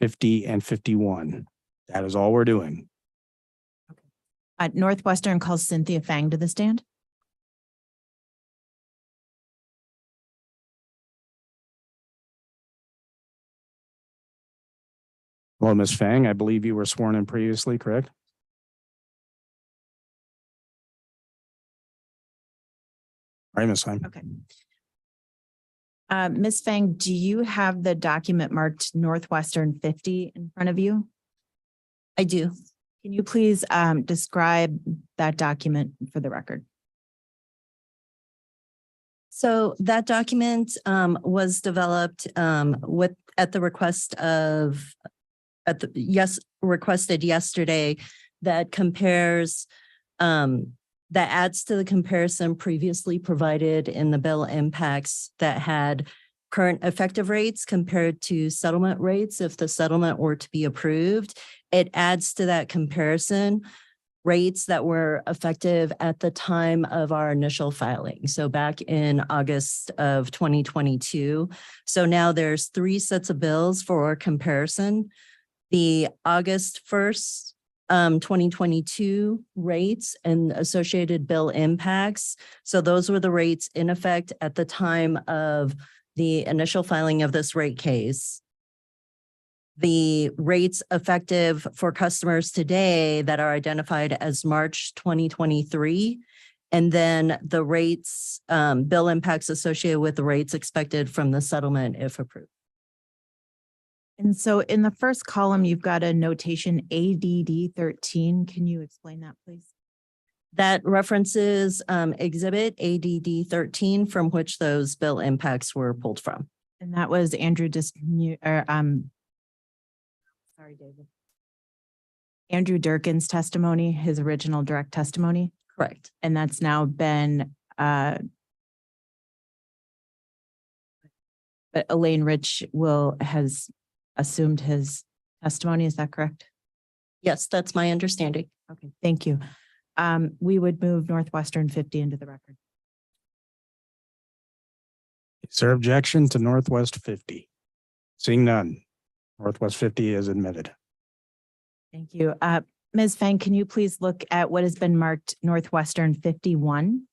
50 and 51. That is all we're doing. Northwestern calls Cynthia Fang to the stand. Hello, Ms. Fang. I believe you were sworn in previously, correct? All right, Ms. Fang. Okay. Ms. Fang, do you have the document marked Northwestern 50 in front of you? I do. Can you please describe that document for the record? So that document was developed requested yesterday that compares that adds to the comparison previously provided in the bill impacts that had current effective rates compared to settlement rates if the settlement were to be approved. It adds to that comparison rates that were effective at the time of our initial filing. So back in August of 2022. So now there's 3 sets of bills for comparison. The August 1st, 2022 rates and associated bill impacts. So those were the rates in effect at the time of the initial filing of this rate case. The rates effective for customers today that are identified as March 2023, and then the rates, bill impacts associated with the rates expected from the settlement if approved. And so in the first column, you've got a notation ADD 13. Can you explain that, please? That references exhibit ADD 13 from which those bill impacts were pulled from. And that was Andrew sorry, David. Andrew Durkin's testimony, his original direct testimony. Correct. And that's now been but Elaine Rich has assumed his testimony. Is that correct? Yes, that's my understanding. Okay, thank you. We would move Northwestern 50 into the record. Is there objection to Northwest 50? Seeing none, Northwest 50 is admitted. Thank you. Ms. Fang, can you please look at what has been marked Northwestern 51?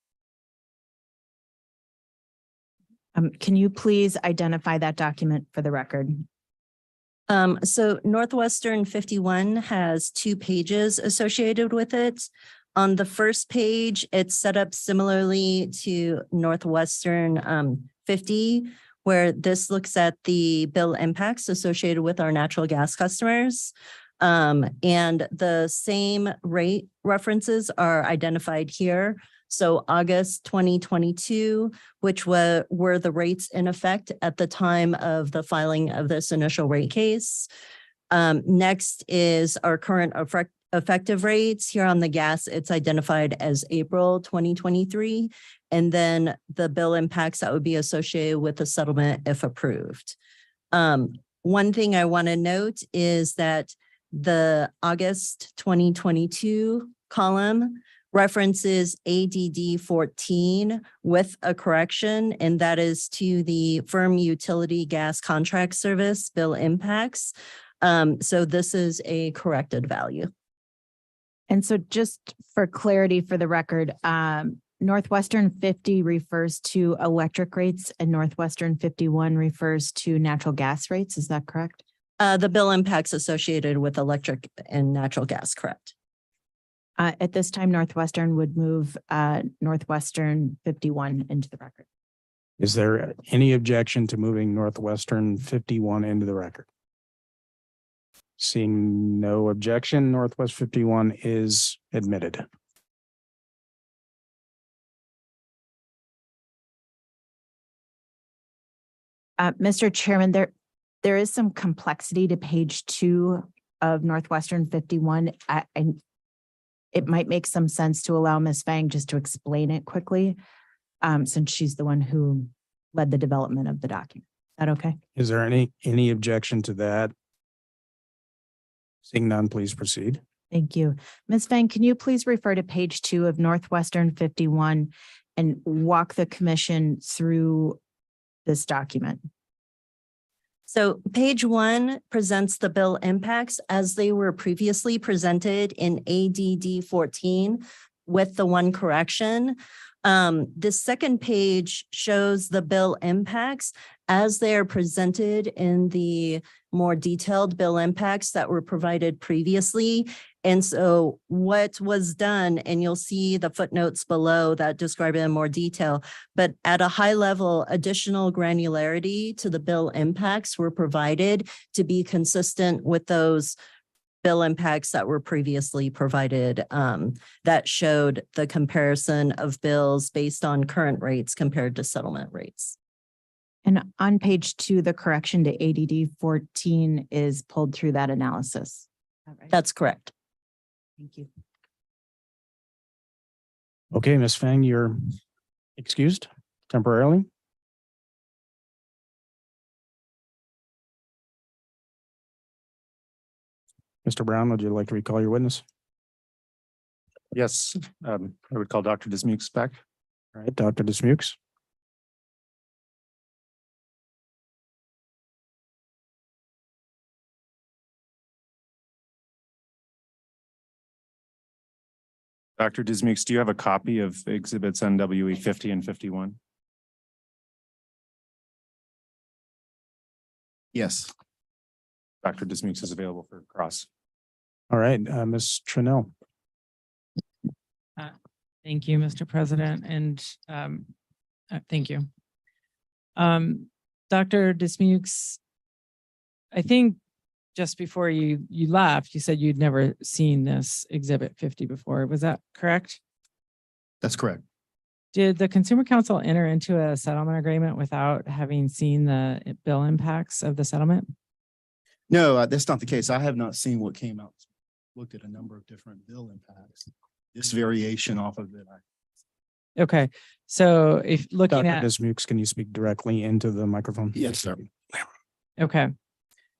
Can you please identify that document for the record? So Northwestern 51 has 2 pages associated with it. On the first page, it's set up similarly to Northwestern 50, where this looks at the bill impacts associated with our natural gas customers. And the same rate references are identified here. So August 2022, which were the rates in effect at the time of the filing of this initial rate case. Next is our current effective rates. Here on the gas, it's identified as April 2023. And then the bill impacts that would be associated with the settlement if approved. One thing I want to note is that the August 2022 column references ADD 14 with a correction, and that is to the firm utility gas contract service bill impacts. So this is a corrected value. And so just for clarity for the record, Northwestern 50 refers to electric rates and Northwestern 51 refers to natural gas rates. Is that correct? The bill impacts associated with electric and natural gas, correct? At this time, Northwestern would move Northwestern 51 into the record. Is there any objection to moving Northwestern 51 into the record? Seeing no objection, Northwest 51 is admitted. Mr. Chairman, there is some complexity to page 2 of Northwestern 51. It might make some sense to allow Ms. Fang just to explain it quickly, since she's the one who led the development of the document. Is that okay? Is there any objection to that? Seeing none, please proceed. Thank you. Ms. Fang, can you please refer to page 2 of Northwestern 51 and walk the commission through this document? So page 1 presents the bill impacts as they were previously presented in ADD 14 with the one correction. The second page shows the bill impacts as they are presented in the more detailed bill impacts that were provided previously. And so what was done, and you'll see the footnotes below that describe it in more detail, but at a high level, additional granularity to the bill impacts were provided to be consistent with those bill impacts that were previously provided, that showed the comparison of bills based on current rates compared to settlement rates. And on page 2, the correction to ADD 14 is pulled through that analysis. That's correct. Thank you. Okay, Ms. Fang, you're excused temporarily. Mr. Brown, would you like to recall your witness? Yes, I would call Dr. Dismukes back. All right, Dr. Dismukes. Dr. Dismukes, do you have a copy of exhibits NWE 50 and 51? Yes. Dr. Dismukes is available for cross. All right, Ms. Trinnell. Thank you, Mr. President, and thank you. Dr. Dismukes, I think just before you left, you said you'd never seen this exhibit 50 before. Was that correct? That's correct. Did the Consumer Council enter into a settlement agreement without having seen the bill impacts of the settlement? No, that's not the case. I have not seen what came out. Looked at a number of different bill impacts. This variation off of it. Okay, so if looking Dr. at Dismukes, can you speak directly into the microphone? Yes, sir. Okay.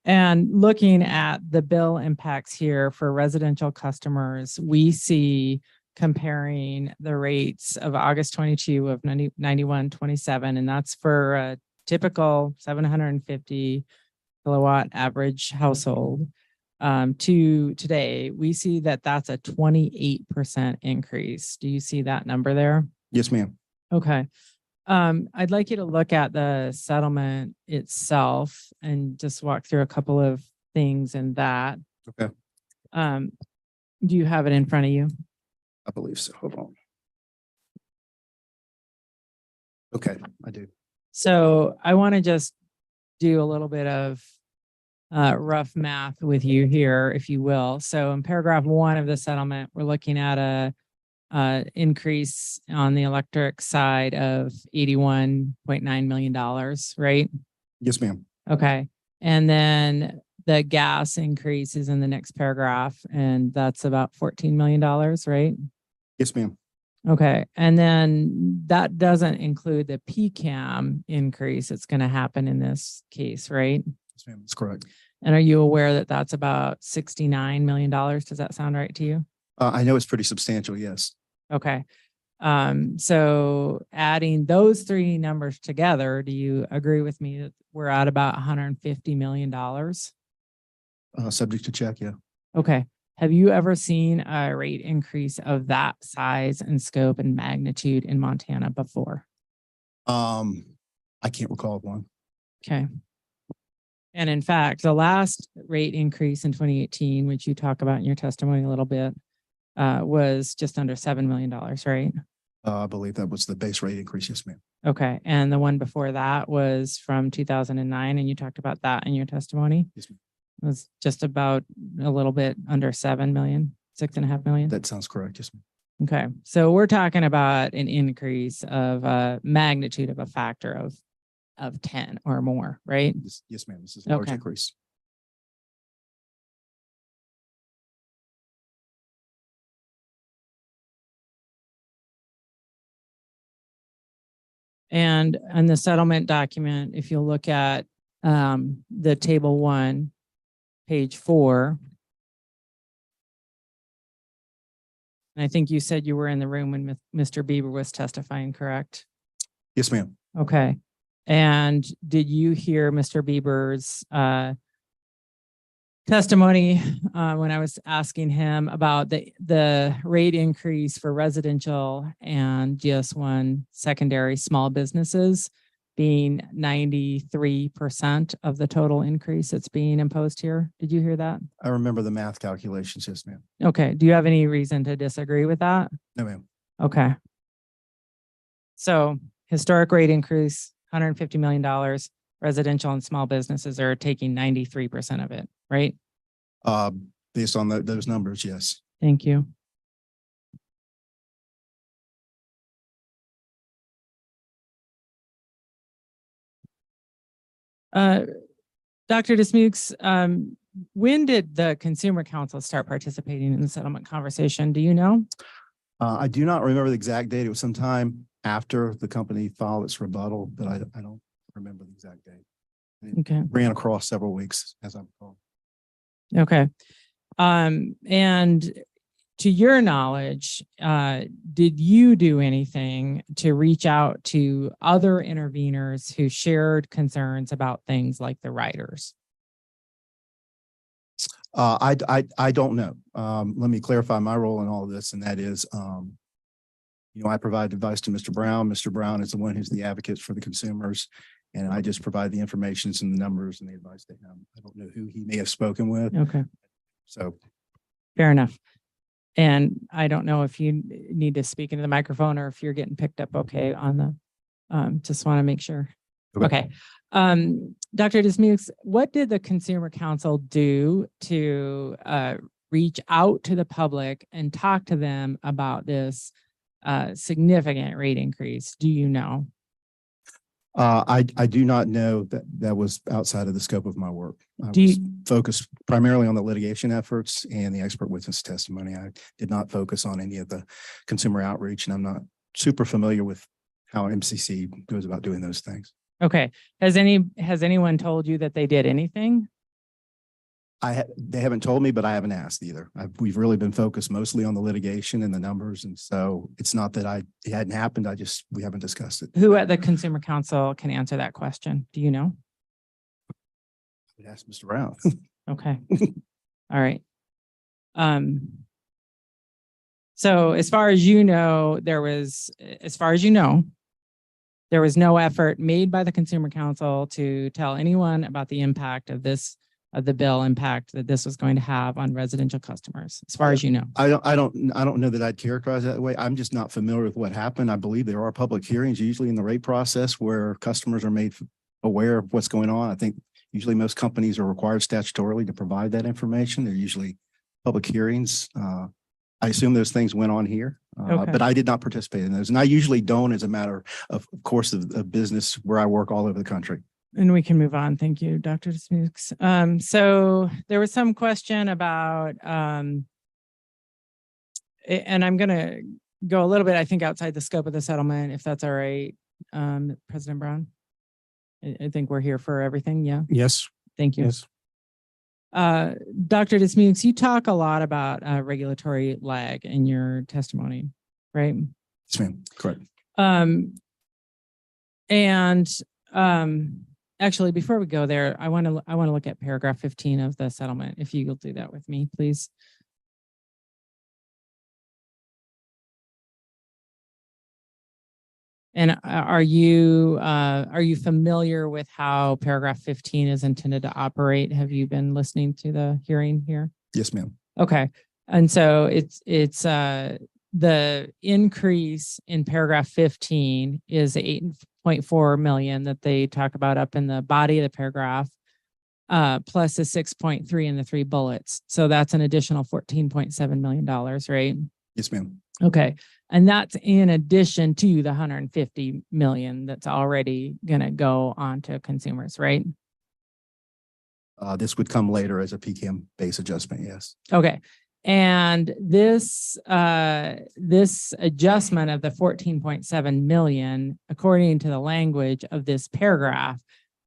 And looking at the bill impacts here for residential customers, we see comparing the rates of August 22 of 91.27, and that's for a typical 750 kilowatt average household. To today, we see that that's a 28% increase. Do you see that number there? Yes, ma'am. Okay. I'd like you to look at the settlement itself and just walk through a couple of things in that. Okay. Do you have it in front of you? I believe so. Hold on. Okay, I do. So I want to just do a little bit of rough math with you here, if you will. So in paragraph 1 of the settlement, we're looking at a increase on the electric side of $81.9 million, right? Yes, ma'am. Okay. And then the gas increase is in the next paragraph, and that's about $14 million, right? Yes, ma'am. Okay. And then that doesn't include the PCAM increase that's going to happen in this case, right? Yes, ma'am. That's correct. And are you aware that that's about $69 million? Does that sound right to you? I know it's pretty substantial. Yes. Okay. So adding those three numbers together, do you agree with me that we're at about $150 million? Subject to check. Yeah. Okay. Have you ever seen a rate increase of that size and scope and magnitude in Montana before? I can't recall one. Okay. And in fact, the last rate increase in 2018, which you talk about in your testimony a little bit, was just under $7 million, right? I believe that was the base rate increase. Yes, ma'am. Okay. And the one before that was from 2009, and you talked about that in your testimony? Yes, ma'am. It was just about a little bit under 7 million, 6.5 million. That sounds correct. Yes, ma'am. Okay. So we're talking about an increase of a magnitude of a factor of 10 or more, right? Yes, ma'am. This is a large Okay. increase. And on the settlement document, if you look at the table 1, page 4, and I think you said you were in the room when Mr. Bieber was testifying, correct? Yes, ma'am. Okay. And did you hear Mr. Bieber's testimony when I was asking him about the rate increase for residential and GS1 secondary small businesses? being 93% of the total increase that's being imposed here. Did you hear that? I remember the math calculations, yes, ma'am. Okay. Do you have any reason to disagree with that? No, ma'am. Okay. So historic rate increase, $150 million. Residential and small businesses are taking 93% of it, right? Based on those numbers, yes. Thank you. Dr. Dismukes, when did the Consumer Council start participating in the settlement conversation? Do you know? I do not remember the exact date. It was sometime after the company filed its rebuttal, but I don't remember the exact date. It Okay. ran across several weeks, as I recall. Okay. And to your knowledge, did you do anything to reach out to other interveners who shared concerns about things like the riders? I don't know. Let me clarify my role in all of this, and that is, I provide advice to Mr. Brown. Mr. Brown is the one who's the advocate for the consumers, and I just provide the information and the numbers and the advice to him. I don't know who he may have spoken with. Okay. So. Fair enough. And I don't know if you need to speak into the microphone or if you're getting picked up okay on the, just want to make sure. Okay. Dr. Dismukes, what did the Consumer Council do to reach out to the public and talk to them about this significant rate increase? Do you know? I do not know that that was outside of the scope of my work. I Do was you- focused primarily on the litigation efforts and the expert witness testimony. I did not focus on any of the consumer outreach, and I'm not super familiar with how MCC goes about doing those things. Okay. Has anyone told you that they did anything? They haven't told me, but I haven't asked either. We've really been focused mostly on the litigation and the numbers. And so it's not that it hadn't happened. We haven't discussed it. Who at the Consumer Council can answer that question? Do you know? I'd ask Mr. Brown. Okay. All right. So as far as you know, there was no effort made by the Consumer Council to tell anyone about the impact of the bill impact that this was going to have on residential customers, as far as you know. I don't know that I'd characterize it that way. I'm just not familiar with what happened. I believe there are public hearings usually in the rate process where customers are made aware of what's going on. I think usually most companies are required statutorily to provide that information. They're usually public hearings. I assume those things went on here, Okay. but I did not participate in those. And I usually don't as a matter of course of business where I work all over the country. And we can move on. Thank you, Dr. Dismukes. So there was some question about, and I'm going to go a little bit, I think, outside the scope of the settlement, if that's all right, President Brown. I think we're here for everything. Yeah. Yes. Thank you. Yes. Dr. Dismukes, you talk a lot about regulatory lag in your testimony, right? Yes, ma'am. Correct. Actually, before we go there, I want to look at paragraph 15 of the settlement. If you'll do that with me, please. And are you familiar with how paragraph 15 is intended to operate? Have you been listening to the hearing here? Yes, ma'am. Okay. And so it's the increase in paragraph 15 is 8.4 million that they talk about up in the body of the paragraph, plus the 6.3 in the 3 bullets. So that's an additional $14.7 million, right? Yes, ma'am. Okay. And that's in addition to the 150 million that's already going to go on to consumers, right? This would come later as a PCAM base adjustment. Yes. Okay. And this adjustment of the 14.7 million, according to the language of this paragraph,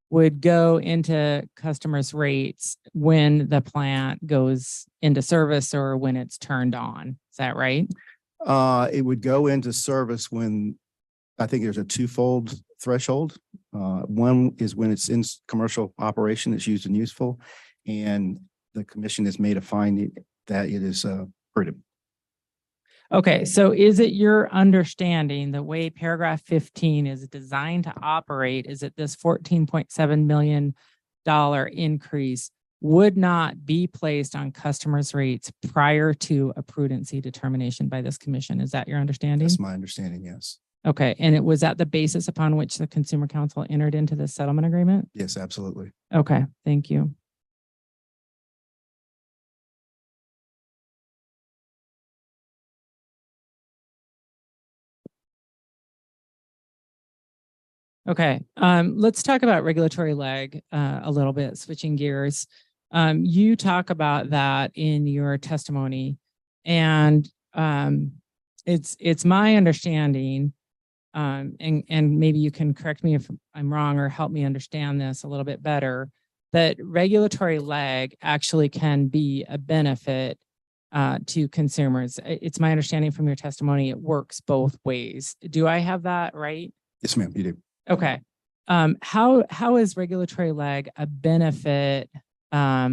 would go into customers' rates when the plant goes into service or when it's turned on. Is that right? It would go into service when I think there's a twofold threshold. One is when it's in commercial operation, it's used and useful, and the commission has made a finding that it is prudent. Okay, so is it your understanding the way paragraph 15 is designed to operate is that this $14.7 million increase would not be placed on customers' rates prior to a prudency determination by this commission? Is that your understanding? That's my understanding, yes. Okay, and it was that the basis upon which the Consumer Council entered into the settlement agreement? Yes, absolutely. Okay, thank you. Okay, let's talk about regulatory lag a little bit, switching gears. You talk about that in your testimony, and it's my understanding, and maybe you can correct me if I'm wrong or help me understand this a little bit better, that regulatory lag actually can be a benefit to consumers. It's my understanding from your testimony, it works both ways. Do I have that right? Yes, ma'am, you do. Okay. How is regulatory lag a benefit? How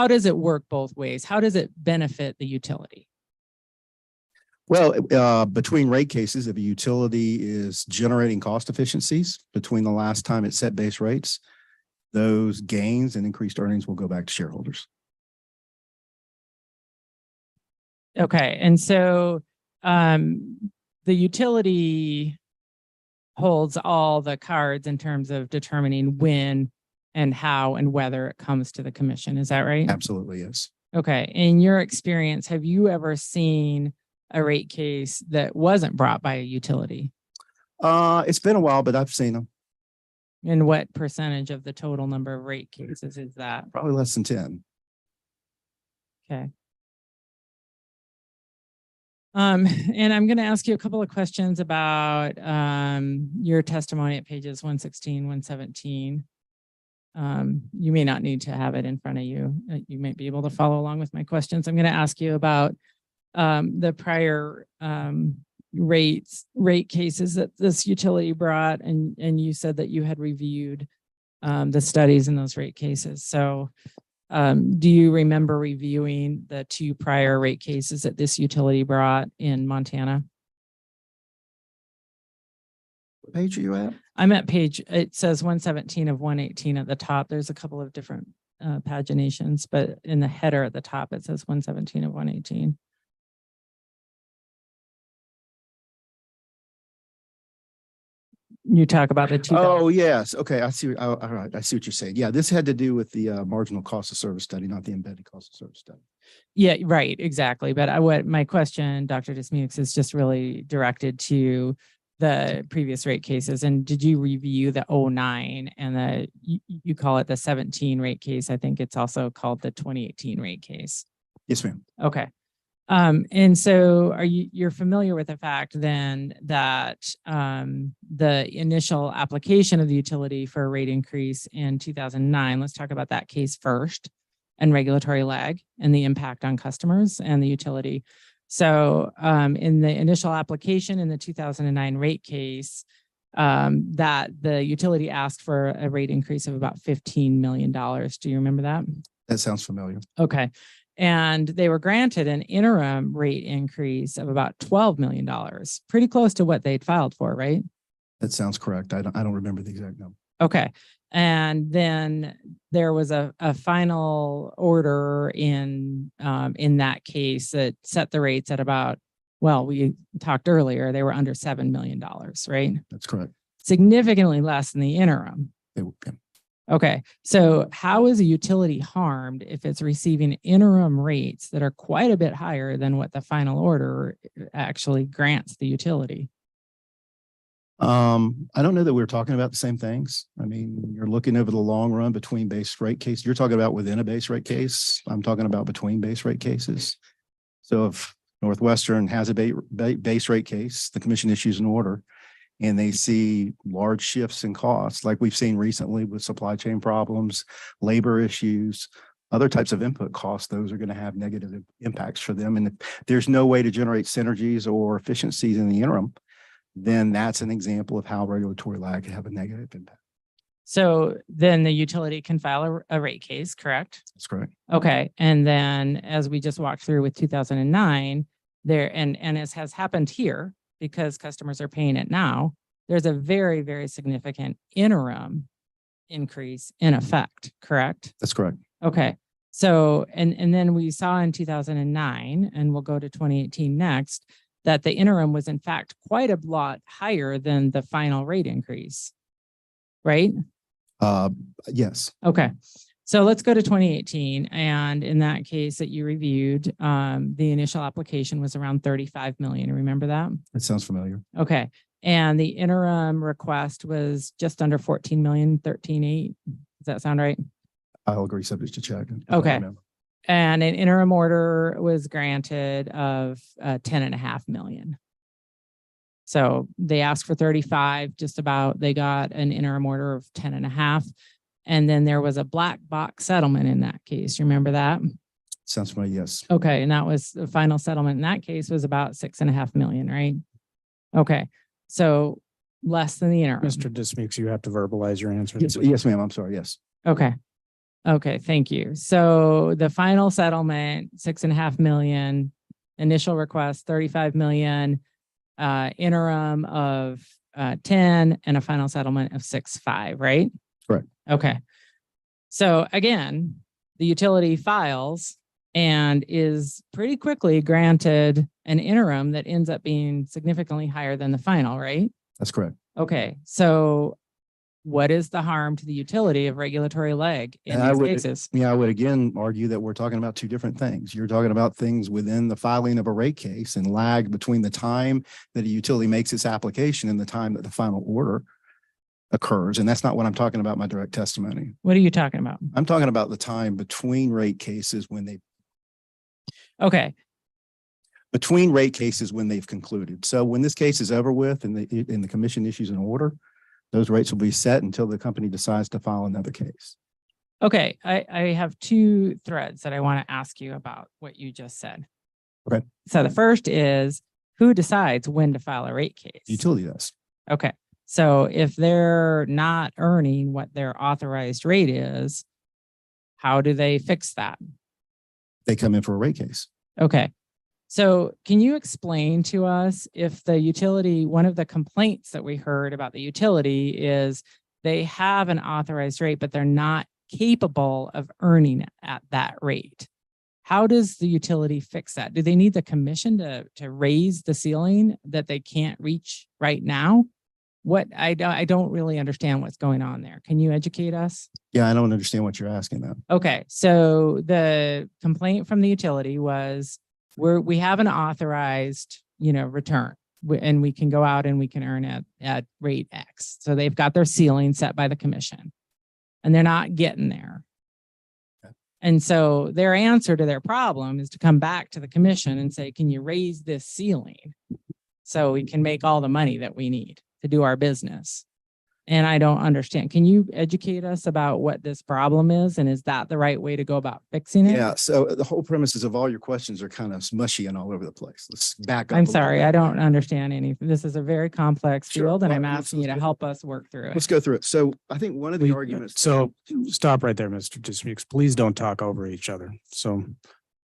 does it work both ways? How does it benefit the utility? Well, between rate cases, if a utility is generating cost efficiencies between the last time it set base rates, those gains and increased earnings will go back to shareholders. Okay. And so the utility holds all the cards in terms of determining when and how and whether it comes to the commission. Is that right? Absolutely, yes. Okay. In your experience, have you ever seen a rate case that wasn't brought by a utility? It's been a while, but I've seen them. And what percentage of the total number of rate cases is that? Probably less than 10. Okay. And I'm going to ask you a couple of questions about your testimony at pages 116, 117. You may not need to have it in front of you. You might be able to follow along with my questions. I'm going to ask you about the prior rate cases that this utility brought, and you said that you had reviewed the studies in those rate cases. So do you remember reviewing the 2 prior rate cases that this utility brought in Montana? What page are you at? I'm at page, it says 117 of 118 at the top. There's a couple of different paginations, but in the header at the top, it says 117 of 118. You talk about the 2000. Oh, yes. Okay. I see. All right. I see what you're saying. Yeah. This had to do with the marginal cost of service study, not the embedded cost of service study. Yeah, right. Exactly. But what my question, Dr. Dismukes, is just really directed to the previous rate cases. And did you review the 09 and you call it the 17 rate case? I think it's also called the 2018 rate case. Yes, ma'am. Okay. And so you're familiar with the fact then that the initial application of the utility for a rate increase in 2009, let's talk about that case first, and regulatory lag and the impact on customers and the utility. So in the initial application in the 2009 rate case, that the utility asked for a rate increase of about $15 million. Do you remember that? That sounds familiar. Okay. And they were granted an interim rate increase of about $12 million, pretty close to what they'd filed for, right? That sounds correct. I don't remember the exact number. Okay. And then there was a final order in that case that set the rates at about, well, we talked earlier, they were under $7 million, right? That's correct. Significantly less than the interim. Yeah. Okay, so how is a utility harmed if it's receiving interim rates that are quite a bit higher than what the final order actually grants the utility? I don't know that we're talking about the same things. I mean, you're looking over the long run between base rate case. You're talking about within a base rate case. I'm talking about between base rate cases. So if Northwestern has a base rate case, the commission issues an order, and they see large shifts in costs, like we've seen recently with supply chain problems, labor issues, other types of input costs, those are going to have negative impacts for them. And if there's no way to generate synergies or efficiencies in the interim, then that's an example of how regulatory lag can have a negative impact. So then the utility can file a rate case, correct? That's correct. Okay, and then as we just walked through with 2009, there, and as has happened here, because customers are paying it now, there's a very, very significant interim increase in effect, correct? That's correct. Okay, so, and then we saw in 2009, and we'll go to 2018 next, that the interim was in fact quite a lot higher than the final rate increase, right? Yes. Okay, so let's go to 2018, and in that case that you reviewed, the initial application was around 35 million, remember that? That sounds familiar. Okay, and the interim request was just under 14 million, 13.8. Does that sound right? I'll agree, subject to check. if I Okay. remember. And an interim order was granted of 10.5 million. So they asked for 35, just about, they got an interim order of 10.5. And then there was a black box settlement in that case. Remember that? Sounds familiar, yes. Okay, and that was the final settlement in that case was about 6.5 million, right? Okay, so less than the interim. Mr. Dismukes, you have to verbalize your answer. Yes, ma'am. I'm sorry. Yes. Okay. Okay, thank you. So the final settlement, 6.5 million, initial request, 35 million, interim of 10, and a final settlement of 6.5, right? Correct. Okay. So again, the utility files and is pretty quickly granted an interim that ends up being significantly higher than the final, right? That's correct. Okay, so what is the harm to the utility of regulatory lag in And I these would, cases? yeah, I would again argue that we're talking about two different things. You're talking about things within the filing of a rate case and lag between the time that a utility makes its application and the time that the final order occurs. And that's not what I'm talking about in my direct testimony. What are you talking about? I'm talking about the time between rate cases when they, Okay, between rate cases when they've concluded. So when this case is over with and the commission issues an order, those rates will be set until the company decides to file another case. okay. I have two threads that I want to ask you about what you just said. Okay. So the first is, who decides when to file a rate case? Utility does. Okay. So if they're not earning what their authorized rate is, how do they fix that? They come in for a rate case. Okay. So can you explain to us if the utility, one of the complaints that we heard about the utility is they have an authorized rate, but they're not capable of earning at that rate? How does the utility fix that? Do they need the commission to raise the ceiling that they can't reach right now? What I don't really understand what's going on there. Can you educate us? Yeah, I don't understand what you're asking though. Okay, so the complaint from the utility was we have an authorized, return, and we can go out and we can earn at rate X. So they've got their ceiling set by the commission, and they're not getting there. Okay. And so their answer to their problem is to come back to the commission and say, can you raise this ceiling so we can make all the money that we need to do our business? And I don't understand. Can you educate us about what this problem is? And is that the right way to go about fixing it? Yeah, so the whole premises of all your questions are kind of mushy and all over the place. Let's back up. I'm a little sorry, bit. I don't understand anything. This is a very complex Sure. field, and Well, I'm let's- asking you to let's go- help us work through Let's it. go through it. So I think one of the arguments. So stop right there, Mr. Dismukes. Please don't talk over each other. So,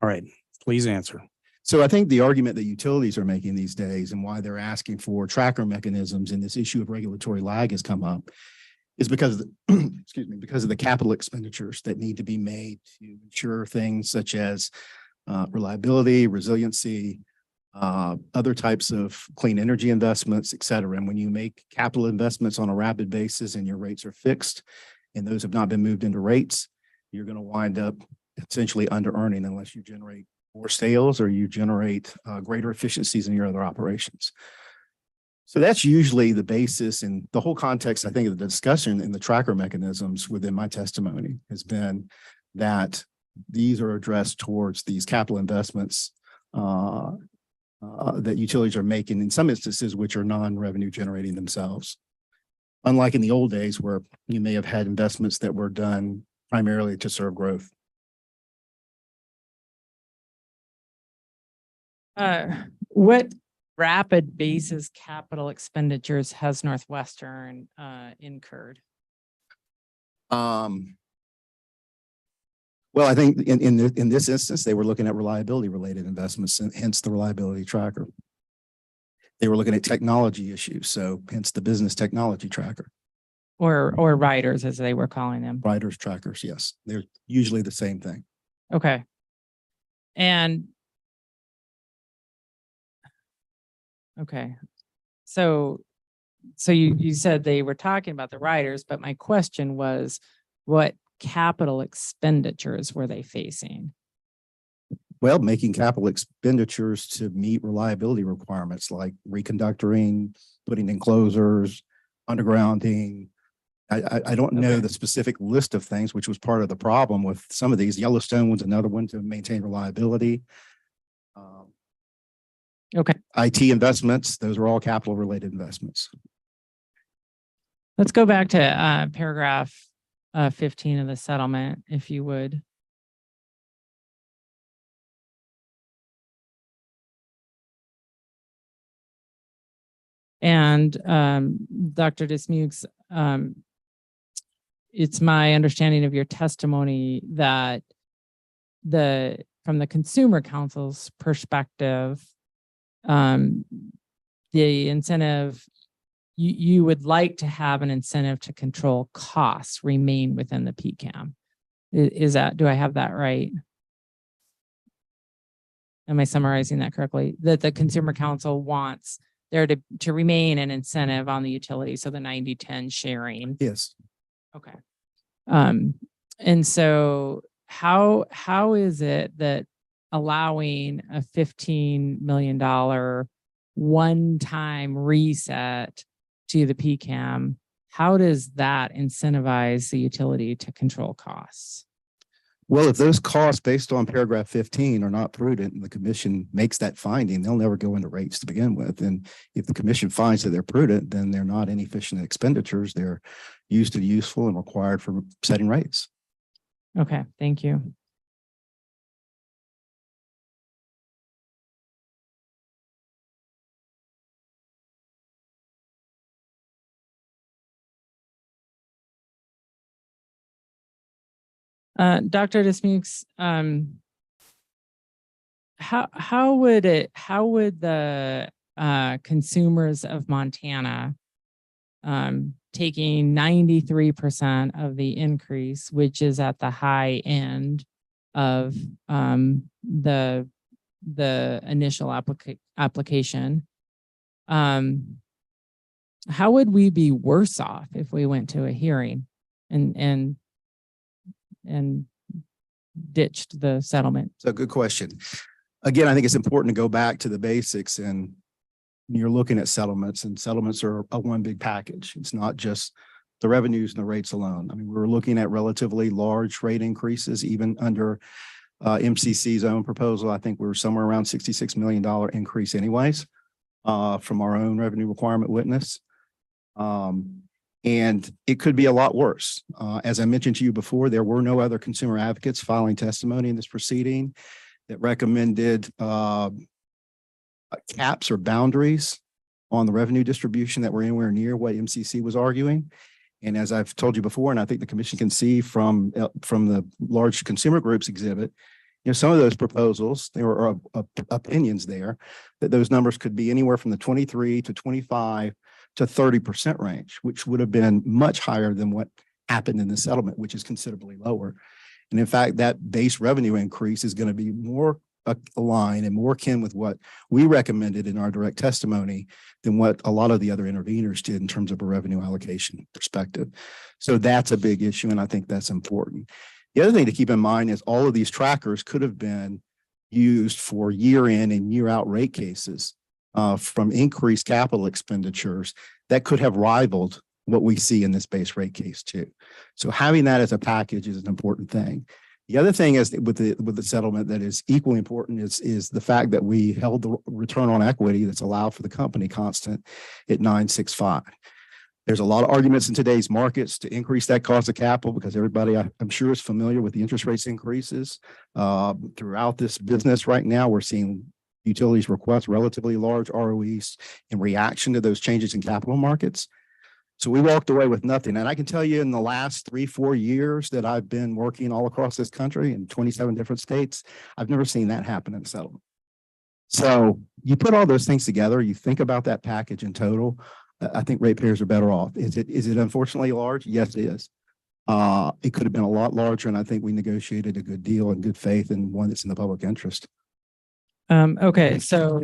all right, please answer. So I think the argument that utilities are making these days and why they're asking for tracker mechanisms and this issue of regulatory lag has come up is because of the, excuse me, because of the capital expenditures that need to be made to ensure things such as reliability, resiliency, other types of clean energy investments, et cetera. And when you make capital investments on a rapid basis and your rates are fixed and those have not been moved into rates, you're going to wind up essentially under earning unless you generate more sales or you generate greater efficiencies in your other operations. So that's usually the basis, and the whole context, I think, of the discussion in the tracker mechanisms within my testimony has been that these are addressed towards these capital investments that utilities are making in some instances, which are non-revenue generating themselves. Unlike in the old days where you may have had investments that were done primarily to serve growth. What rapid basis capital expenditures has Northwestern incurred? Well, I think in this instance, they were looking at reliability related investments, and hence the reliability tracker. They were looking at technology issues, so hence the business technology tracker. Or riders, as they were calling them. Riders trackers, yes, they're usually the same thing. Okay. And okay, so you said they were talking about the riders, but my question was, what capital expenditures were they facing? Well, making capital expenditures to meet reliability requirements like reconductoring, putting in closers, undergrounding. I don't know the specific list of things, which was part of the problem with some of these. Yellowstone was another one to maintain reliability. Okay. IT investments, those are all capital related investments. Let's go back to paragraph 15 of the settlement, if you would. And Dr. Dismukes, it's my understanding of your testimony that from the Consumer Council's perspective, the incentive, you would like to have an incentive to control costs remain within the PCAM. Do I have that right? Am I summarizing that correctly? That the Consumer Council wants there to remain an incentive on the utility, so the 90-10 sharing. Yes. Okay. And so how is it that allowing a $15 million one-time reset to the PCAM, how does that incentivize the utility to control costs? Well, if those costs based on paragraph 15 are not prudent and the commission makes that finding, they'll never go into rates to begin with. And if the commission finds that they're prudent, then they're not inefficient expenditures. They're used and useful and required for setting rates. Okay, thank you. Dr. Dismukes, how would the consumers of Montana taking 93% of the increase, which is at the high end of the initial application, how would we be worse off if we went to a hearing and ditched the settlement? So good question. Again, I think it's important to go back to the basics, and you're looking at settlements, and settlements are a one big package. It's not just the revenues and the rates alone. I mean, we're looking at relatively large rate increases, even under MCC's own proposal. I think we're somewhere around $66 million increase anyways, from our own revenue requirement witness. And it could be a lot worse. As I mentioned to you before, there were no other consumer advocates filing testimony in this proceeding that recommended caps or boundaries on the revenue distribution that were anywhere near what MCC was arguing. And as I've told you before, and I think the commission can see from the large consumer groups exhibit, some of those proposals, there were opinions there that those numbers could be anywhere from the 23 to 25 to 30% range, which would have been much higher than what happened in the settlement, which is considerably lower. And in fact, that base revenue increase is going to be more aligned and more akin with what we recommended in our direct testimony than what a lot of the other interveners did in terms of a revenue allocation perspective. So that's a big issue, and I think that's important. The other thing to keep in mind is all of these trackers could have been used for year in and year out rate cases from increased capital expenditures that could have rivaled what we see in this base rate case too. So having that as a package is an important thing. The other thing is with the settlement that is equally important is the fact that we held the return on equity that's allowed for the company constant at 9.65. There's a lot of arguments in today's markets to increase that cost of capital because everybody I'm sure is familiar with the interest rates increases throughout this business right now. We're seeing utilities request relatively large ROEs in reaction to those changes in capital markets. So we walked away with nothing. And I can tell you in the last 3-4 years that I've been working all across this country in 27 different states, I've never seen that happen in a settlement. So you put all those things together, you think about that package in total, I think ratepayers are better off. Is it unfortunately large? Yes, it is. It could have been a lot larger, and I think we negotiated a good deal in good faith and one that's in the public interest. Okay, so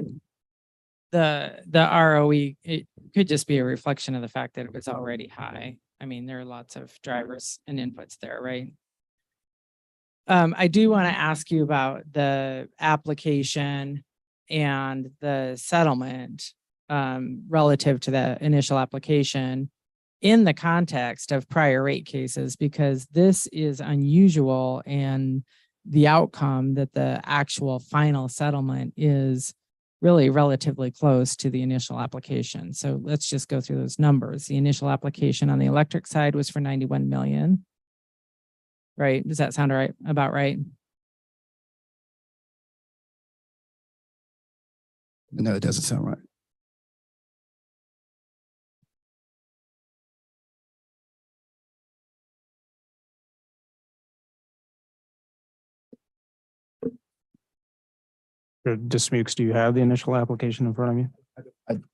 the ROE, it could just be a reflection of the fact that it was already high. I mean, there are lots of drivers and inputs there, right? I do want to ask you about the application and the settlement relative to the initial application in the context of prior rate cases, because this is unusual, and the outcome that the actual final settlement is really relatively close to the initial application. So let's just go through those numbers. The initial application on the electric side was for 91 million. Right? Does that sound right? About right? No, it doesn't sound right. Dismukes, do you have the initial application in front of you?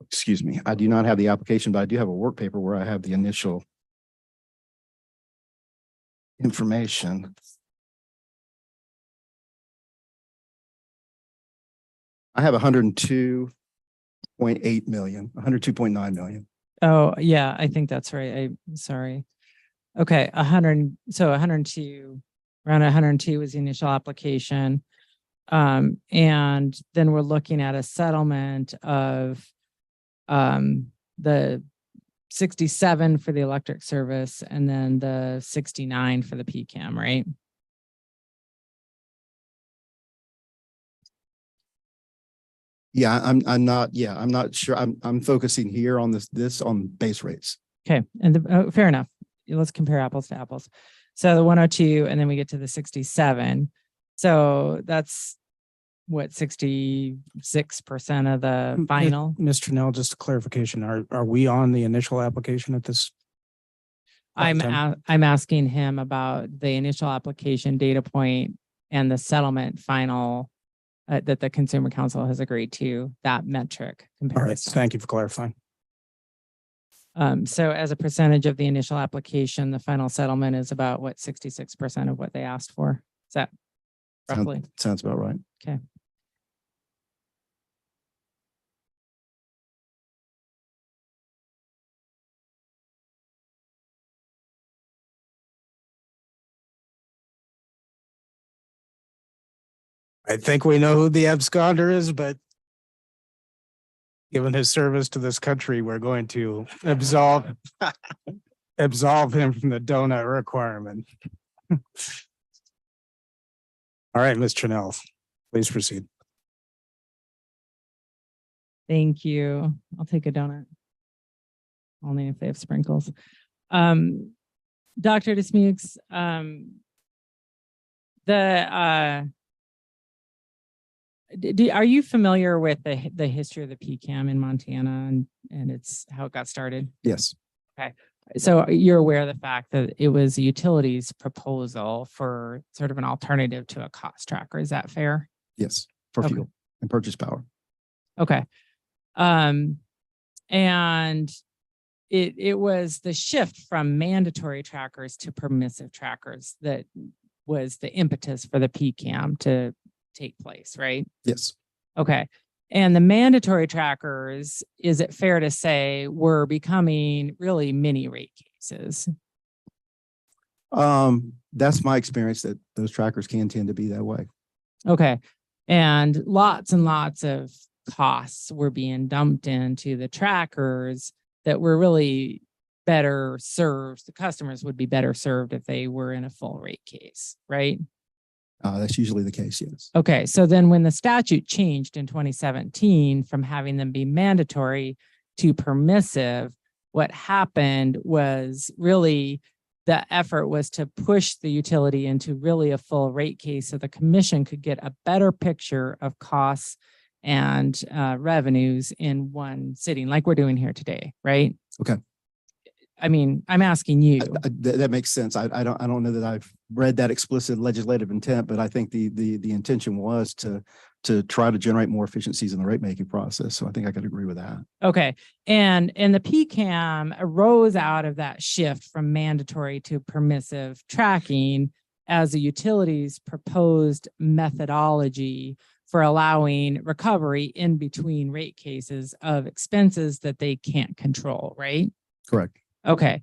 Excuse me, I do not have the application, but I do have a work paper where I have the initial information. I have 102.8 million, 102.9 million. Oh, yeah, I think that's right. I'm sorry. Okay, 100, so 102, around 102 was the initial application. And then we're looking at a settlement of the 67 for the electric service and then the 69 for the PCAM, right? Yeah, I'm not sure. I'm focusing here on this on base rates. Okay, and fair enough. Let's compare apples to apples. So the 102, and then we get to the 67. So that's what, 66% of the final? Mr. Nell, just a clarification. Are we on the initial application at this? I'm asking him about the initial application data point and the settlement final that the Consumer Council has agreed to, that metric All right, comparison. thank you for clarifying. So as a percentage of the initial application, the final settlement is about what, 66% of what they asked for? Is that roughly? Sounds about right. Okay. I think we know who the absconder is, but given his service to this country, we're going to absolve him from the donut requirement. All right, Ms. Chanel, please proceed. Thank you. I'll take a donut. Only if they have sprinkles. Dr. Dismukes, are you familiar with the history of the PCAM in Montana and it's how it got started? Yes. Okay. So you're aware of the fact that it was a utilities proposal for sort of an alternative to a cost tracker. Is that fair? Yes, for fuel and purchase power. Okay. And it was the shift from mandatory trackers to permissive trackers that was the impetus for the PCAM to take place, right? Yes. Okay. And the mandatory trackers, is it fair to say, were becoming really mini rate cases? That's my experience, that those trackers can tend to be that way. Okay. And lots of costs were being dumped into the trackers that were really better served. The customers would be better served if they were in a full rate case, right? That's usually the case, yes. Okay, so then when the statute changed in 2017 from having them be mandatory to permissive, what happened was really the effort was to push the utility into really a full rate case so the commission could get a better picture of costs and revenues in one sitting, like we're doing here today, right? Okay. I mean, I'm asking you. That makes sense. I don't know that I've read that explicit legislative intent, but I think the intention was to try to generate more efficiencies in the rate making process. So I think I could agree with that. Okay. And the PCAM arose out of that shift from mandatory to permissive tracking as a utility's proposed methodology for allowing recovery in between rate cases of expenses that they can't control, right? Correct. Okay.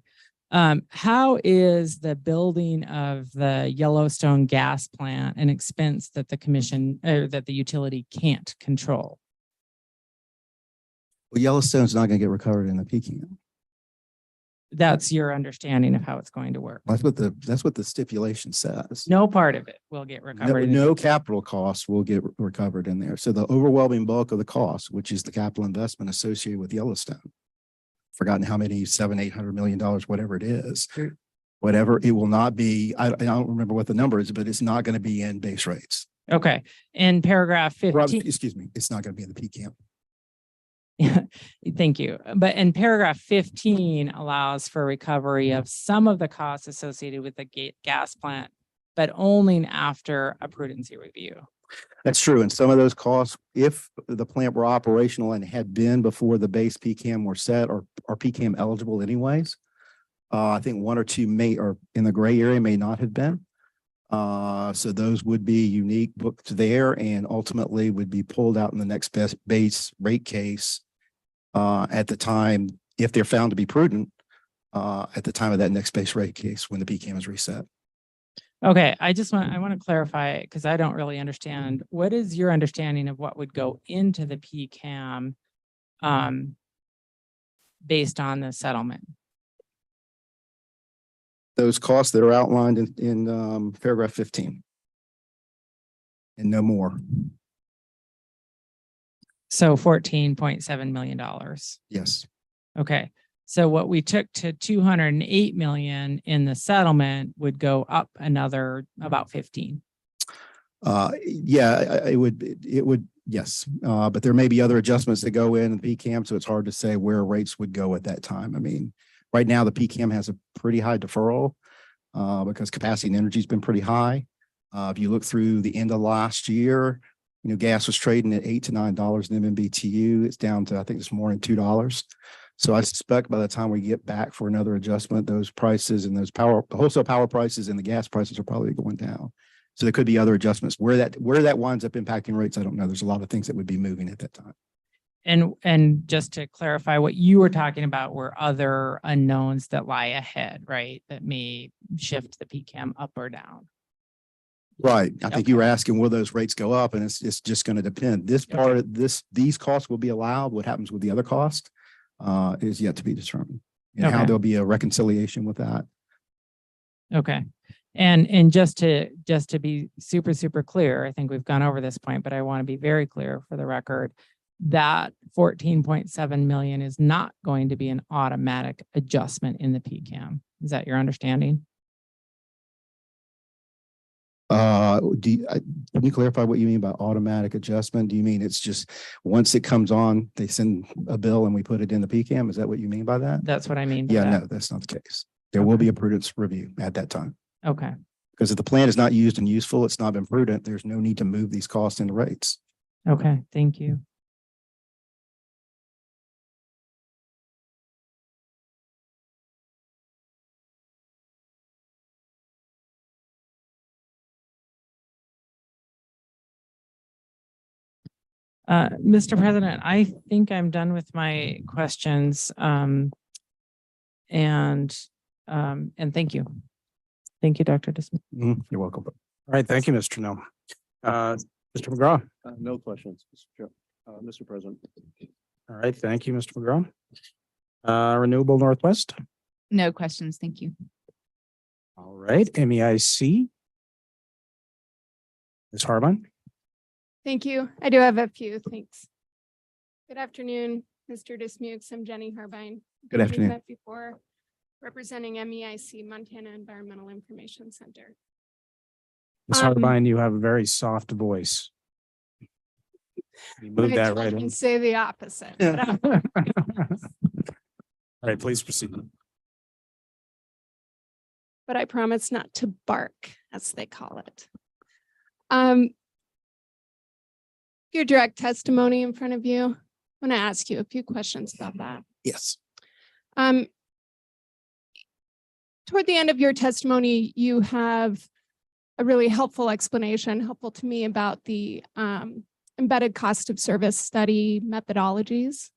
How is the building of the Yellowstone gas plant an expense that the commission or that the utility can't control? Well, Yellowstone's not going to get recovered in the PCAM. That's your understanding of how it's going to work. That's what the stipulation says. No part of it will get recovered. No capital costs will get recovered in there. So the overwhelming bulk of the cost, which is the capital investment associated with Yellowstone, forgotten how many, $700-800 million, whatever it is, whatever, it will not be, I don't remember what the number is, but it's not going to be in base rates. Okay. In paragraph 15. Excuse me, it's not going to be in the PCAM. Thank you. But in paragraph 15 allows for recovery of some of the costs associated with the gas plant, but only after a prudency review. That's true. And some of those costs, if the plant were operational and had been before the base PCAM were set or are PCAM eligible anyways, I think one or two may, or in the gray area, may not have been. So those would be unique booked there and ultimately would be pulled out in the next best base rate case at the time, if they're found to be prudent, at the time of that next base rate case when the PCAM is reset. Okay, I want to clarify because I don't really understand. What is your understanding of what would go into the PCAM based on the settlement? Those costs that are outlined in paragraph 15 and no more. So $14.7 million. Yes. Okay. So what we took to 208 million in the settlement would go up another about 15. Yeah, it would, yes. But there may be other adjustments that go in the PCAM, so it's hard to say where rates would go at that time. I mean, right now the PCAM has a pretty high deferral because capacity and energy has been pretty high. If you look through the end of last year, gas was trading at $8 to $9 in MMBTU. It's down to, I think, this morning, $2. So I suspect by the time we get back for another adjustment, those prices and the wholesale power prices and the gas prices are probably going down. So there could be other adjustments. Where that winds up impacting rates, I don't know. There's a lot of things that would be moving at that time. And just to clarify, what you were talking about were other unknowns that lie ahead, right? That may shift the PCAM up or down. Right. I think you were asking, will those rates go up? And it's just going to depend. These costs will be allowed. What happens with the other cost is yet to be determined. And how there'll be a reconciliation with that. Okay. And just to be super clear, I think we've gone over this point, but I want to be very clear for the record that 14.7 million is not going to be an automatic adjustment in the PCAM. Is that your understanding? Can you clarify what you mean by automatic adjustment? Do you mean it's just once it comes on, they send a bill and we put it in the PCAM? Is that what you mean by that? That's what I mean. Yeah, no, that's not the case. There will be a prudence review at that time. Okay. Because if the plan is not used and useful, it's not been prudent, there's no need to move these costs into rates. Okay, thank you. Mr. President, I think I'm done with my questions. And thank you. Thank you, Dr. Dismukes. You're welcome. All right. Thank you, Mr. No. Mr. McGraw. No questions, Mr. President. All right. Thank you, Mr. McGraw. Renewable Northwest. No questions. Thank you. All right. MEIC. Ms. Harbine. Thank you. I do have a few. Thanks. Good afternoon, Mr. Dismukes. I'm Jenny Harbine. Good afternoon. We've met before, representing MEIC, Montana Environmental Information Center. Ms. Harbine, you have a very soft voice. You moved that right I in. can say the opposite. All right, please proceed. but I promise not to bark, as they call it. Your direct testimony in front of you. I want to ask you a few questions about that. Yes. Toward the end of your testimony, you have a really helpful explanation, helpful to me, about the embedded cost of service study methodologies.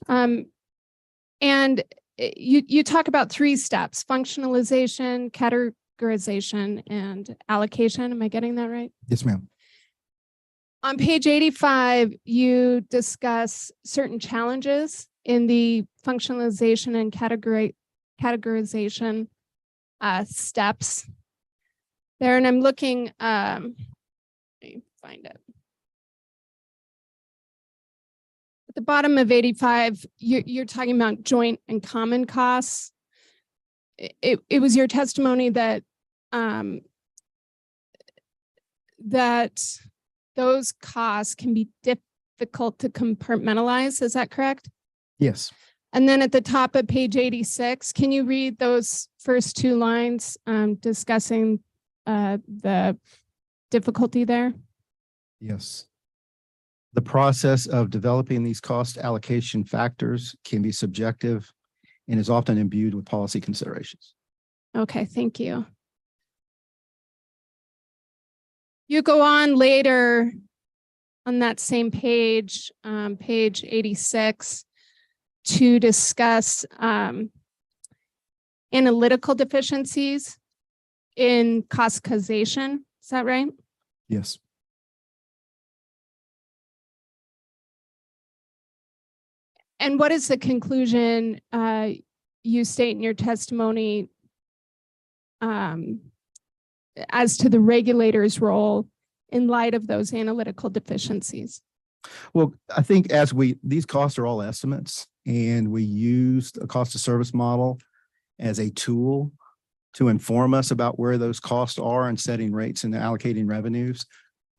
And you talk about 3 steps: functionalization, categorization, and allocation. Am I getting that right? Yes, ma'am. On page 85, you discuss certain challenges in the functionalization and categorization steps there. And I'm looking, let me find it. At the bottom of 85, you're talking about joint and common costs. It was your testimony that that those costs can be difficult to compartmentalize. Is that correct? Yes. And then at the top of page 86, can you read those first 2 lines discussing the difficulty there? Yes. The process of developing these cost allocation factors can be subjective and is often imbued with policy considerations. Okay, thank you. You go on later on that same page, page 86, to discuss analytical deficiencies in cost causation. Is that right? Yes. And what is the conclusion you state in your testimony as to the regulator's role in light of those analytical deficiencies? Well, I think these costs are all estimates, and we used a cost of service model as a tool to inform us about where those costs are and setting rates and allocating revenues.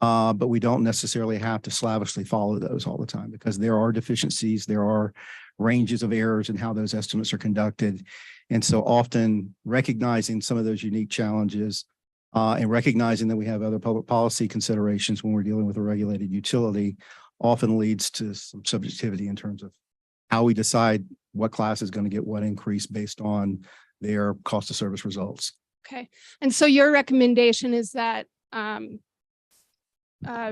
But we don't necessarily have to slavishly follow those all the time, because there are deficiencies, there are ranges of errors in how those estimates are conducted. And so often recognizing some of those unique challenges and recognizing that we have other public policy considerations when we're dealing with a regulated utility often leads to some subjectivity in terms of how we decide what class is going to get what increase based on their cost of service results. Okay. And so your recommendation is that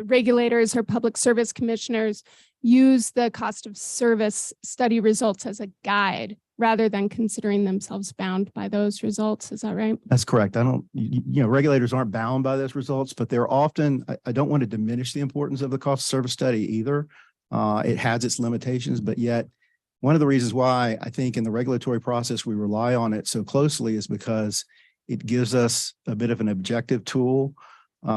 regulators or public service commissioners use the cost of service study results as a guide rather than considering themselves bound by those results. Is that right? That's correct. Regulators aren't bound by those results, but they're often, I don't want to diminish the importance of the cost of service study either. It has its limitations, but yet one of the reasons why I think in the regulatory process we rely on it so closely is because it gives us a bit of an objective tool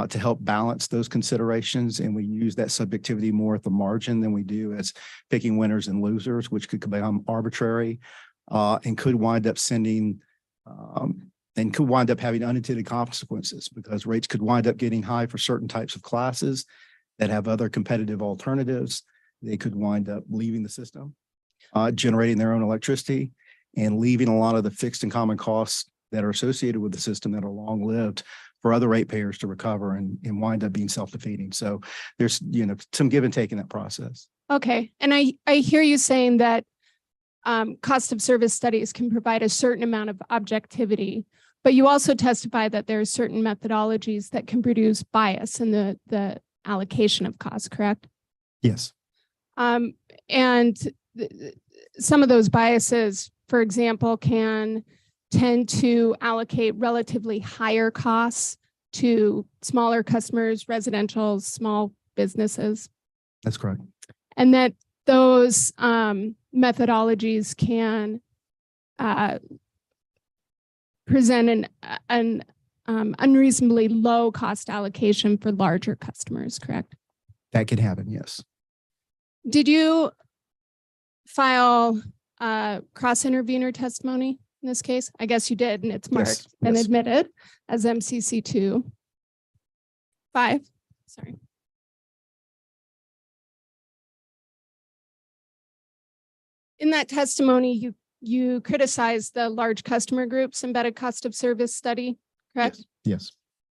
to help balance those considerations. And we use that subjectivity more at the margin than we do as picking winners and losers, which could become arbitrary and could wind up having unintended consequences, because rates could wind up getting high for certain types of classes that have other competitive alternatives. They could wind up leaving the system, generating their own electricity, and leaving a lot of the fixed and common costs that are associated with the system that are long-lived for other ratepayers to recover and wind up being self-defeating. So there's some give and take in that process. Okay. And I hear you saying that cost of service studies can provide a certain amount of objectivity, but you also testify that there are certain methodologies that can produce bias in the allocation of costs, correct? Yes. And some of those biases, for example, can tend to allocate relatively higher costs to smaller customers, residential, small businesses. That's correct. And that those methodologies can present an unreasonably low cost allocation for larger customers, correct? That can happen, yes. Did you file cross-intervener testimony in this case? I guess you did, and it's marked and admitted as MCC 2-5. Sorry. In that testimony, you criticized the large customer groups embedded cost of service study, correct? Yes.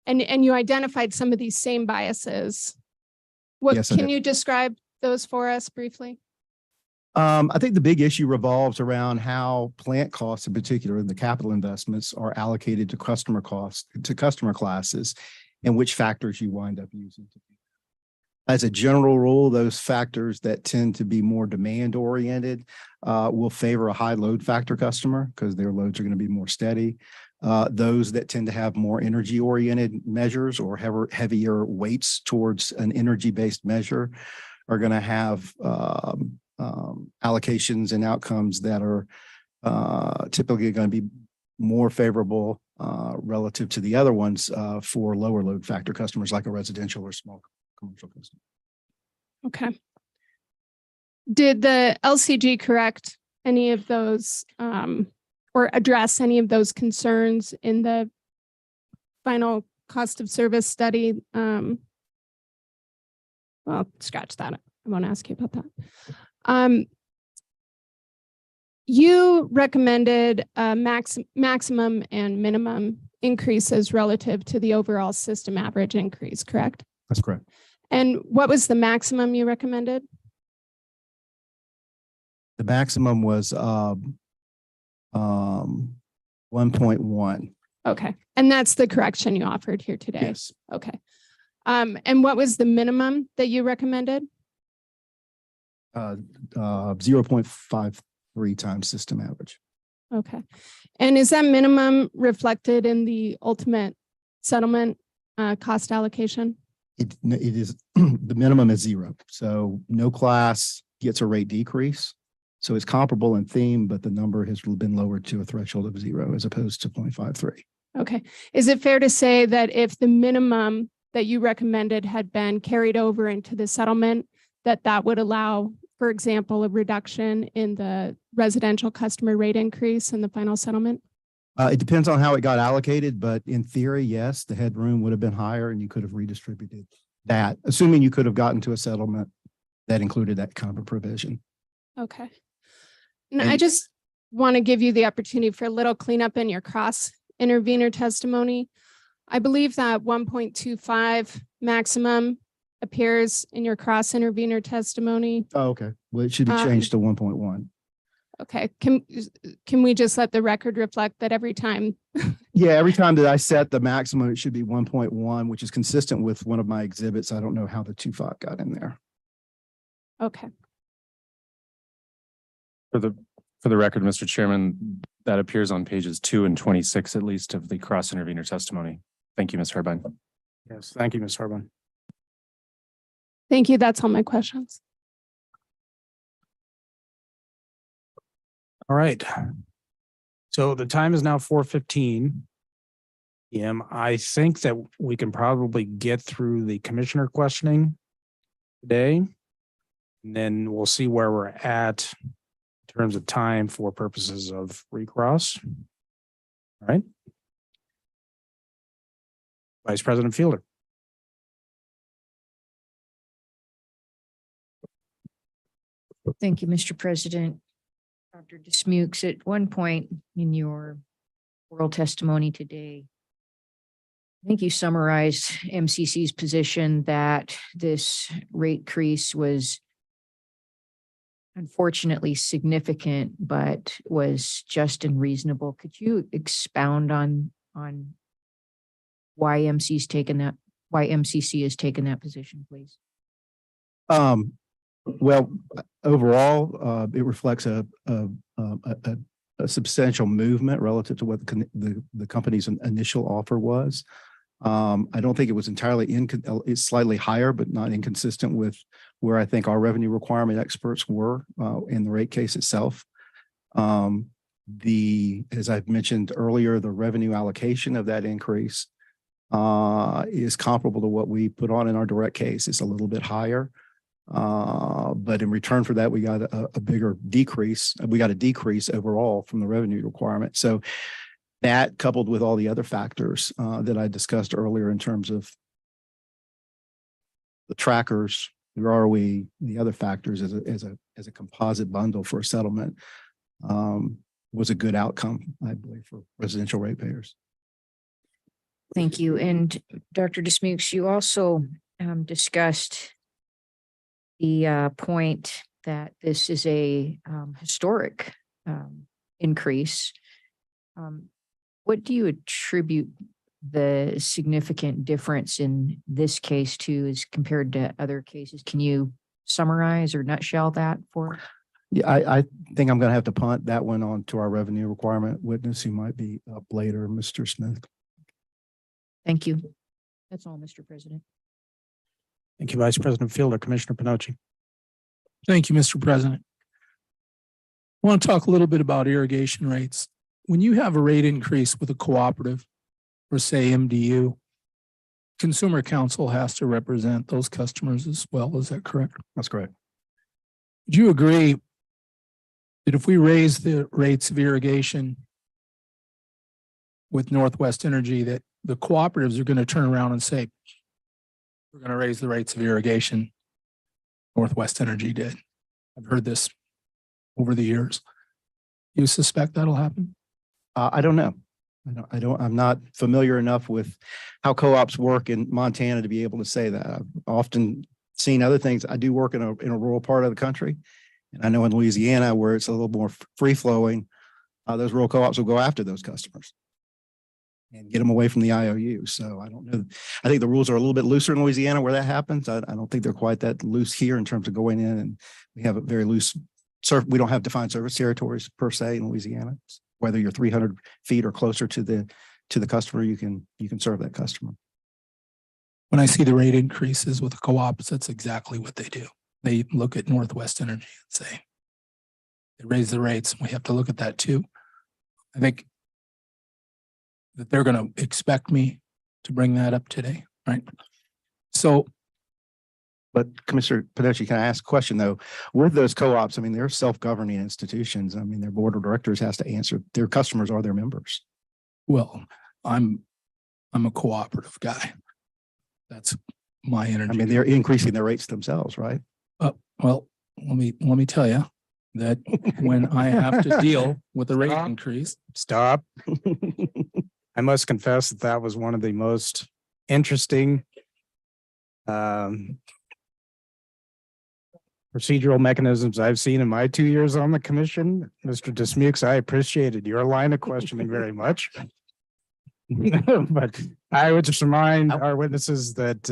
And you identified some of these same biases. What Yes, I can did. you describe those for us briefly? I think the big issue revolves around how plant costs, in particular, and the capital investments are allocated to customer costs, to customer classes, and which factors you wind up using. As a general rule, those factors that tend to be more demand oriented will favor a high load factor customer because their loads are going to be more steady. Those that tend to have more energy oriented measures or heavier weights towards an energy based measure are going to have allocations and outcomes that are typically going to be more favorable relative to the other ones for lower load factor customers like a residential or small commercial customer. Okay. Did the LCG correct any of those or address any of those concerns in the final cost of service study? Well, scratch that. I won't ask you about that. You recommended maximum and minimum increases relative to the overall system average increase, correct? That's correct. And what was the maximum you recommended? The maximum was 1.1. Okay. And that's the correction you offered here today? Yes. Okay. And what was the minimum that you recommended? 0.53 times system average. Okay. And is that minimum reflected in the ultimate settlement cost allocation? It is, the minimum is 0. So no class gets a rate decrease. So it's comparable in theme, but the number has been lowered to a threshold of 0 as opposed to 0.53. Okay. Is it fair to say that if the minimum that you recommended had been carried over into the settlement, that would allow, for example, a reduction in the residential customer rate increase in the final settlement? It depends on how it got allocated, but in theory, yes, the headroom would have been higher and you could have redistributed that, assuming you could have gotten to a settlement that included that kind of a provision. Okay. And I just want to give you the opportunity for a little cleanup in your cross intervener testimony. I believe that 1.25 maximum appears in your cross intervener testimony. Oh, okay. Well, it should be changed to 1.1. Okay. Can we just let the record reflect that every time? Yeah, every time that I set the maximum, it should be 1.1, which is consistent with one of my exhibits. I don't know how the 2.5 got in there. Okay. For the record, Mr. Chairman, that appears on pages 2 and 26, at least, of the cross intervener testimony. Thank you, Ms. Harbine. Yes, thank you, Ms. Harbine. Thank you. That's all my questions. All right. So the time is now 4:15 p.m. I think that we can probably get through the commissioner questioning today. And then we'll see where we're at in terms of time for purposes of recross. All right. Vice President Fielder. Thank you, Mr. President. Dr. Dismukes, at one point in your oral testimony today, I think you summarized MCC's position that this rate increase was unfortunately significant, but was just and reasonable. Could you expound on why MCC has taken that position, please? Well, overall, it reflects a substantial movement relative to what the company's initial offer was. I don't think it was entirely it's slightly higher, but not inconsistent with where I think our revenue requirement experts were in the rate case itself. As I've mentioned earlier, the revenue allocation of that increase is comparable to what we put on in our direct case. It's a little bit higher. But in return for that, we got a bigger decrease. We got a decrease overall from the revenue requirement. So that, coupled with all the other factors that I discussed earlier in terms of the trackers, the ROE, the other factors as a composite bundle for a settlement, was a good outcome, I believe, for residential ratepayers. Thank you. And Dr. Dismukes, you also discussed the point that this is a historic increase. What do you attribute the significant difference in this case to as compared to other cases? Can you summarize or nutshell that for us? Yeah, I think I'm going to have to punt that one on to our revenue requirement witness who might be up later, Mr. Smith. Thank you. That's all, Mr. President. Thank you, Vice President Fielder. Commissioner Pinochi. Thank you, Mr. President. I want to talk a little bit about irrigation rates. When you have a rate increase with a cooperative or say MDU, Consumer Council has to represent those customers as well. Is that correct? That's correct. Would you agree that if we raise the rates of irrigation with Northwest Energy, that the cooperatives are going to turn around and say, we're going to raise the rates of irrigation? Northwest Energy did. I've heard this over the years. You suspect that'll happen? I don't know. I'm not familiar enough with how co-ops work in Montana to be able to say that. I've often seen other things. I do work in a rural part of the country. And I know in Louisiana where it's a little more free flowing, those rural co-ops will go after those customers and get them away from the IOU. So I don't know. I think the rules are a little bit looser in Louisiana where that happens. I don't think they're quite that loose here in terms of going in, and we have a very loose we don't have defined service territories per se in Louisiana. Whether you're 300 feet or closer to the customer, you can serve that customer. When I see the rate increases with the co-ops, that's exactly what they do. They look at Northwest Energy and say, they raise the rates. We have to look at that too. I think that they're going to expect me to bring that up today, right? So, but Commissioner Pinochi, can I ask a question though? With those co-ops, I mean, they're self-governing institutions. I mean, their board of directors has to answer. Their customers are their members. Well, I'm a cooperative guy. That's my energy. I mean, they're increasing their rates themselves, right? Well, let me tell you that when I have to deal with a rate increase. Stop. I must confess that that was one of the most interesting procedural mechanisms I've seen in my 2 years on the commission. Mr. Dismukes, I appreciated your line of questioning very much. But I would just remind our witnesses that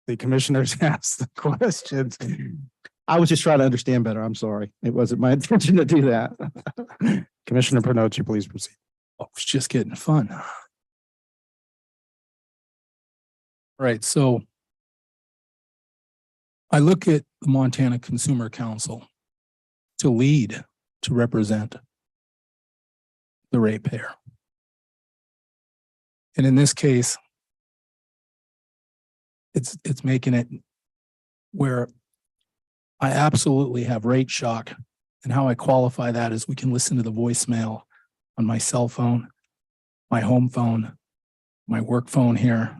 the commissioners asked the questions. I was just trying to understand better. I'm sorry. It wasn't my intention to do that. Commissioner Pinochi, please proceed. Oh, it's just getting fun. All right, so I look at the Montana Consumer Council to lead, to represent the ratepayer. And in this case, it's making it where I absolutely have rate shock. And how I qualify that is we can listen to the voicemail on my cell phone, my home phone, my work phone here.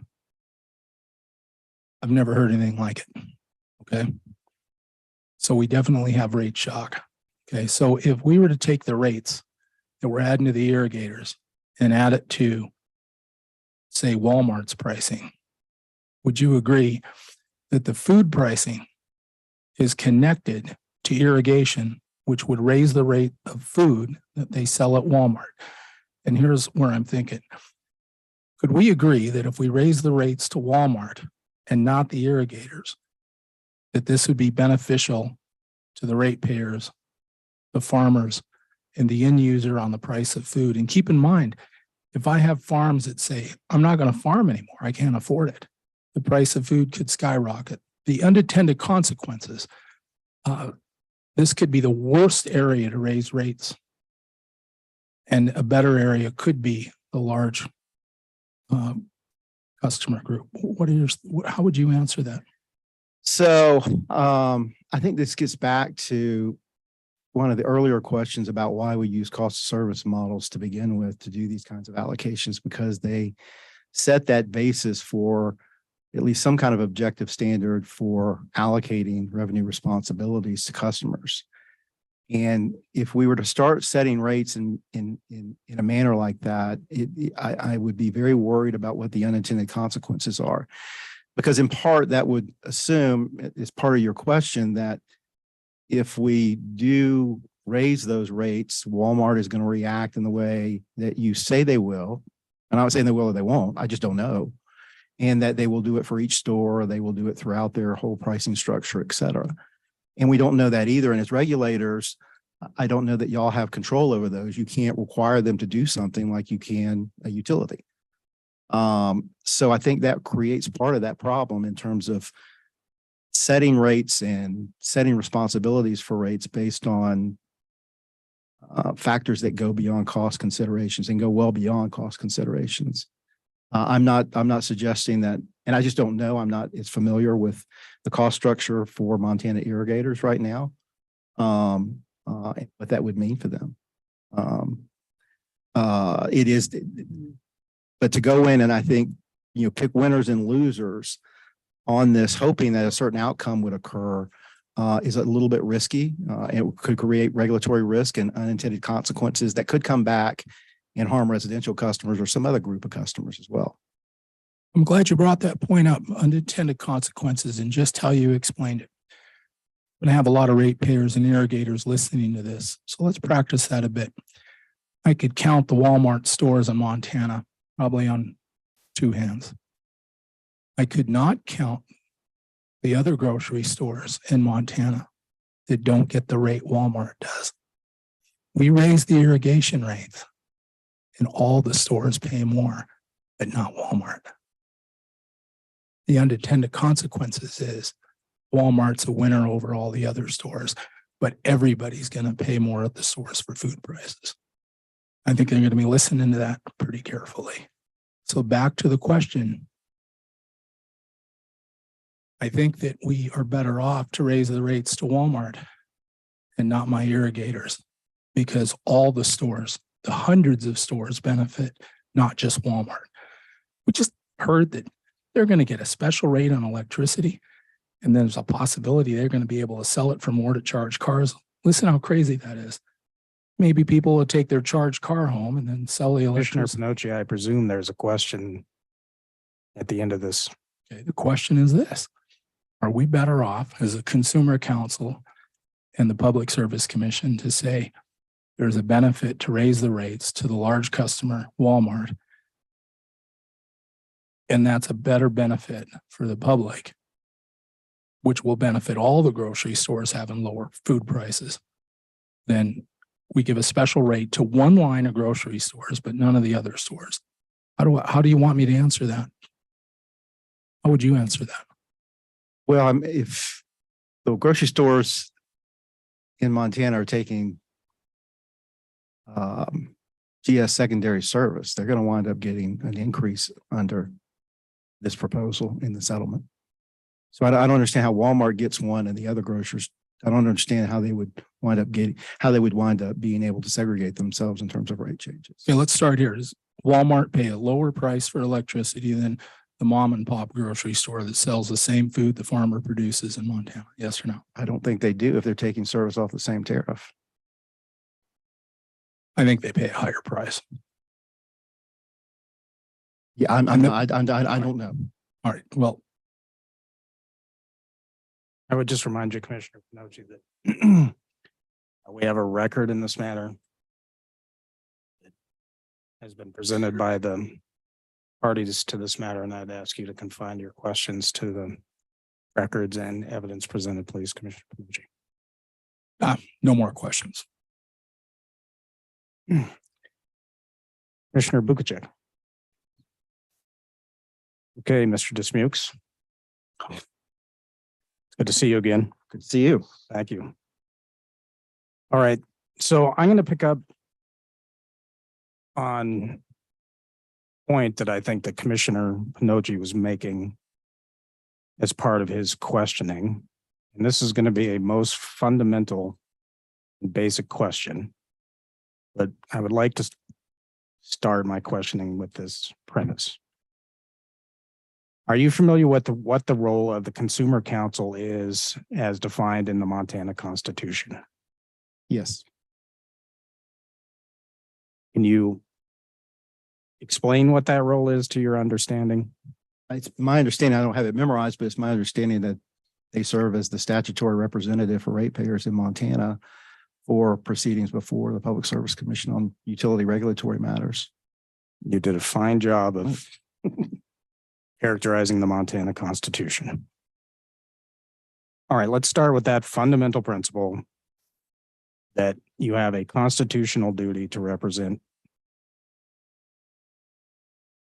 I've never heard anything like it. Okay. So we definitely have rate shock. Okay. So if we were to take the rates that we're adding to the irrigators and add it to, say, Walmart's pricing, would you agree that the food pricing is connected to irrigation, which would raise the rate of food that they sell at Walmart? And here's where I'm thinking. Could we agree that if we raise the rates to Walmart and not the irrigators, that this would be beneficial to the ratepayers, the farmers, and the end user on the price of food? And keep in mind, if I have farms that say, I'm not going to farm anymore, I can't afford it, the price of food could skyrocket. The unintended consequences, this could be the worst area to raise rates. And a better area could be the large customer group. How would you answer that? So I think this gets back to one of the earlier questions about why we use cost of service models to begin with to do these kinds of allocations, because they set that basis for at least some kind of objective standard for allocating revenue responsibilities to customers. And if we were to start setting rates in a manner like that, I would be very worried about what the unintended consequences are. Because in part, that would assume, as part of your question, that if we do raise those rates, Walmart is going to react in the way that you say they will. And I'm not saying they will or they won't. I just don't know. And that they will do it for each store, or they will do it throughout their whole pricing structure, et cetera. And we don't know that either. And as regulators, I don't know that y'all have control over those. You can't require them to do something like you can a utility. So I think that creates part of that problem in terms of setting rates and setting responsibilities for rates based on factors that go beyond cost considerations and go well beyond cost considerations. I'm not suggesting that, and I just don't know. I'm not as familiar with the cost structure for Montana irrigators right now, what that would mean for them. It is, but to go in and I think, pick winners and losers on this, hoping that a certain outcome would occur, is a little bit risky. It could create regulatory risk and unintended consequences that could come back and harm residential customers or some other group of customers as well. I'm glad you brought that point up, unintended consequences, and just how you explained it. I'm going to have a lot of ratepayers and irrigators listening to this, so let's practice that a bit. I could count the Walmart stores in Montana probably on 2 hands. I could not count the other grocery stores in Montana that don't get the rate Walmart does. We raise the irrigation rates, and all the stores pay more, but not Walmart. The unintended consequences is Walmart's a winner over all the other stores, but everybody's going to pay more at the source for food prices. I think they're going to be listening to that pretty carefully. So back to the question. I think that we are better off to raise the rates to Walmart and not my irrigators, because all the stores, the hundreds of stores benefit, not just Walmart. We just heard that they're going to get a special rate on electricity, and there's a possibility they're going to be able to sell it for more to charge cars. Listen how crazy that is. Maybe people will take their charged car home and then sell the Commissioner electricity. Pinochi, I presume there's a question at the end of this. Okay, the question is this: are we better off as a consumer council and the Public Service Commission to say there's a benefit to raise the rates to the large customer, Walmart, and that's a better benefit for the public, which will benefit all the grocery stores having lower food prices, then we give a special rate to one line of grocery stores, but none of the other stores? How do you want me to answer that? How would you answer that? Well, if the grocery stores in Montana are taking GS secondary service, they're going to wind up getting an increase under this proposal in the settlement. So I don't understand how Walmart gets one and the other grocers. I don't understand how they would wind up being able to segregate themselves in terms of rate changes. Okay, let's start here. Does Walmart pay a lower price for electricity than the mom and pop grocery store that sells the same food the farmer produces in Montana? Yes or no? I don't think they do if they're taking service off the same tariff. I think they pay a higher price. Yeah, I don't know. All right. Well, I would just remind you, Commissioner Pinochi, that we have a record in this matter that has been presented by the parties to this matter, and I'd ask you to confine your questions to the records and evidence presented, please, Commissioner Pinochi. no more questions. Commissioner Bukacek. Okay, Mr. Dismukes. Good to see you again. Good to see you. Thank you. All right, so I'm going to pick up on a point that I think that Commissioner Pinochi was making as part of his questioning. And this is going to be a most fundamental and basic question. But I would like to start my questioning with this premise. Are you familiar with what the role of the Consumer Council is as defined in the Montana Constitution? Yes. Can you explain what that role is to your understanding? It's my understanding, I don't have it memorized, but it's my understanding that they serve as the statutory representative for ratepayers in Montana for proceedings before the Public Service Commission on utility regulatory matters. You did a fine job of characterizing the Montana Constitution. All right, let's start with that fundamental principle that you have a constitutional duty to represent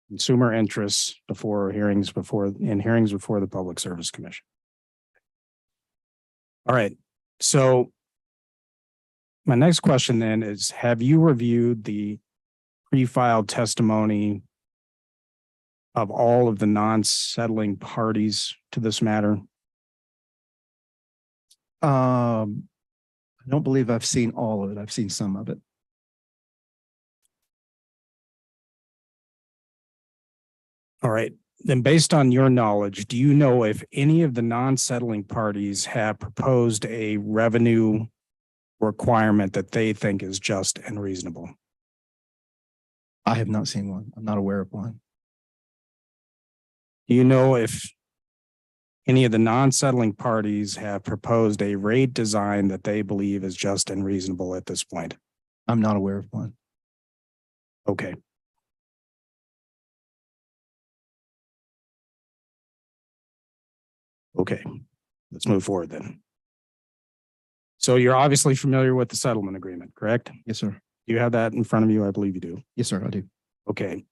consumer interests before hearings before the Public Service Commission. All right, so my next question then is, have you reviewed the pre-filed testimony of all of the non-settling parties to this matter? I don't believe I've seen all of it. I've seen some of it. All right, then based on your knowledge, do you know if any of the non-settling parties have proposed a revenue requirement that they think is just and reasonable? I have not seen one. I'm not aware of one. Do you know if any of the non-settling parties have proposed a rate design that they believe is just and reasonable at this point? I'm not aware of one. Okay. Okay, let's move forward then. So you're obviously familiar with the settlement agreement, correct? Yes, sir. Do you have that in front of you? I believe you do. Yes, sir, I do. Okay.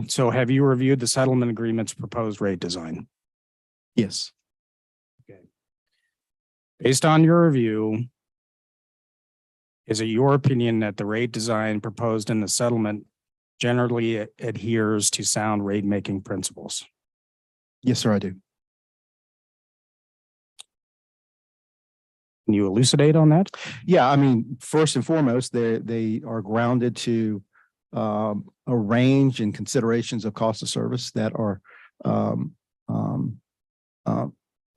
So have you reviewed the settlement agreement's proposed rate design? Yes. Okay. Based on your review, is it your opinion that the rate design proposed in the settlement generally adheres to sound rate making principles? Yes, sir, I do. Can you elucidate on that? Yeah, I mean, first and foremost, they are grounded to a range and considerations of cost of service that are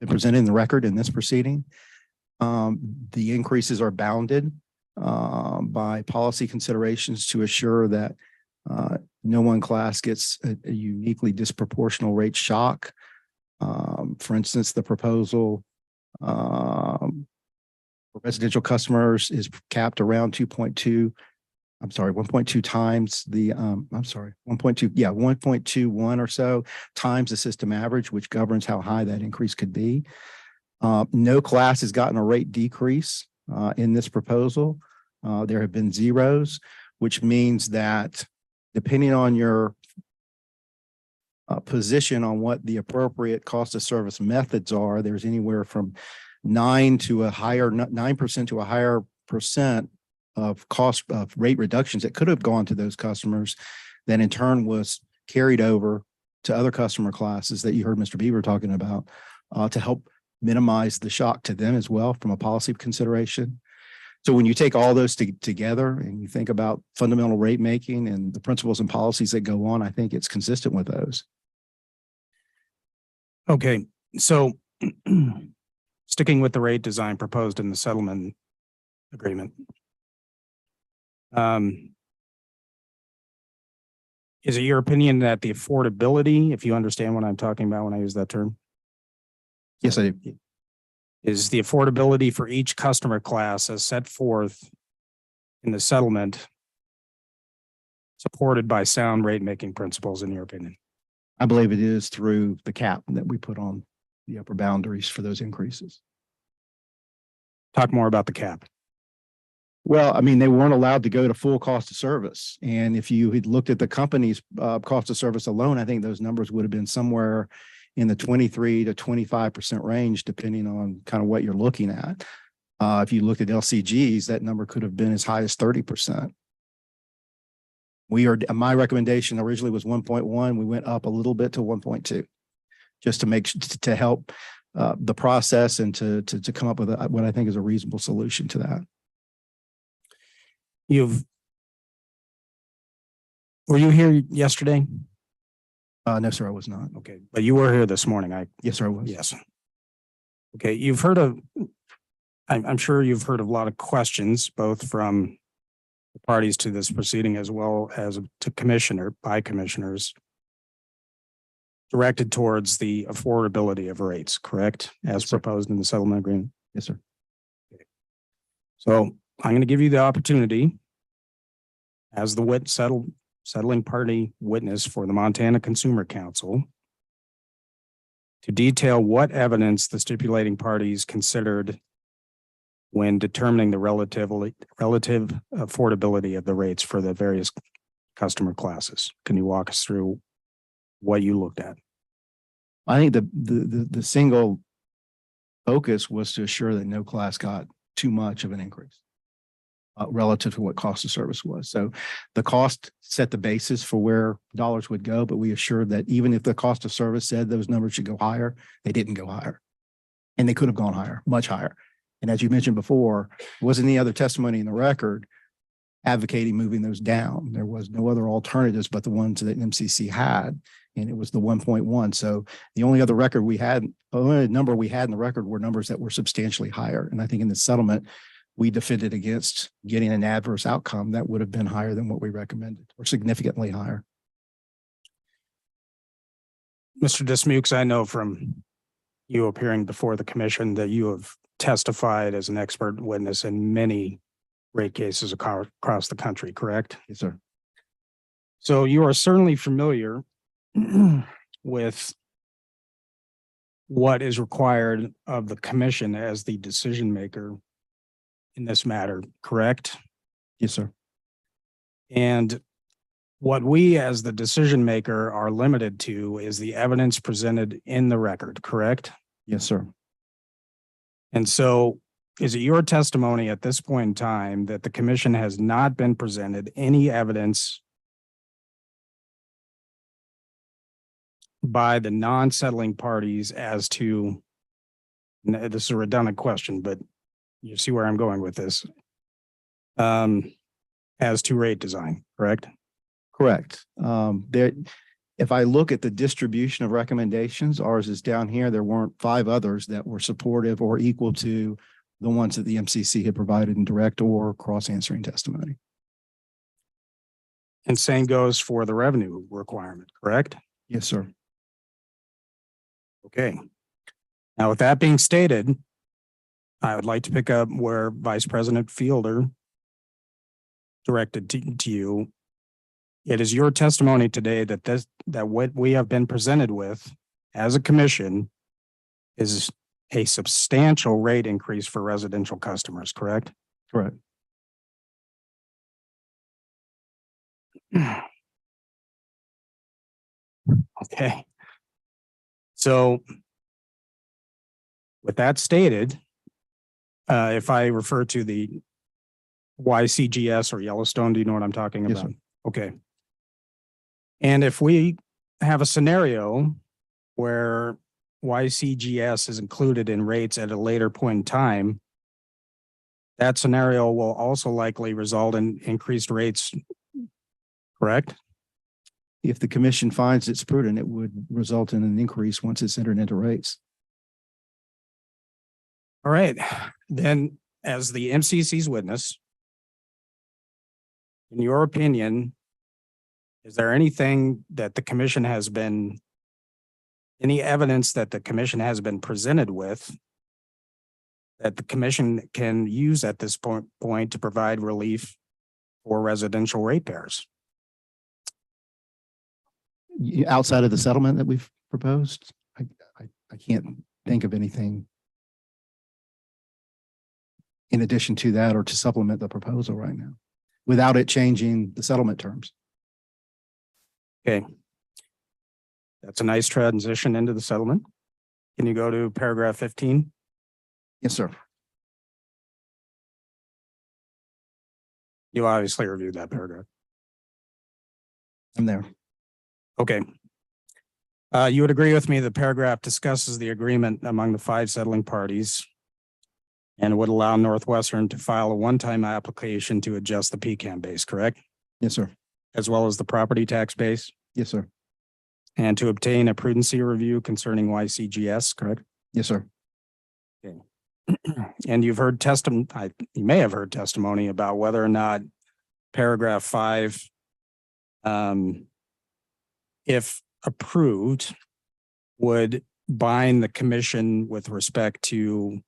presented in the record in this proceeding. The increases are bounded by policy considerations to assure that no one class gets a uniquely disproportional rate shock. For instance, the proposal for residential customers is capped around 1.2 times the, 1.21 or so times the system average, which governs how high that increase could be. No class has gotten a rate decrease in this proposal. There have been zeros, which means that depending on your position on what the appropriate cost of service methods are, there's anywhere from 9% to a higher percent of cost of rate reductions that could have gone to those customers that in turn was carried over to other customer classes that you heard Mr. Bieber talking about to help minimize the shock to them as well from a policy consideration. So when you take all those together and you think about fundamental rate making and the principles and policies that go on, I think it's consistent with those. Okay, so sticking with the rate design proposed in the settlement agreement. Is it your opinion that the affordability, if you understand what I'm talking about when I use that term? Yes, I do. Is the affordability for each customer class as set forth in the settlement supported by sound rate making principles in your opinion? I believe it is through the cap that we put on the upper boundaries for those increases. Talk more about the cap. Well, I mean, they weren't allowed to go to full cost of service. And if you had looked at the company's cost of service alone, I think those numbers would have been somewhere in the 23 to 25% range, depending on kind of what you're looking at. If you looked at LCGs, that number could have been as high as 30%. My recommendation originally was 1.1. We went up a little bit to 1.2, just to help the process and to come up with what I think is a reasonable solution to that. Were you here yesterday? No, sir, I was not. Okay, but you were here this morning. Yes, sir, I was. Yes. Okay, you've heard a I'm sure you've heard a lot of questions, both from the parties to this proceeding as well as to by commissioners, directed towards the affordability of rates, correct? As proposed in the settlement agreement. Yes, sir. So I'm going to give you the opportunity as the settling party witness for the Montana Consumer Council to detail what evidence the stipulating parties considered when determining the relative affordability of the rates for the various customer classes. Can you walk us through what you looked at? I think the single focus was to assure that no class got too much of an increase relative to what cost of service was. So the cost set the basis for where dollars would go, but we assured that even if the cost of service said those numbers should go higher, they didn't go higher. And they could have gone higher, much higher. And as you mentioned before, there wasn't any other testimony in the record advocating moving those down. There was no other alternatives but the ones that MCC had, and it was the 1.1. So the only other number we had in the record were numbers that were substantially higher. And I think in the settlement, we defended against getting an adverse outcome that would have been higher than what we recommended, or significantly higher. Mr. Dismukes, I know from you appearing before the commission that you have testified as an expert witness in many rate cases across the country, correct? Yes, sir. So you are certainly familiar with what is required of the commission as the decision maker in this matter, correct? Yes, sir. And what we as the decision maker are limited to is the evidence presented in the record, correct? Yes, sir. And so is it your testimony at this point in time that the commission has not been presented any evidence by the non-settling parties as to, this is a redundant question, but you see where I'm going with this, as to rate design, correct? Correct. If I look at the distribution of recommendations, ours is down here. There weren't 5 others that were supportive or equal to the ones that the MCC had provided in direct or cross-answering testimony. And same goes for the revenue requirement, correct? Yes, sir. Okay. Now, with that being stated, I would like to pick up where Vice President Fielder directed to you. It is your testimony today that what we have been presented with as a commission is a substantial rate increase for residential customers, correct? Correct. Okay. So with that stated, if I refer to the YCGS or Yellowstone, do you know what I'm talking Yes, about? sir. Okay. And if we have a scenario where YCGS is included in rates at a later point in time, that scenario will also likely result in increased rates, correct? If the commission finds it's prudent, it would result in an increase once it's entered into rates. All right. Then as the MCC's witness, in your opinion, is there anything that the commission has been, any evidence that the commission has been presented with that the commission can use at this point to provide relief for residential ratepayers? Outside of the settlement that we've proposed, I can't think of anything in addition to that or to supplement the proposal right now without it changing the settlement terms. Okay. That's a nice transition into the settlement. Can you go to paragraph 15? Yes, sir. You obviously reviewed that paragraph. I'm there. Okay. You would agree with me the paragraph discusses the agreement among the 5 settling parties and would allow Northwestern to file a one-time application to adjust the PCAM base, correct? Yes, sir. As well as the property tax base, Yes, sir. and to obtain a prudency review concerning YCGS, correct? Yes, sir. Okay. and you've heard testimony, you may have heard testimony about whether or not paragraph 5, if approved, would bind the commission with respect to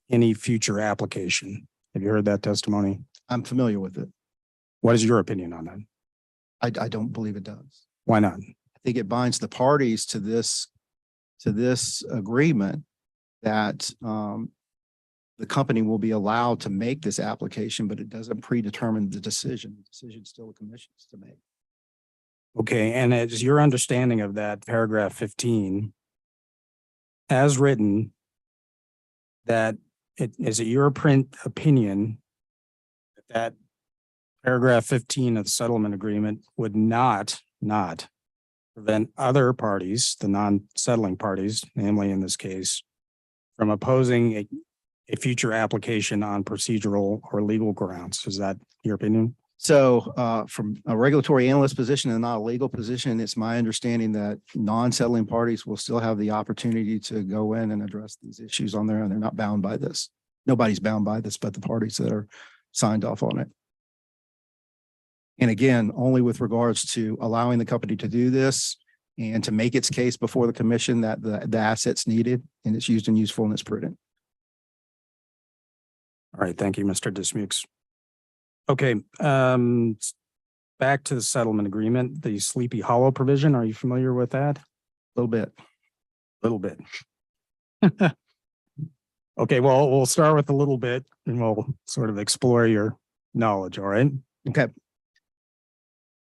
any future application. Have you heard that testimony? I'm familiar with it. What is your opinion on that? I don't believe it does. Why not? I think it binds the parties to this agreement that the company will be allowed to make this application, but it doesn't predetermine the decision. The decision's still the commission's to make. Okay, and as your understanding of that paragraph 15, as written, that is it your opinion that paragraph 15 of the settlement agreement would not prevent other parties, the non-settling parties, namely in this case, from opposing a future application on procedural or legal grounds? Is that your opinion? So from a regulatory analyst position and not a legal position, it's my understanding that non-settling parties will still have the opportunity to go in and address these issues on their own. They're not bound by this. Nobody's bound by this but the parties that are signed off on it. And again, only with regards to allowing the company to do this and to make its case before the commission that the assets needed and it's used and useful and it's prudent. All right, thank you, Mr. Dismukes. Okay, back to the settlement agreement, the Sleepy Hollow provision. Are you familiar with that? A little bit. Little bit. Okay, well, we'll start with a little bit and we'll sort of explore your knowledge, all right? Okay.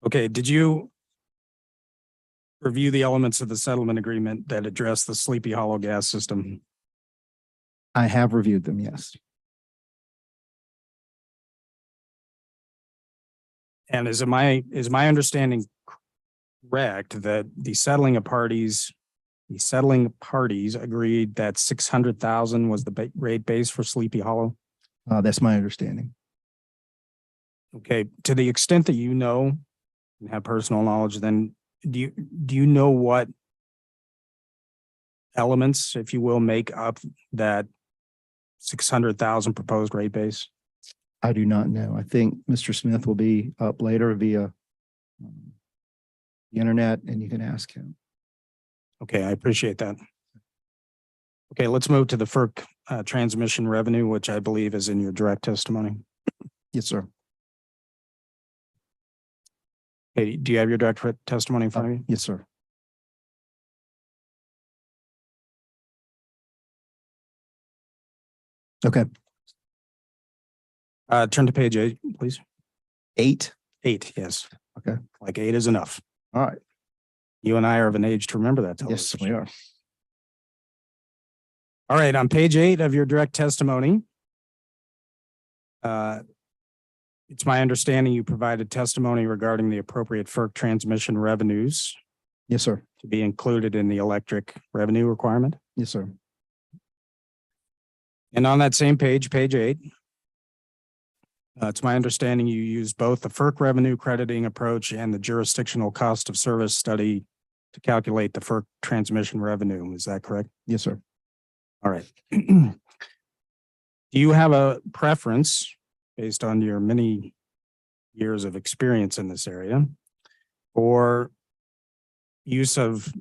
Okay, did you review the elements of the settlement agreement that address the Sleepy Hollow gas system? I have reviewed them, yes. And is my understanding correct that the settling parties agreed that 600,000 was the rate base for Sleepy Hollow? That's my understanding. Okay, to the extent that you know and have personal knowledge, then do you know what elements, if you will, make up that 600,000 proposed rate base? I do not know. I think Mr. Smith will be up later via the internet and you can ask him. Okay, I appreciate that. Okay, let's move to the FERC transmission revenue, which I believe is in your direct testimony. Yes, sir. Okay, do you have your direct testimony in front of you? Yes, sir. Okay. Turn to page 8, please. 8? 8, yes. Okay. Like 8 is enough. All right. You and I are of an age to remember that. Yes, we are. All right, on page 8 of your direct testimony, it's my understanding you provided testimony regarding the appropriate FERC transmission revenues. Yes, sir. To be included in the electric revenue requirement. Yes, sir. And on that same page, page 8, it's my understanding you used both the FERC revenue crediting approach and the jurisdictional cost of service study to calculate the FERC transmission revenue. Is that correct? Yes, sir. All right. Do you have a preference based on your many years of experience in this area for use of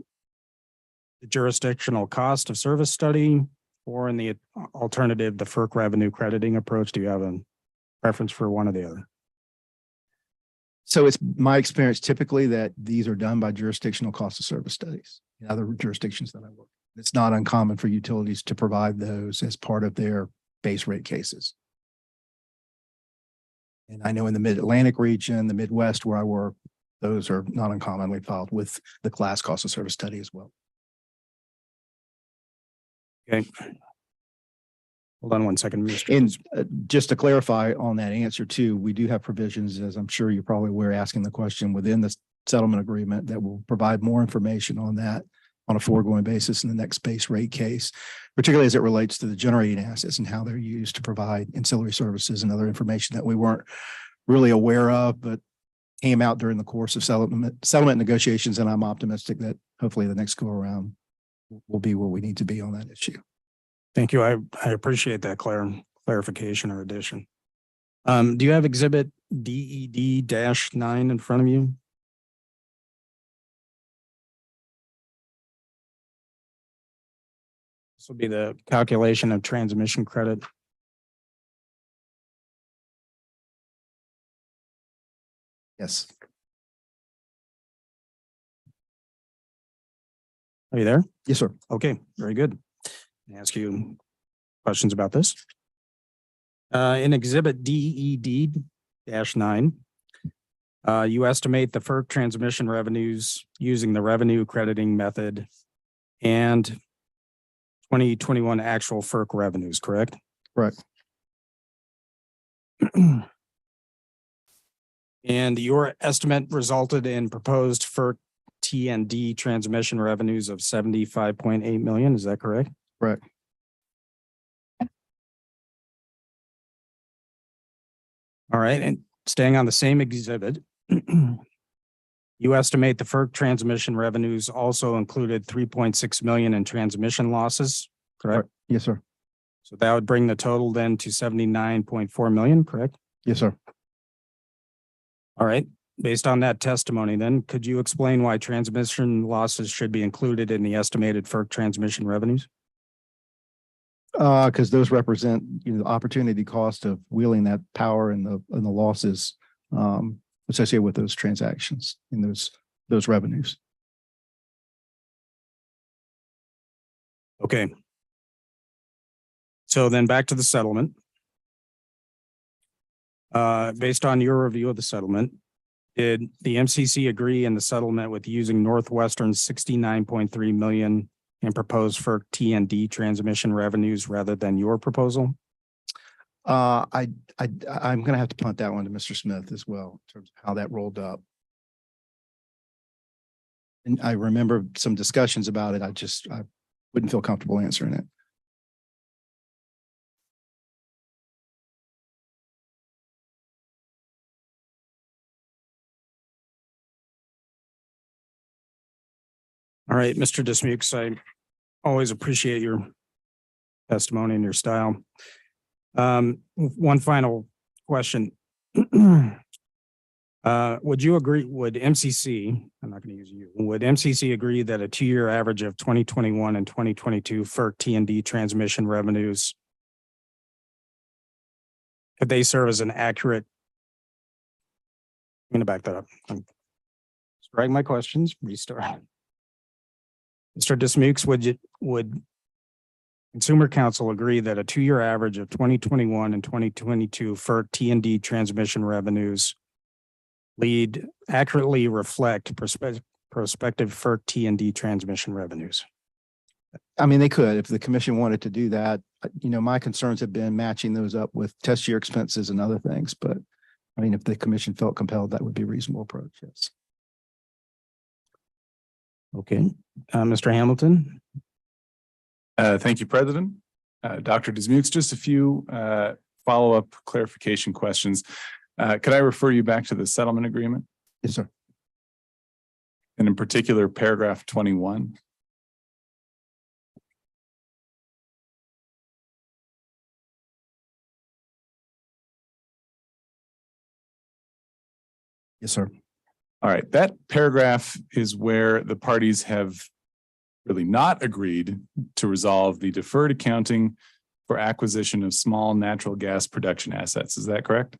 the jurisdictional cost of service study or in the alternative, the FERC revenue crediting approach? Do you have a preference for one or the other? So it's my experience typically that these are done by jurisdictional cost of service studies in other jurisdictions that I work. It's not uncommon for utilities to provide those as part of their base rate cases. And I know in the Mid-Atlantic region, the Midwest where I work, those are not uncommonly filed with the class cost of service study as well. Okay. Hold on one second, Mr. And just to clarify on that answer too, we do have provisions, as I'm sure you're probably aware, asking the question within the settlement agreement that will provide more information on that on a foregoing basis in the next base rate case, particularly as it relates to the generating assets and how they're used to provide ancillary services and other information that we weren't really aware of, but came out during the course of settlement negotiations. And I'm optimistic that hopefully the next go around will be where we need to be on that issue. Thank you. I appreciate that clarification or addition. Do you have exhibit DED-9 in front of you? This will be the calculation of transmission credit. Yes. Are you there? Yes, sir. Okay, very good. Can I ask you questions about this? In exhibit DED-9, you estimate the FERC transmission revenues using the revenue crediting method and 2021 actual FERC revenues, correct? Correct. And your estimate resulted in proposed FERC T&D transmission revenues of 75.8 million. Is that correct? Correct. All right. And staying on the same exhibit, you estimate the FERC transmission revenues also included 3.6 million in transmission losses, correct? Yes, sir. So that would bring the total then to 79.4 million, correct? Yes, sir. All right. Based on that testimony, then could you explain why transmission losses should be included in the estimated FERC transmission revenues? Because those represent, the opportunity cost of wheeling that power and the losses associated with those transactions and those revenues. Okay. So then back to the settlement. Based on your review of the settlement, did the MCC agree in the settlement with using Northwestern's 69.3 million in proposed FERC T&D transmission revenues rather than your proposal? I'm going to have to punt that one to Mr. Smith as well in terms of how that rolled up. And I remember some discussions about it. I wouldn't feel comfortable answering it. All right, Mr. Dismukes, I always appreciate your testimony and your style. One final question. Would you agree, would MCC, I'm not going to use you, would MCC agree that a 2-year average of 2021 and 2022 FERC T&D transmission revenues, could they serve as an accurate, I'm going to back that up. Strike my questions, restart. Mr. Dismukes, would Consumer Council agree that a 2-year average of 2021 and 2022 FERC T&D transmission revenues accurately reflect prospective FERC T&D transmission revenues? I mean, they could, if the commission wanted to do that. My concerns have been matching those up with test year expenses and other things, but I mean, if the commission felt compelled, that would be a reasonable approach, yes. Okay, Mr. Hamilton. Thank you, President. Dr. Dismukes, just a few follow-up clarification questions. Could I refer you back to the settlement agreement? Yes, sir. And in particular, paragraph 21. Yes, sir. All right, that paragraph is where the parties have really not agreed to resolve the deferred accounting for acquisition of small natural gas production assets. Is that correct?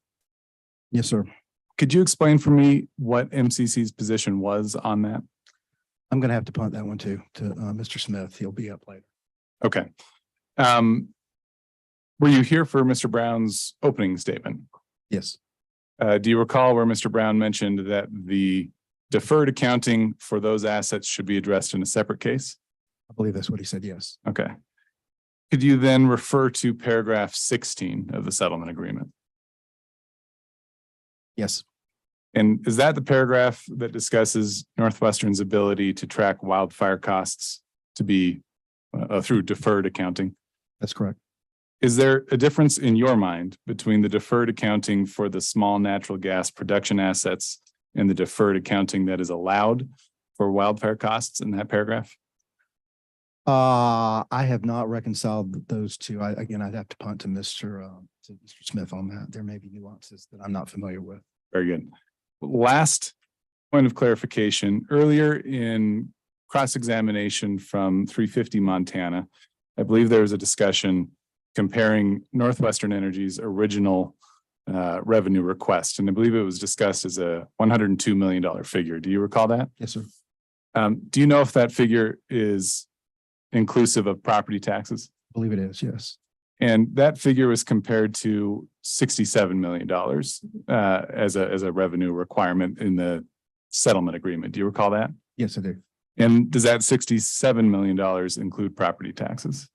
Yes, sir. Could you explain for me what MCC's position was on that? I'm going to have to punt that one to Mr. Smith. He'll be up later. Okay. Were you here for Mr. Brown's opening statement? Yes. Do you recall where Mr. Brown mentioned that the deferred accounting for those assets should be addressed in a separate case? I believe that's what he said, yes. Okay. Could you then refer to paragraph 16 of the settlement agreement? Yes. And is that the paragraph that discusses Northwestern's ability to track wildfire costs to be through deferred accounting? That's correct. Is there a difference in your mind between the deferred accounting for the small natural gas production assets and the deferred accounting that is allowed for wildfire costs in that paragraph? I have not reconciled those two. Again, I'd have to punt to Mr. Smith on that. There may be nuances that I'm not familiar with. Very good. Last point of clarification, earlier in cross-examination from 350 Montana, I believe there was a discussion comparing Northwestern Energy's original revenue request. And I believe it was discussed as a $102 million figure. Do you recall that? Yes, sir. Do you know if that figure is inclusive of property taxes? I believe it is, yes. And that figure was compared to $67 million as a revenue requirement in the settlement agreement. Do you recall that? Yes, I do. And does that $67 million include property taxes?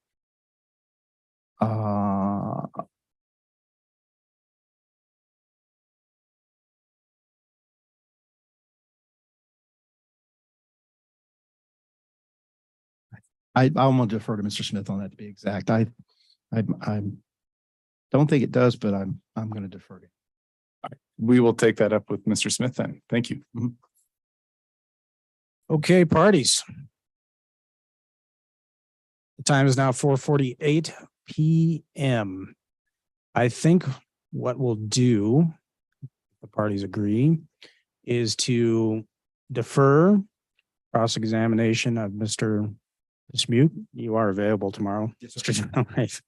I'm gonna defer to Mr. Smith on that to be exact. I don't think it does, but I'm gonna defer to him. We will take that up with Mr. Smith then. Thank you. Okay, parties. The time is now 4:48 p.m. I think what we'll do, if the parties agree, is to defer cross-examination of Mr. Dismuke. You are available tomorrow. Yes, All right.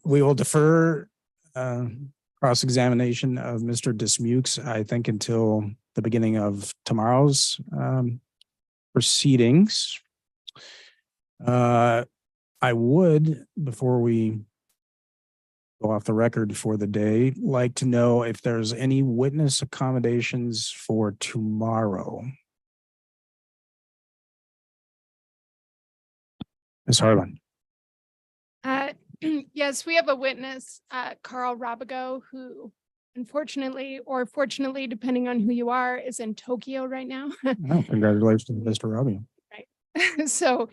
We will defer cross-examination of Mr. Dismukes, I think, until the beginning of tomorrow's proceedings. I would, before we go off the record for the day, like to know if there's any witness accommodations for tomorrow. Ms. Harlan. Yes, we have a witness, Carl Rabago, who unfortunately, or fortunately, depending on who you are, is in Tokyo right now. Oh, congratulations, Mr. Robbie. Right. So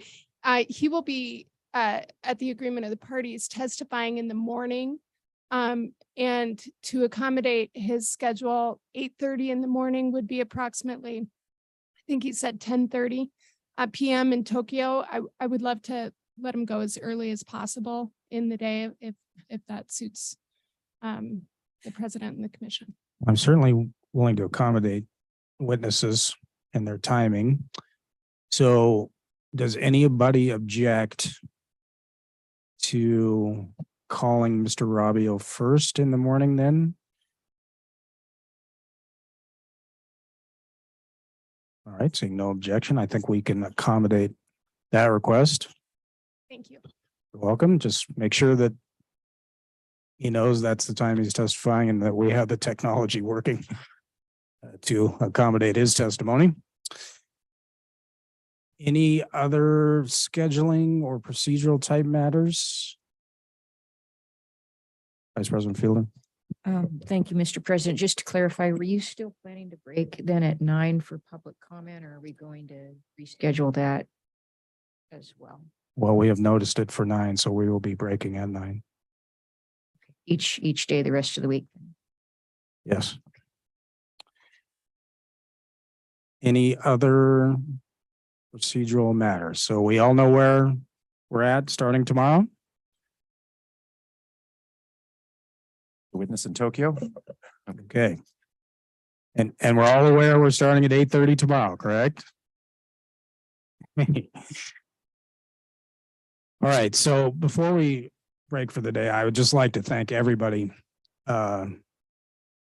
he will be at the agreement of the parties testifying in the morning. And to accommodate his schedule, 8:30 in the morning would be approximately, I think he said 10:30 p.m. in Tokyo. I would love to let him go as early as possible in the day if that suits the president and the commission. I'm certainly willing to accommodate witnesses and their timing. So does anybody object to calling Mr. Robbio first in the morning then? All right, seeing no objection, I think we can accommodate that request. Thank you. You're welcome. Just make sure that he knows that's the time he's testifying and that we have the technology working to accommodate his testimony. Any other scheduling or procedural type matters? Vice President Fielder. Thank you, Mr. President. Just to clarify, were you still planning to break then at 9 for public comment, or are we going to reschedule that as well? Well, we have noticed it for 9, so we will be breaking at 9. Each day, the rest of the week. Yes. Any other procedural matters? So we all know where we're at starting tomorrow. The witness in Tokyo. Okay. And we're all aware we're starting at 8:30 tomorrow, correct? All right. So before we break for the day, I would just like to thank everybody,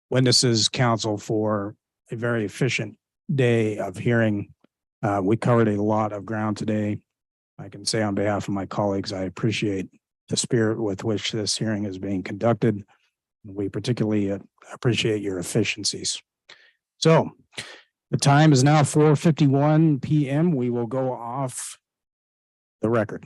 witnesses, counsel, for a very efficient day of hearing. We covered a lot of ground today. I can say on behalf of my colleagues, I appreciate the spirit with which this hearing is being conducted. We particularly appreciate your efficiencies. So the time is now 4:51 p.m. We will go off the record.